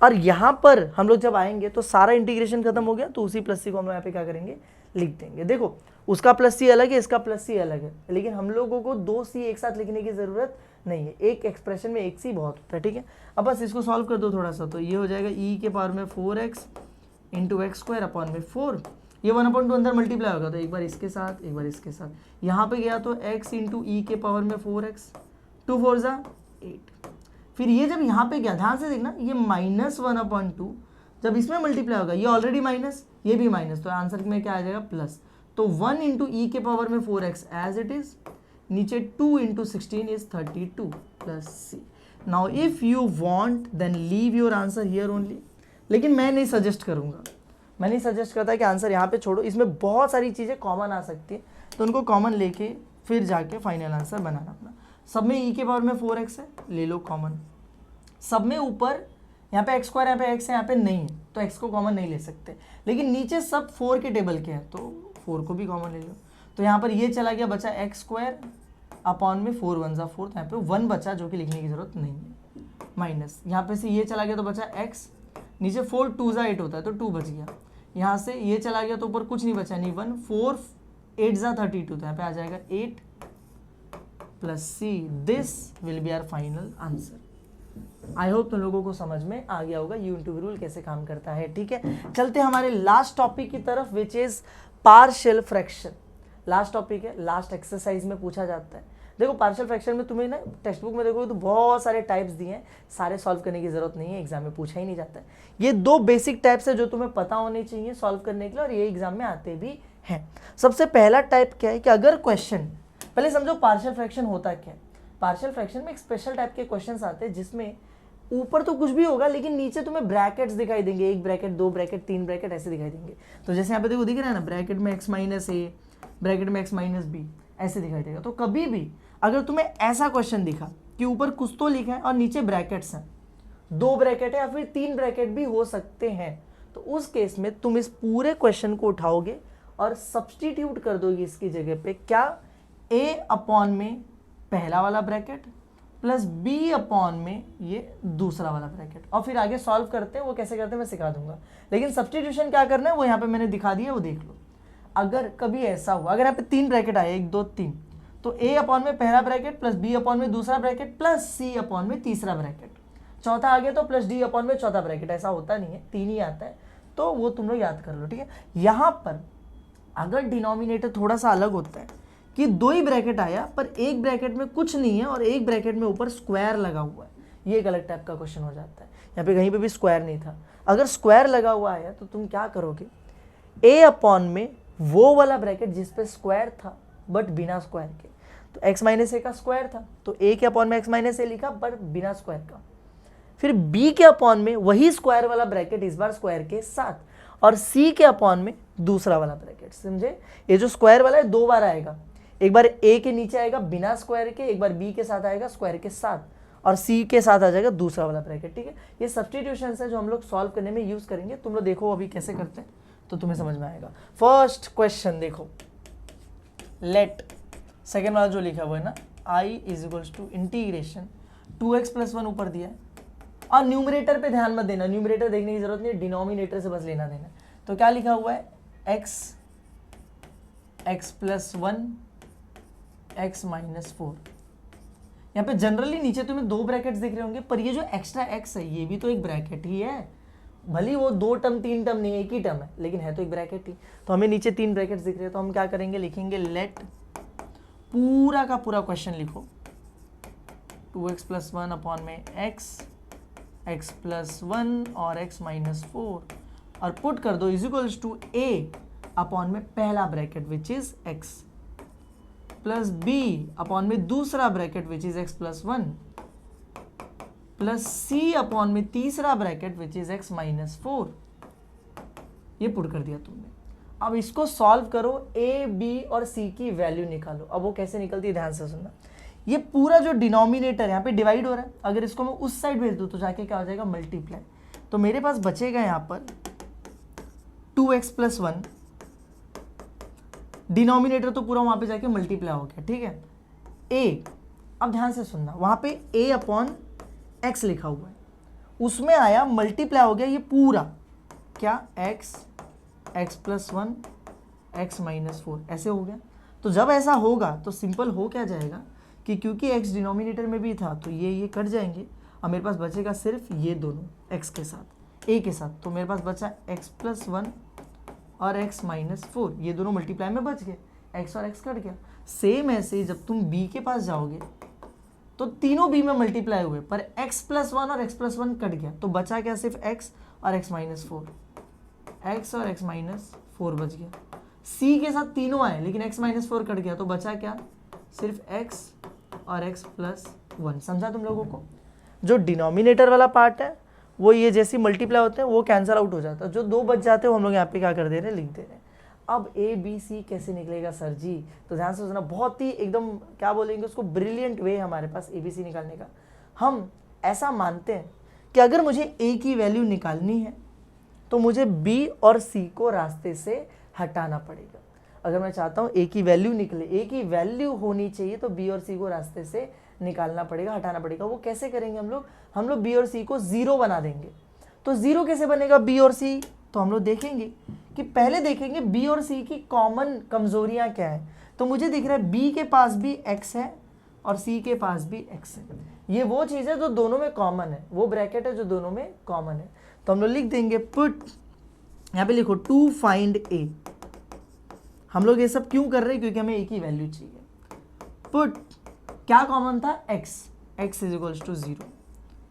और यहाँ पर हम लोग जब आएंगे तो सारा इंटीग्रेशन खत्म हो गया, तो उसी प्लस सी को हम यहाँ पे क्या करेंगे, लिख देंगे। देखो उसका प्लस सी अलग है, इसका प्लस सी अलग है, लेकिन हम लोगों को 2 सी एक साथ लिखने की जरूरत नहीं है, एक एक्सप्रेशन में एक सी बहुत होता है, ठीक है। अब बस इसको सॉल्व कर दो थोड़ा सा, तो ये हो जाएगा ई के पावर में 4x into x square upon में 4, ये 1/2 अंदर मल्टीप्लाई होगा, तो एक बार इसके साथ एक बार इसके साथ, यहाँ पे गया तो x इंटू ई के पावर में 4x, 2 4 जा 8। फिर ये जब यहाँ पे गया, ध्यान से देखना, ये -1/2 जब इसमें मल्टीप्लाई होगा, ये ऑलरेडी माइनस, ये भी माइनस, तो आंसर में क्या आ जाएगा प्लस। तो 1 इंटू ई के पावर में 4x एज इट इज, नीचे 2 into 16 is 32 plus c. Now if you want then leave your answer here only, लेकिन मैं नहीं सजेस्ट करूंगा, मैं नहीं सजेस्ट करता कि आंसर यहाँ पे छोड़ो, इसमें बहुत सारी चीज़ें कॉमन आ सकती है, तो उनको कॉमन लेके फिर जाके फाइनल आंसर बनाना अपना। सब में ई के पावर में 4x है, ले लो कॉमन, सब में ऊपर यहाँ पे एक्स स्क्वायर, यहाँ पे एक्स है, यहाँ पे नहीं है, तो एक्स को कॉमन नहीं ले सकते, लेकिन नीचे सब 4 के टेबल के हैं, तो 4 को भी कॉमन ले लो। तो यहाँ पर ये चला गया, बचा एक्स स्क्वायर अपॉन में 4 1 जा 4, तो यहाँ पे 1 बचा जो कि लिखने की जरूरत नहीं है, माइनस यहाँ पे से ये चला गया तो बचा x, नीचे 4 2 जा 8 होता है तो 2 बच गया, यहाँ से ये चला गया तो ऊपर कुछ नहीं बचा, नहीं 1 4 8 जा 32, तो यहाँ पे आ जाएगा 8 plus c. This will be our final answer. I hope तुम लोगों को समझ में आ गया होगा यूनिट रूल कैसे काम करता है, ठीक है। चलते हमारे लास्ट टॉपिक की तरफ, which is partial fraction. Last topic है, लास्ट एक्सरसाइज में पूछा जाता है। देखो पार्शियल फ्रैक्शन में तुम्हें ना टेक्स्ट बुक में देखोगे तो बहुत सारे टाइप्स दिए हैं, सारे सॉल्व करने की जरूरत नहीं है, एग्जाम में पूछा ही नहीं जाता है। ये 2 बेसिक टाइप्स है जो तुम्हें पता होने चाहिए सॉल्व करने के लिए, और ये एग्जाम में आते भी हैं। सबसे पहला टाइप क्या है कि अगर क्वेश्चन, पहले समझो पार्शियल फ्रैक्शन होता क्या है। पार्शियल फ्रैक्शन में एक स्पेशल टाइप के क्वेश्चन आते हैं जिसमें ऊपर तो कुछ भी होगा लेकिन नीचे तुम्हें ब्रैकेट्स दिखाई देंगे, 1 ब्रैकेट 2 ब्रैकेट 3 ब्रैकेट ऐसे दिखाई देंगे। तो जैसे यहाँ पे देखो दिख रहा है ना, ब्रैकेट में x माइनस ए, ब्रैकेट में x माइनस बी, ऐसे दिखाई देगा। तो कभी भी अगर तुम्हें ऐसा क्वेश्चन दिखा कि ऊपर कुछ तो लिखा है और नीचे ब्रैकेट्स हैं, 2 ब्रैकेट है या फिर 3 ब्रैकेट भी हो सकते हैं, तो उस केस में तुम इस पूरे क्वेश्चन को उठाओगे और सब्सटीट्यूट कर दोगे इसकी जगह पे क्या, a अपॉन में पहला वाला ब्रैकेट प्लस b अपॉन में ये दूसरा वाला ब्रैकेट, और फिर आगे सॉल्व करते हैं, वो कैसे करते हैं मैं सिखा दूंगा। लेकिन सब्सटीट्यूशन क्या करना है वो यहाँ पे मैंने दिखा दिया, वो देख लो। अगर कभी ऐसा हुआ, अगर यहाँ पे 3 ब्रैकेट आए 1 2 3, तो a अपॉन में पहला ब्रैकेट प्लस b अपॉन में दूसरा ब्रैकेट प्लस c अपॉन में तीसरा ब्रैकेट, चौथा आ गया तो प्लस d अपॉन में चौथा ब्रैकेट, ऐसा होता नहीं है, 3 ही आता है, तो वो तुम लोग याद कर लो, ठीक है। यहाँ पर अगर डिनोमिनेटर थोड़ा सा अलग होता है कि 2 ही ब्रैकेट आया पर एक ब्रैकेट में कुछ नहीं है और एक ब्रैकेट में ऊपर स्क्वायर लगा हुआ है, ये एक अलग टाइप का क्वेश्चन हो जाता है। यहाँ पे कहीं पे भी स्क्वायर नहीं था, अगर स्क्वायर लगा हुआ आया तो तुम क्या करोगे, a अपॉन में वो वाला ब्रैकेट जिस पे स्क्वायर था बट बिना स्क्वायर के, तो x माइनस ए का स्क्वायर था तो a के अपॉन में x माइनस ए लिखा बट बिना स्क्वायर का। फिर b के अपॉन में वही स्क्वायर वाला ब्रैकेट इस बार स्क्वायर के साथ, और c के अपॉन में दूसरा वाला ब्रैकेट। समझे, ये जो स्क्वायर वाला है 2 बार आएगा, एक बार a के नीचे आएगा बिना स्क्वायर के, एक बार b के साथ आएगा स्क्वायर के साथ, और c के साथ आ जाएगा दूसरा वाला ब्रैकेट, ठीक है। ये सब्स्टिट्यूशंस है जो हम लोग सॉल्व करने में यूज करेंगे, तुम लोग देखो अभी कैसे करते हैं तो तुम्हें समझ में आएगा। फर्स्ट क्वेश्चन देखो, लेट, सेकेंड वाला जो लिखा हुआ है ना, i is equals to integration 2x plus 1 ऊपर दिया है, और न्यूमरेटर पे ध्यान मत देना, न्यूमरेटर देखने की जरूरत नहीं, डिनोमिनेटर से बस लेना देना। तो क्या लिखा हुआ है, x प्लस 1 x माइनस 4। यहाँ पे जनरली नीचे तुम्हें 2 ब्रैकेट्स दिख रहे होंगे, पर ये जो एक्स्ट्रा x है ये भी तो एक ब्रैकेट ही है, भले वो 2 टर्म 3 टर्म नहीं, एक ही टर्म है, लेकिन है तो एक ब्रैकेट ही। तो हमें नीचे 3 ब्रैकेट्स दिख रहे हैं, तो हम क्या करेंगे, लिखेंगे लेट, पूरा का पूरा क्वेश्चन लिखो, 2x प्लस 1 अपॉन में x प्लस 1 और x माइनस 4, और पुट कर दो is equals to a upon में पहला bracket which is x plus b upon में दूसरा bracket which is x plus 1 plus c upon में तीसरा bracket which is x minus 4। ये पुट कर दिया तुमने। अब इसको सॉल्व करो, a b और c की वैल्यू निकालो। अब वो कैसे निकलती है ध्यान से सुनना। ये पूरा जो डिनोमिनेटर यहाँ पे डिवाइड हो रहा है, अगर इसको मैं उस साइड भेज दूँ तो जाके क्या हो जाएगा, मल्टीप्लाई। तो मेरे पास बचेगा यहाँ पर 2x + 1, डिनोमिनेटर तो पूरा वहाँ पे जाके मल्टीप्लाई हो गया, ठीक है। a, अब ध्यान से सुनना, वहाँ पे a/x लिखा हुआ है, उसमें आया मल्टीप्लाई हो गया ये पूरा, क्या, x + 1 x - 4 ऐसे हो गया। तो जब ऐसा होगा तो सिंपल हो क्या जाएगा कि क्योंकि x डिनोमिनेटर में भी था तो ये कट जाएंगे, अब मेरे पास बचेगा सिर्फ ये दोनों x के साथ, a के साथ। तो मेरे पास बचा x + 1 और x - 4, ये दोनों मल्टीप्लाई में बच गए, x और x कट गया। सेम ऐसे जब तुम b के पास जाओगे तो तीनों b में मल्टीप्लाई हुए, पर x + 1 और x + 1 कट गया, तो बचा क्या, सिर्फ x और x - 4, x और x - 4 बच गया। c के साथ तीनों आए लेकिन x - 4 कट गया, तो बचा क्या, सिर्फ x और x + 1। समझा तुम लोगों को? जो डिनोमिनेटर वाला पार्ट है वो ये जैसी मल्टीप्लाई होते हैं वो कैंसिल आउट हो जाता है, जो दो बच जाते हैं हम लोग यहाँ पे क्या कर दे रहे हैं, लिख दे रहे हैं। अब ए बी सी कैसे निकलेगा सर जी, तो ध्यान से सुनना, बहुत ही एकदम क्या बोलेंगे उसको, ब्रिलियंट वे हमारे पास ए बी सी निकालने का। हम ऐसा मानते हैं कि अगर मुझे ए की वैल्यू निकालनी है तो मुझे बी और सी को रास्ते से हटाना पड़ेगा। अगर मैं चाहता हूँ ए की वैल्यू निकले, ए की वैल्यू होनी चाहिए, तो बी और सी को रास्ते से निकालना पड़ेगा, हटाना पड़ेगा। वो कैसे करेंगे हम लोग बी और सी को 0 बना देंगे। तो 0 कैसे बनेगा बी और सी, तो हम लोग देखेंगे कि पहले देखेंगे बी और सी की कॉमन कमजोरियां क्या है। तो मुझे दिख रहा है बी के पास भी x है और सी के पास भी x है, ये वो चीज़ है जो दोनों में कॉमन है, वो ब्रैकेट है जो दोनों में कॉमन है। तो हम लोग लिख देंगे पुट, यहाँ पे लिखो टू फाइंड ए। हम लोग ये सब क्यों कर रहे हैं, क्योंकि हमें ए की वैल्यू चाहिए। पुट, क्या कॉमन था, x = 0,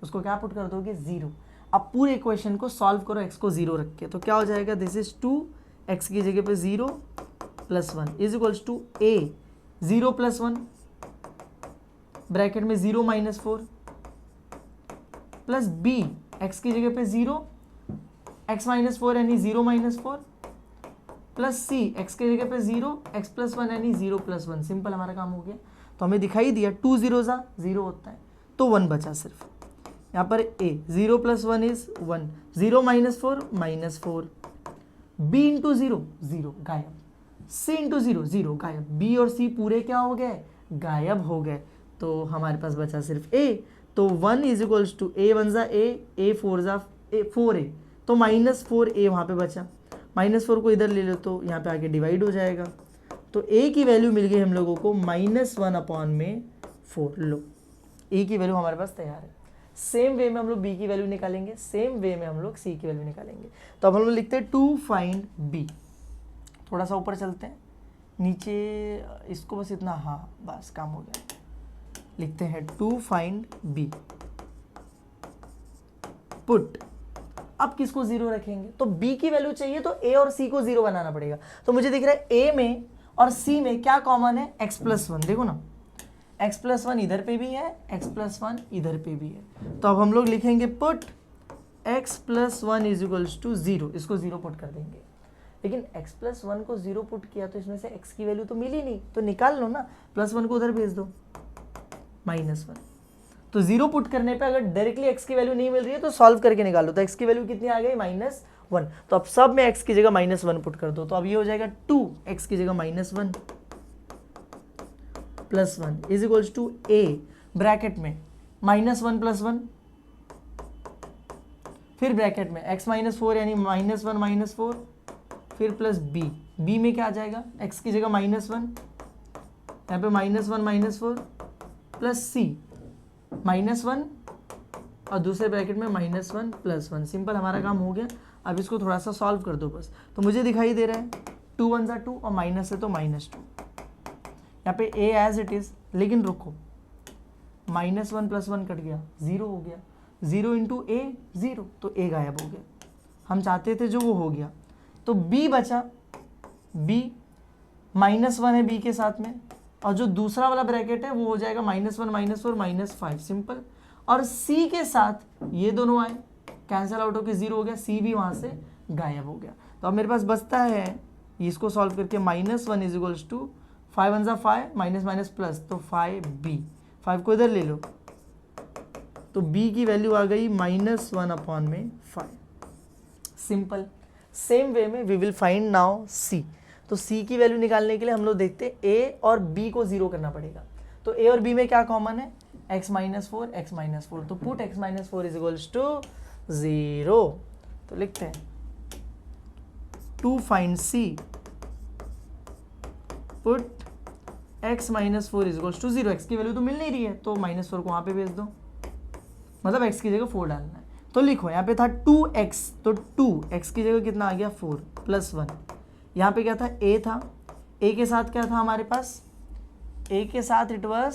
उसको क्या पुट कर दोगे, 0। अब पूरे इक्वेशन को सॉल्व करो x को 0 रख के, तो क्या हो जाएगा, दिस इज 2, x की जगह पे 0 + 1 = a 0 + 1 ब्रैकेट में 0 - 4 प्लस b x की जगह पे 0 x - 4 यानी 0 - 4 प्लस c x की जगह पे 0 x + 1 यानी 0 + 1। सिंपल हमारा काम हो गया। तो हमें दिखाई दिया 2 0 होता है, तो 1 बचा सिर्फ। यहाँ पर a 0 + 1 इज 1, 0 - 4 -4, b × 0 0 गायब, c × 0 0 गायब, b और c पूरे क्या हो गए, गायब हो गए। तो हमारे पास बचा सिर्फ a। तो 1 = a 1 = a 4 = 4a, तो -4a वहाँ पे बचा। -4 को इधर ले लो तो यहाँ पे आके डिवाइड हो जाएगा। तो a की वैल्यू मिल गई हम लोगों को -1/4। लो, a की वैल्यू हमारे पास तैयार है। सेम वे में हम लोग b की वैल्यू निकालेंगे, सेम वे में हम लोग c की वैल्यू निकालेंगे। तो अब हम लोग लिखते हैं टू फाइंड b। थोड़ा सा ऊपर चलते हैं, नीचे इसको बस इतना, हाँ बस काम हो गया। लिखते हैं टू फाइंड b पुट। अब किसको 0 रखेंगे, तो b की वैल्यू चाहिए तो a और c को 0 बनाना पड़ेगा। तो मुझे दिख रहा है a में और c में क्या कॉमन है, x + 1। देखो ना, x + 1 इधर पे भी है, x + 1 इधर पे भी है। तो अब हम लोग लिखेंगे पुट x + 1 = 0, इसको 0 पुट कर देंगे। लेकिन x + 1 को 0 पुट किया तो इसमें से x की वैल्यू तो मिली नहीं, तो निकाल लो ना, +1 को उधर भेज दो, -1। तो 0 पुट करने पे अगर डायरेक्टली x की वैल्यू नहीं मिल रही है तो सॉल्व करके निकालो। तो x की वैल्यू कितनी आ गई, -1। तो अब सब में x की जगह -1 पुट कर दो। तो अब ये हो जाएगा 2, x की जगह -1 + 1 = a ब्रैकेट में -1 + 1, फिर ब्रैकेट में x - 4 यानी -1 - 4, फिर प्लस b में क्या आ जाएगा, x की जगह -1, यहाँ पे -1 - 4 प्लस c -1 और दूसरे ब्रैकेट में -1 + 1। सिंपल हमारा काम हो गया। अब इसको थोड़ा सा सॉल्व कर दो बस। तो मुझे दिखाई दे रहा है 2 1 = 2 और माइनस है तो -2। यहाँ पे a एज इट इज, लेकिन रुको, -1 + 1 कट गया, 0 हो गया, 0 × a 0, तो a गायब हो गया। हम चाहते थे जो वो हो गया। तो b बचा, b -1 है b के साथ में, और जो दूसरा वाला ब्रैकेट है वो हो जाएगा -1 - 4 -5, सिंपल। और c के साथ ये दोनों आए, कैंसिल आउट होकर 0 हो गया, c भी वहाँ से गायब हो गया। तो अब मेरे पास बचता है, इसको सॉल्व करके -1 = 5 1 = 5 माइनस माइनस प्लस, तो 5b। 5 को इधर ले लो तो b की वैल्यू आ गई -1/5। सिंपल। सेम वे में we will find now c। तो c की वैल्यू निकालने के लिए हम लोग देखते हैं a और b को 0 करना पड़ेगा। तो a और b में क्या कॉमन है? x -4। तो put x -4 is equals to 0। तो लिखते हैं to find c put x -4 is equals to 0। x की वैल्यू तो मिल नहीं रही है तो -4 को वहाँ पे भेज दो, मतलब x की जगह 4 डालना है। तो लिखो यहाँ पे था 2x, तो 2x की जगह कितना आ गया 4 + 1। यहाँ पे क्या था? a था। a के साथ क्या था हमारे पास? a के साथ इट वाज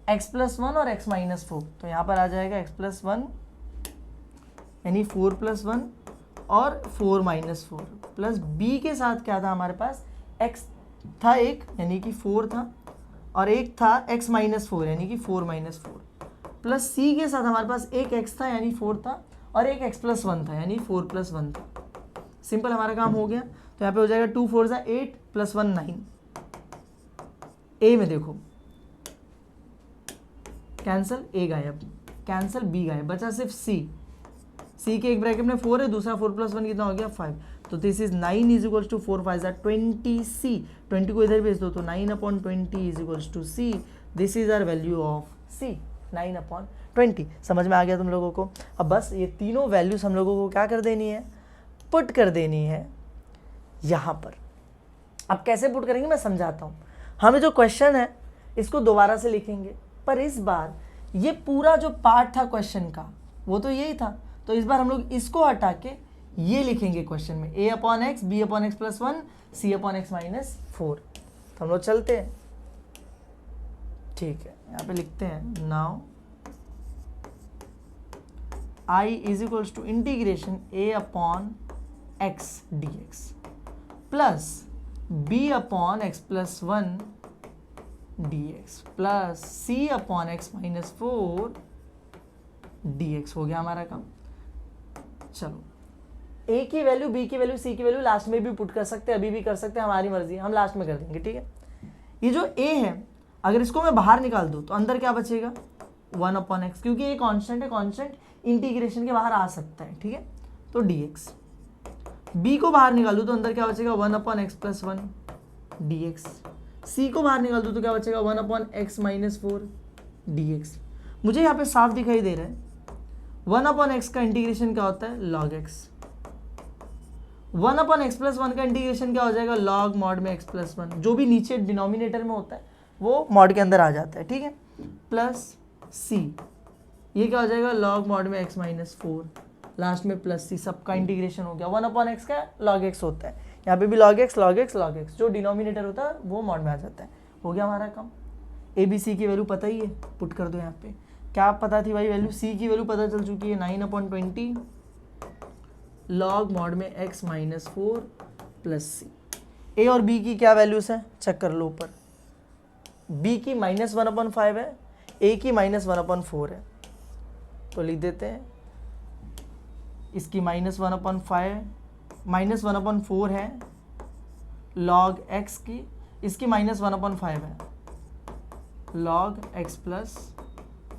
x + 1 और x -4। तो यहाँ पर आ जाएगा x + 1 यानी 4 + 1 और 4 - 4 प्लस b के साथ क्या था हमारे पास? x था एक यानी कि 4 था और एक था x -4 यानी कि 4 - 4 प्लस c के साथ हमारे पास एक x था यानी 4 था और एक x + 1 था यानी 4 + 1 था। सिंपल हमारा काम हो गया। तो यहाँ पे हो जाएगा 2 4 = 8 + 1 9। a में देखो कैंसल, a गायब, कैंसल b गायब, बचा सिर्फ c के एक ब्रैकेट में 4 है, दूसरा 4 + 1 कितना हो गया 5। तो this is 9 is equals to 4 5 20c। 20 को इधर भेज दो तो 9/20 is equals to c। This is our value of c 9/20। समझ में आ गया तुम लोगों को? अब बस ये तीनों वैल्यूज हम लोगों को क्या कर देनी है? पुट कर देनी है यहाँ पर। अब कैसे पुट करेंगे मैं समझाता हूँ। हमें जो क्वेश्चन है इसको दोबारा से लिखेंगे, पर इस बार ये पूरा जो पार्ट था क्वेश्चन का वो तो यही था। तो इस बार हम लोग इसको हटा के ये लिखेंगे क्वेश्चन में a/x b/x + 1 c/x -4। तो हम लोग चलते हैं, ठीक है। यहाँ पे लिखते हैं now I is equals to integration a/x dx plus b/x + 1 dx plus c/x -4 dx। हो गया हमारा काम। चलो a की वैल्यू, b की वैल्यू, c की वैल्यू लास्ट में भी पुट कर सकते हैं, अभी भी कर सकते हैं, हमारी मर्जी, हम लास्ट में कर देंगे, ठीक है। ये जो a है अगर इसको मैं बाहर निकाल दूँ तो अंदर क्या बचेगा? 1/x, क्योंकि ये कांस्टेंट है, कांस्टेंट इंटीग्रेशन के बाहर आ सकता है, ठीक है। तो dx। b को बाहर निकाल दूँ तो अंदर क्या बचेगा? 1/x + 1 dx। c को बाहर निकाल दूँ तो क्या बचेगा? 1/x -4 dx। मुझे यहाँ पे साफ दिखाई दे रहा है 1/x का इंटीग्रेशन क्या होता है? log x। 1/x + 1 का इंटीग्रेशन क्या हो जाएगा? log mod में x + 1। जो भी नीचे डिनोमिनेटर में होता है वो मॉड के अंदर आ जाता है, ठीक है। प्लस c, ये क्या हो जाएगा? log mod में x -4, लास्ट में प्लस c, सबका इंटीग्रेशन हो गया। 1/x का log x होता है, यहाँ पे भी log x log x log x, जो डिनोमिनेटर होता है वो मॉड में आ जाता है। हो गया हमारा काम। a b c की वैल्यू पता ही है, पुट कर दो यहाँ पे। क्या पता थी भाई वैल्यू? c की वैल्यू पता चल चुकी है 9/20 log mod में x -4 प्लस c। a और b की क्या वैल्यूज है चेक कर लो ऊपर। b की -1/5 है, a की -1/4 है। तो लिख देते हैं इसकी -1/5 -1/4 है log x की, इसकी -1/5 है log x +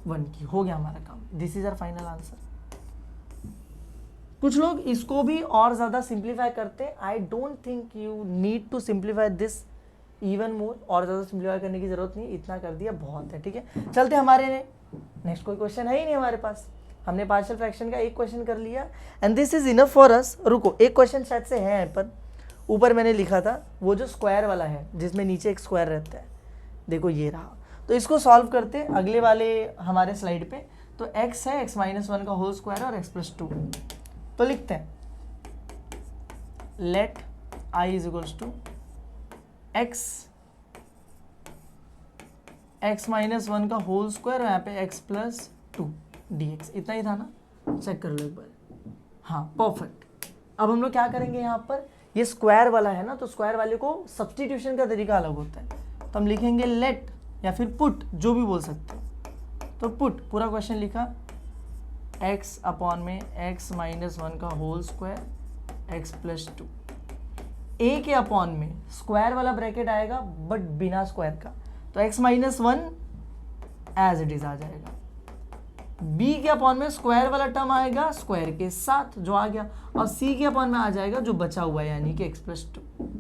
1 की। हो गया हमारा काम। This is our final answer. कुछ लोग इसको भी और ज़्यादा सिंप्लीफाई करते हैं। I don't think you need to simplify this even more. और ज़्यादा सिंप्लीफाई करने की ज़रूरत नहीं, इतना कर दिया बहुत है, ठीक है। चलते हमारे नेक्स्ट कोई क्वेश्चन है ही नहीं हमारे पास। हमने पार्शियल फ्रैक्शन का एक क्वेश्चन कर लिया and this is enough for us. रुको, एक क्वेश्चन शायद से है पर ऊपर मैंने लिखा था वो जो स्क्वायर वाला है जिसमें नीचे एक स्क्वायर रहता है, देखो ये रहा। तो इसको सॉल्व करते हैं अगले वाले हमारे स्लाइड पे। तो x है x -1 का होल स्क्वायर और x + 2। तो लिखते हैं let I is equals to x -1 का होल स्क्वायर और यहाँ पे x + 2 dx। इतना ही था ना? चेक कर लो एक बार। हाँ परफेक्ट। अब हम लोग क्या करेंगे यहाँ पर, ये स्क्वायर वाला है ना, तो स्क्वायर वाले को सब्सटीट्यूशन का तरीका अलग होता है। तो हम लिखेंगे लेट या फिर पुट, जो भी बोल सकते हैं। तो पुट पूरा क्वेश्चन लिखा x/में x -1 का होल स्क्वायर x + 2। a के अपॉन में स्क्वायर वाला ब्रैकेट आएगा बट बिना स्क्वायर का। तो x -1 एज इट इज आ जाएगा। b के अपॉन में स्क्वायर वाला टर्म आएगा स्क्वायर के साथ जो आ गया, और c के अपॉन में आ जाएगा जो बचा हुआ है यानी कि x+2।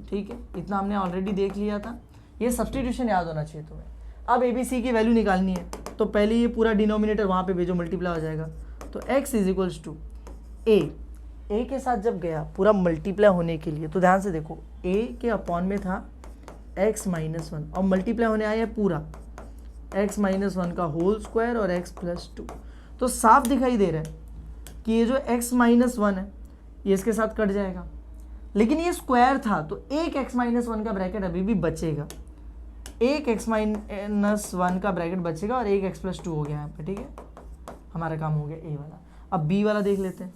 ठीक है, इतना हमने ऑलरेडी देख लिया था। ये सब्सटीट्यूशन याद होना चाहिए तुम्हें। अब ABC की वैल्यू निकालनी है, तो पहले ये पूरा डिनोमिनेटर वहाँ पे भेजो, मल्टीप्लाई हो जाएगा। तो x इज टू a के साथ जब गया पूरा मल्टीप्लाई होने के लिए, तो ध्यान से देखो a के अपॉन में था x-1 और मल्टीप्लाई होने आया पूरा x-1 का होल स्क्वायर और x+2। तो साफ दिखाई दे रहा है कि ये जो x-1 है ये इसके साथ कट जाएगा, लेकिन ये स्क्वायर था तो एक x-1 का ब्रैकेट अभी भी बचेगा, एक x-1 का ब्रैकेट बचेगा और एक x+2 हो गया यहाँ पे। ठीक है, हमारा काम हो गया a वाला। अब b वाला देख लेते हैं।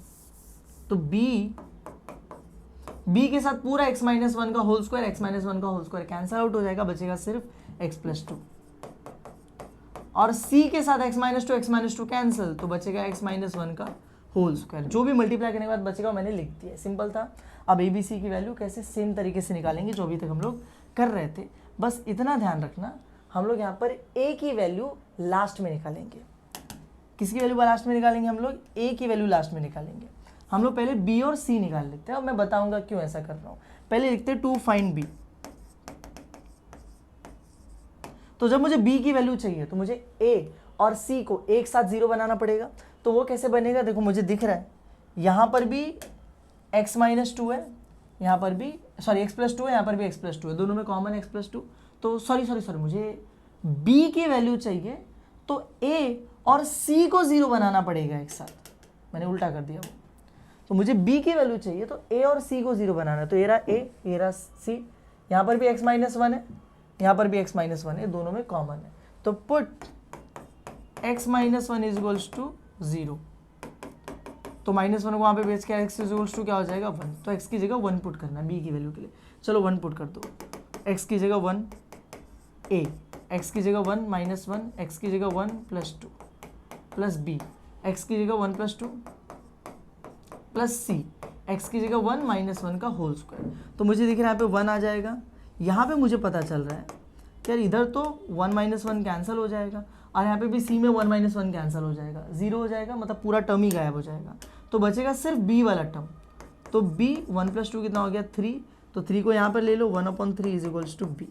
तो b के साथ पूरा x-1 का होल स्क्वायर x-1 का होल स्क्वायर कैंसिल आउट हो जाएगा, बचेगा सिर्फ x+2। और c के साथ x-2 कैंसिल, तो बचेगा x-1 का होल स्क्वायर। जो भी मल्टीप्लाई करने के बाद बचेगा मैंने लिख दिया, सिंपल था। अब ABC की वैल्यू कैसे सेम तरीके से निकालेंगे जो अभी तक हम लोग कर रहे थे। बस इतना ध्यान रखना, हम लोग यहाँ पर a की वैल्यू लास्ट में निकालेंगे। किसकी वैल्यू लास्ट में निकालेंगे? हम लोग a की वैल्यू लास्ट में निकालेंगे। हम लोग पहले b और c निकाल लेते हैं और मैं बताऊंगा क्यों ऐसा कर रहा हूँ। पहले लिखते हैं टू फाइंड b। तो जब मुझे b की वैल्यू चाहिए तो मुझे a और c को एक साथ 0 बनाना पड़ेगा। तो वो कैसे बनेगा? देखो मुझे दिख रहा है यहाँ पर भी x-2 है, यहाँ पर भी x+2 है, यहाँ पर भी x+2 है, दोनों में कॉमन है x+2। तो सॉरी मुझे b की वैल्यू चाहिए तो a और c को 0 बनाना पड़ेगा एक साथ। मैंने उल्टा कर दिया वो। तो मुझे b की वैल्यू चाहिए तो a और c को 0 बनाना है। तो ये रहा a, ये रहा c, यहाँ पर भी x-1 है, यहाँ पर भी x-1 है, दोनों में कॉमन है। तो put x-1 is equals to 0। तो -1 को वहाँ पे भेज के x इज इक्वल्स टू क्या हो जाएगा 1। तो x की जगह 1 पुट करना है b की वैल्यू के लिए। चलो 1 पुट कर दो। x की जगह 1 a, x की जगह 1 -1, x की जगह 1 +2 प्लस b, x की जगह 1 +2 प्लस c, x की जगह 1 -1 का होल स्क्वायर। तो मुझे दिख रहा है यहाँ पे 1 आ जाएगा। यहाँ पे मुझे पता चल रहा है कि यार इधर तो 1 -1 कैंसिल हो जाएगा और यहाँ पे भी c में 1 -1 कैंसिल हो जाएगा, 0 हो जाएगा, मतलब पूरा टर्म ही गायब हो जाएगा। तो बचेगा सिर्फ b वाला टर्म। तो b 1 + 2 कितना हो गया 3। तो 3 को यहाँ पर ले लो, 1/3 इज इक्वल्स टू b।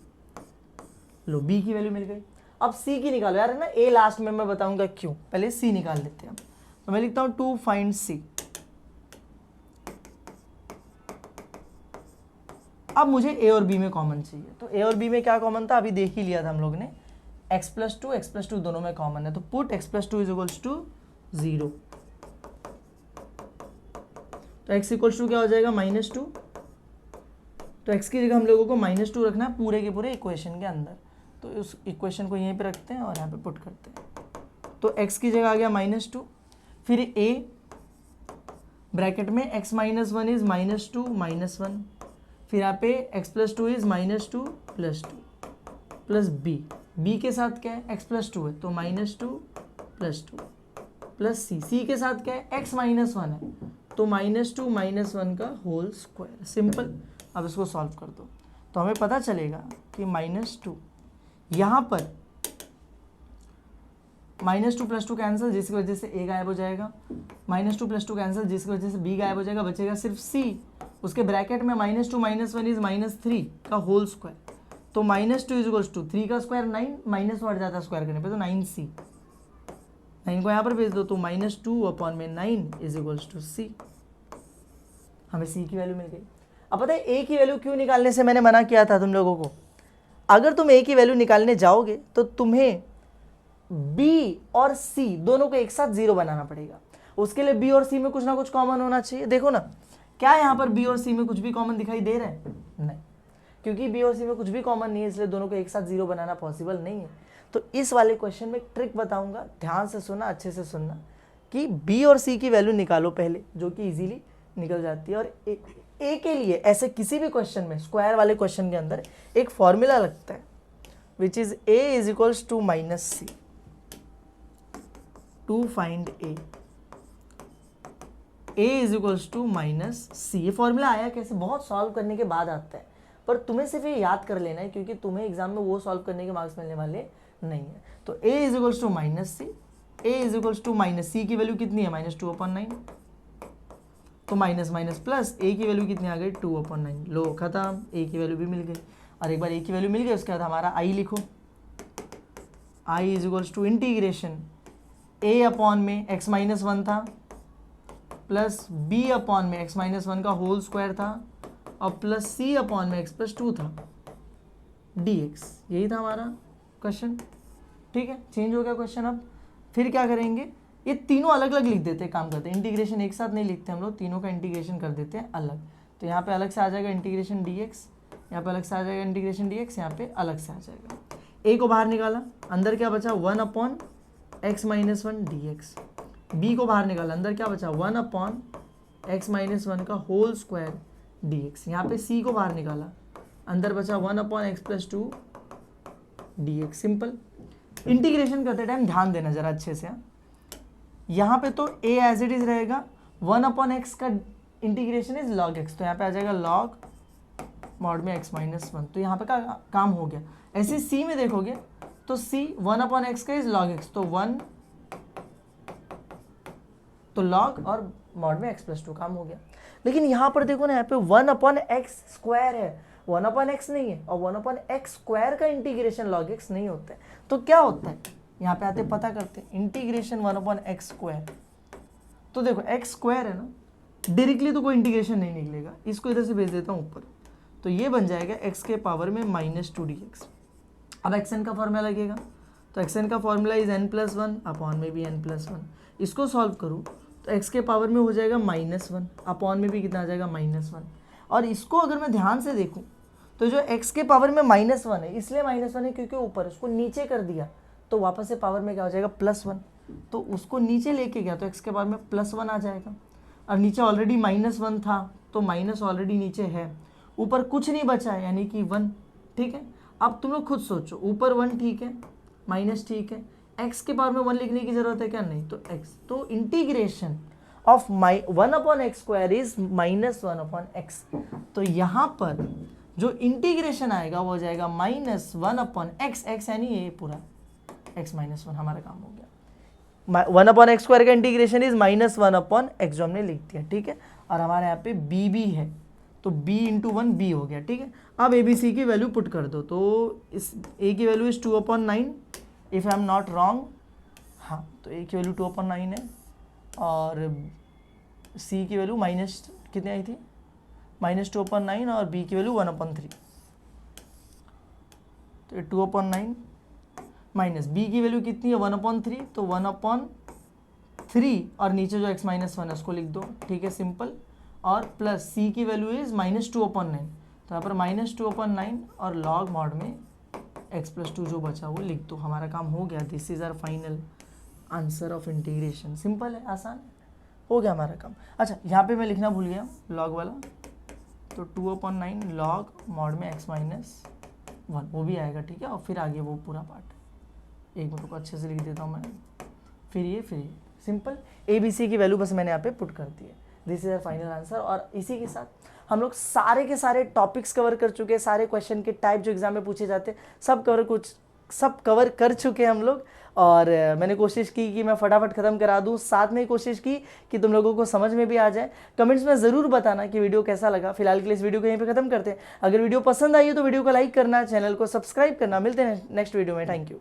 लो b की वैल्यू मिल गई। अब c की निकालो यार, है ना, a लास्ट में मैं बताऊंगा क्यों। पहले c निकाल लेते हैं। तो मैं लिखता हूँ टू फाइंड c। अब मुझे a और b में कॉमन चाहिए। तो a और b में क्या कॉमन था? अभी देख ही लिया था हम लोग ने, x+2 दोनों में कॉमन है। तो put x+2 is equals to 0। तो x इक्वल्स टू क्या हो जाएगा -2। तो x की जगह हम लोगों को -2 रखना है पूरे के पूरे इक्वेशन के अंदर। तो उस इक्वेशन को यहीं पे रखते हैं और यहाँ पे पुट करते हैं। तो x की जगह आ गया -2, फिर a ब्रैकेट में x-1 इज -2 -1, फिर यहाँ पे x+2 इज -2 +2 प्लस b के साथ क्या है? x+2 है तो -2 +2 प्लस c के साथ क्या है? x-1 है तो -2 -1 का होल स्क्वायर। सिंपल। अब इसको सॉल्व कर दो तो हमें पता चलेगा कि -2 यहाँ पर -2 + 2 कैंसिल, जिसकी वजह से a गायब हो जाएगा, -2 + 2 कैंसिल, जिसकी वजह से b गायब हो जाएगा, बचेगा सिर्फ c। उसके ब्रैकेट में -2 -1 इज -3 का होल स्क्वायर। तो -2 इज इक्वल्स टू 3 का स्क्वायर 9, माइनस हट जाता है स्क्वायर करने पे, तो 9c। 9 को यहाँ पर भेज दो तो -2/9 इज इक्वल्स टू c। हमें c की वैल्यू मिल गई। अब पता है a की वैल्यू क्यों निकालने से मैंने मना किया था तुम लोगों को? अगर तुम a की वैल्यू निकालने जाओगे तो तुम्हें b और c दोनों को एक साथ 0 बनाना पड़ेगा। उसके लिए b और c में कुछ ना कुछ कॉमन होना चाहिए। देखो ना, क्या यहाँ पर b और c में कुछ भी कॉमन दिखाई दे रहा है? नहीं, क्योंकि b और c में कुछ भी कॉमन नहीं है, इसलिए दोनों को एक साथ 0 बनाना पॉसिबल नहीं है। तो इस वाले क्वेश्चन में ट्रिक बताऊंगा, ध्यान से सुनना, अच्छे से सुनना, कि b और c की वैल्यू निकालो पहले, जो कि इजीली निकल जाती है। और a के लिए ऐसे किसी भी क्वेश्चन में, स्क्वायर वाले क्वेश्चन के अंदर एक फॉर्मूला लगता है which is a is equals to -c to find a is equals to -c। ये फॉर्मूला आया कैसे? बहुत सॉल्व करने के बाद आता है, पर तुम्हें सिर्फ ये याद कर लेना है, क्योंकि तुम्हें एग्जाम में वो सॉल्व करने के मार्क्स मिलने वाले नहीं है। तो a is equals to minus C, a is equals to minus C की वैल्यू कितनी है -2/9, तो माइनस माइनस प्लस a की वैल्यू कितनी आ गई 2/9। लो खत्म, a की वैल्यू भी मिल गई। और एक बार a की वैल्यू मिल गई उसके बाद हमारा i लिखो, i is equals to integration a upon में x-1 था प्लस b अपॉन में x-1 का होल स्क्वायर था और प्लस c अपॉन में x+2 था dx। यही था हमारा क्वेश्चन, ठीक है। चेंज हो गया क्वेश्चन। अब फिर क्या करेंगे, ये तीनों अलग अलग लिख देते हैं, काम करते हैं। इंटीग्रेशन एक साथ नहीं लिखते हम लोग, तीनों का इंटीग्रेशन कर देते हैं अलग। तो यहाँ पे अलग से आ जाएगा इंटीग्रेशन dx, यहाँ पे अलग से आ जाएगा इंटीग्रेशन dx, यहाँ पे अलग से आ जाएगा। a को बाहर निकाला, अंदर क्या बचा 1/x-1 dx। b को बाहर निकाला, अंदर क्या बचा 1/x-1 का होल स्क्वायर dx। यहाँ पे c को बाहर निकाला, अंदर बचा 1/x+2 dx। सिंपल। इंटीग्रेशन करते टाइम ध्यान देना जरा अच्छे से। यहाँ पे तो a एज इट इज रहेगा, 1/x का इंटीग्रेशन इज log x, तो यहाँ पे आ जाएगा log मॉड में x-1। तो यहाँ पे का काम हो गया। ऐसे c में देखोगे तो c 1/x का इज log x, तो 1 तो log और मॉड में x+2 काम हो गया। लेकिन यहाँ पर देखो ना, यहाँ पे 1/x² है, 1/x नहीं है, और 1/x² का इंटीग्रेशन log x नहीं होता है। तो क्या होता है, यहाँ पे आते पता करते हैं। इंटीग्रेशन 1/x², तो देखो x² है ना, डायरेक्टली तो कोई इंटीग्रेशन नहीं निकलेगा, इसको इधर से भेज देता हूँ ऊपर, तो ये बन जाएगा x के पावर में -2 dx। अब xn का फॉर्मूला लगेगा, तो xn का फॉर्मूला इज n+1 अपॉन में भी n+1। इसको सॉल्व करूँ तो x के पावर में हो जाएगा -1 अपॉन में भी कितना आ जाएगा -1। और इसको अगर मैं ध्यान से देखूँ तो जो x के पावर में -1 है, इसलिए -1 है क्योंकि ऊपर उसको नीचे कर दिया, तो वापस से पावर में क्या हो जाएगा +1। तो उसको नीचे लेके गया तो x के पावर में +1 आ जाएगा। और नीचे ऑलरेडी -1 था, तो माइनस ऑलरेडी नीचे है, ऊपर कुछ नहीं बचा है यानी कि 1, ठीक है। अब तुम लोग खुद सोचो, ऊपर 1 ठीक है, माइनस ठीक है, x के पावर में 1 लिखने की जरूरत है क्या, नहीं। तो x, तो integration of 1/x² is -1/x। तो यहाँ पर जो इंटीग्रेशन आएगा वो हो जाएगा -1/x, x यानी ये पूरा x-1, हमारा काम हो गया। 1/x² का इंटीग्रेशन इज -1/x, जो हमने लिख दिया, ठीक है। और हमारे यहाँ पे b भी है, तो b × 1 b हो गया, ठीक है। अब a b c की वैल्यू पुट कर दो, तो इस a की value is 2/9 if I am not wrong, हाँ, तो a की वैल्यू 2/9 है और c की वैल्यू माइनस कितनी आई थी, -2/9, और b की वैल्यू 1/3, तो 2/9 माइनस b की वैल्यू कितनी है 1/3, तो 1/3 और नीचे जो x-1 है उसको लिख दो, ठीक है, सिंपल। और प्लस c की वैल्यू इज -2/9, तो यहाँ पर -2/9 और log मॉड में x+2 जो बचा वो लिख दो, हमारा काम हो गया। This is our final answer of integration. Simple है, आसान है, हो गया हमारा काम। अच्छा, यहाँ पे मैं लिखना भूल गया log वाला, तो 2/9 log मॉड में x-1 वो भी आएगा, ठीक है। और फिर आगे वो पूरा पार्ट, एक मिनट को अच्छे से लिख देता हूँ मैं, फिर ये सिंपल। ए बी सी की वैल्यू बस मैंने यहाँ पे पुट कर दी है। This is a final answer. और इसी के साथ हम लोग सारे के सारे टॉपिक्स कवर कर चुके हैं, सारे क्वेश्चन के टाइप जो एग्जाम में पूछे जाते हैं सब कवर कर चुके हैं हम लोग। और मैंने कोशिश की कि मैं फटाफट ख़त्म करा दूं, साथ में कोशिश की कि तुम लोगों को समझ में भी आ जाए। कमेंट्स में ज़रूर बताना कि वीडियो कैसा लगा। फिलहाल के लिए इस वीडियो को यहीं पे ख़त्म करते हैं। अगर वीडियो पसंद आई हो तो वीडियो को लाइक करना, चैनल को सब्सक्राइब करना। मिलते हैं नेक्स्ट वीडियो में। Thank you.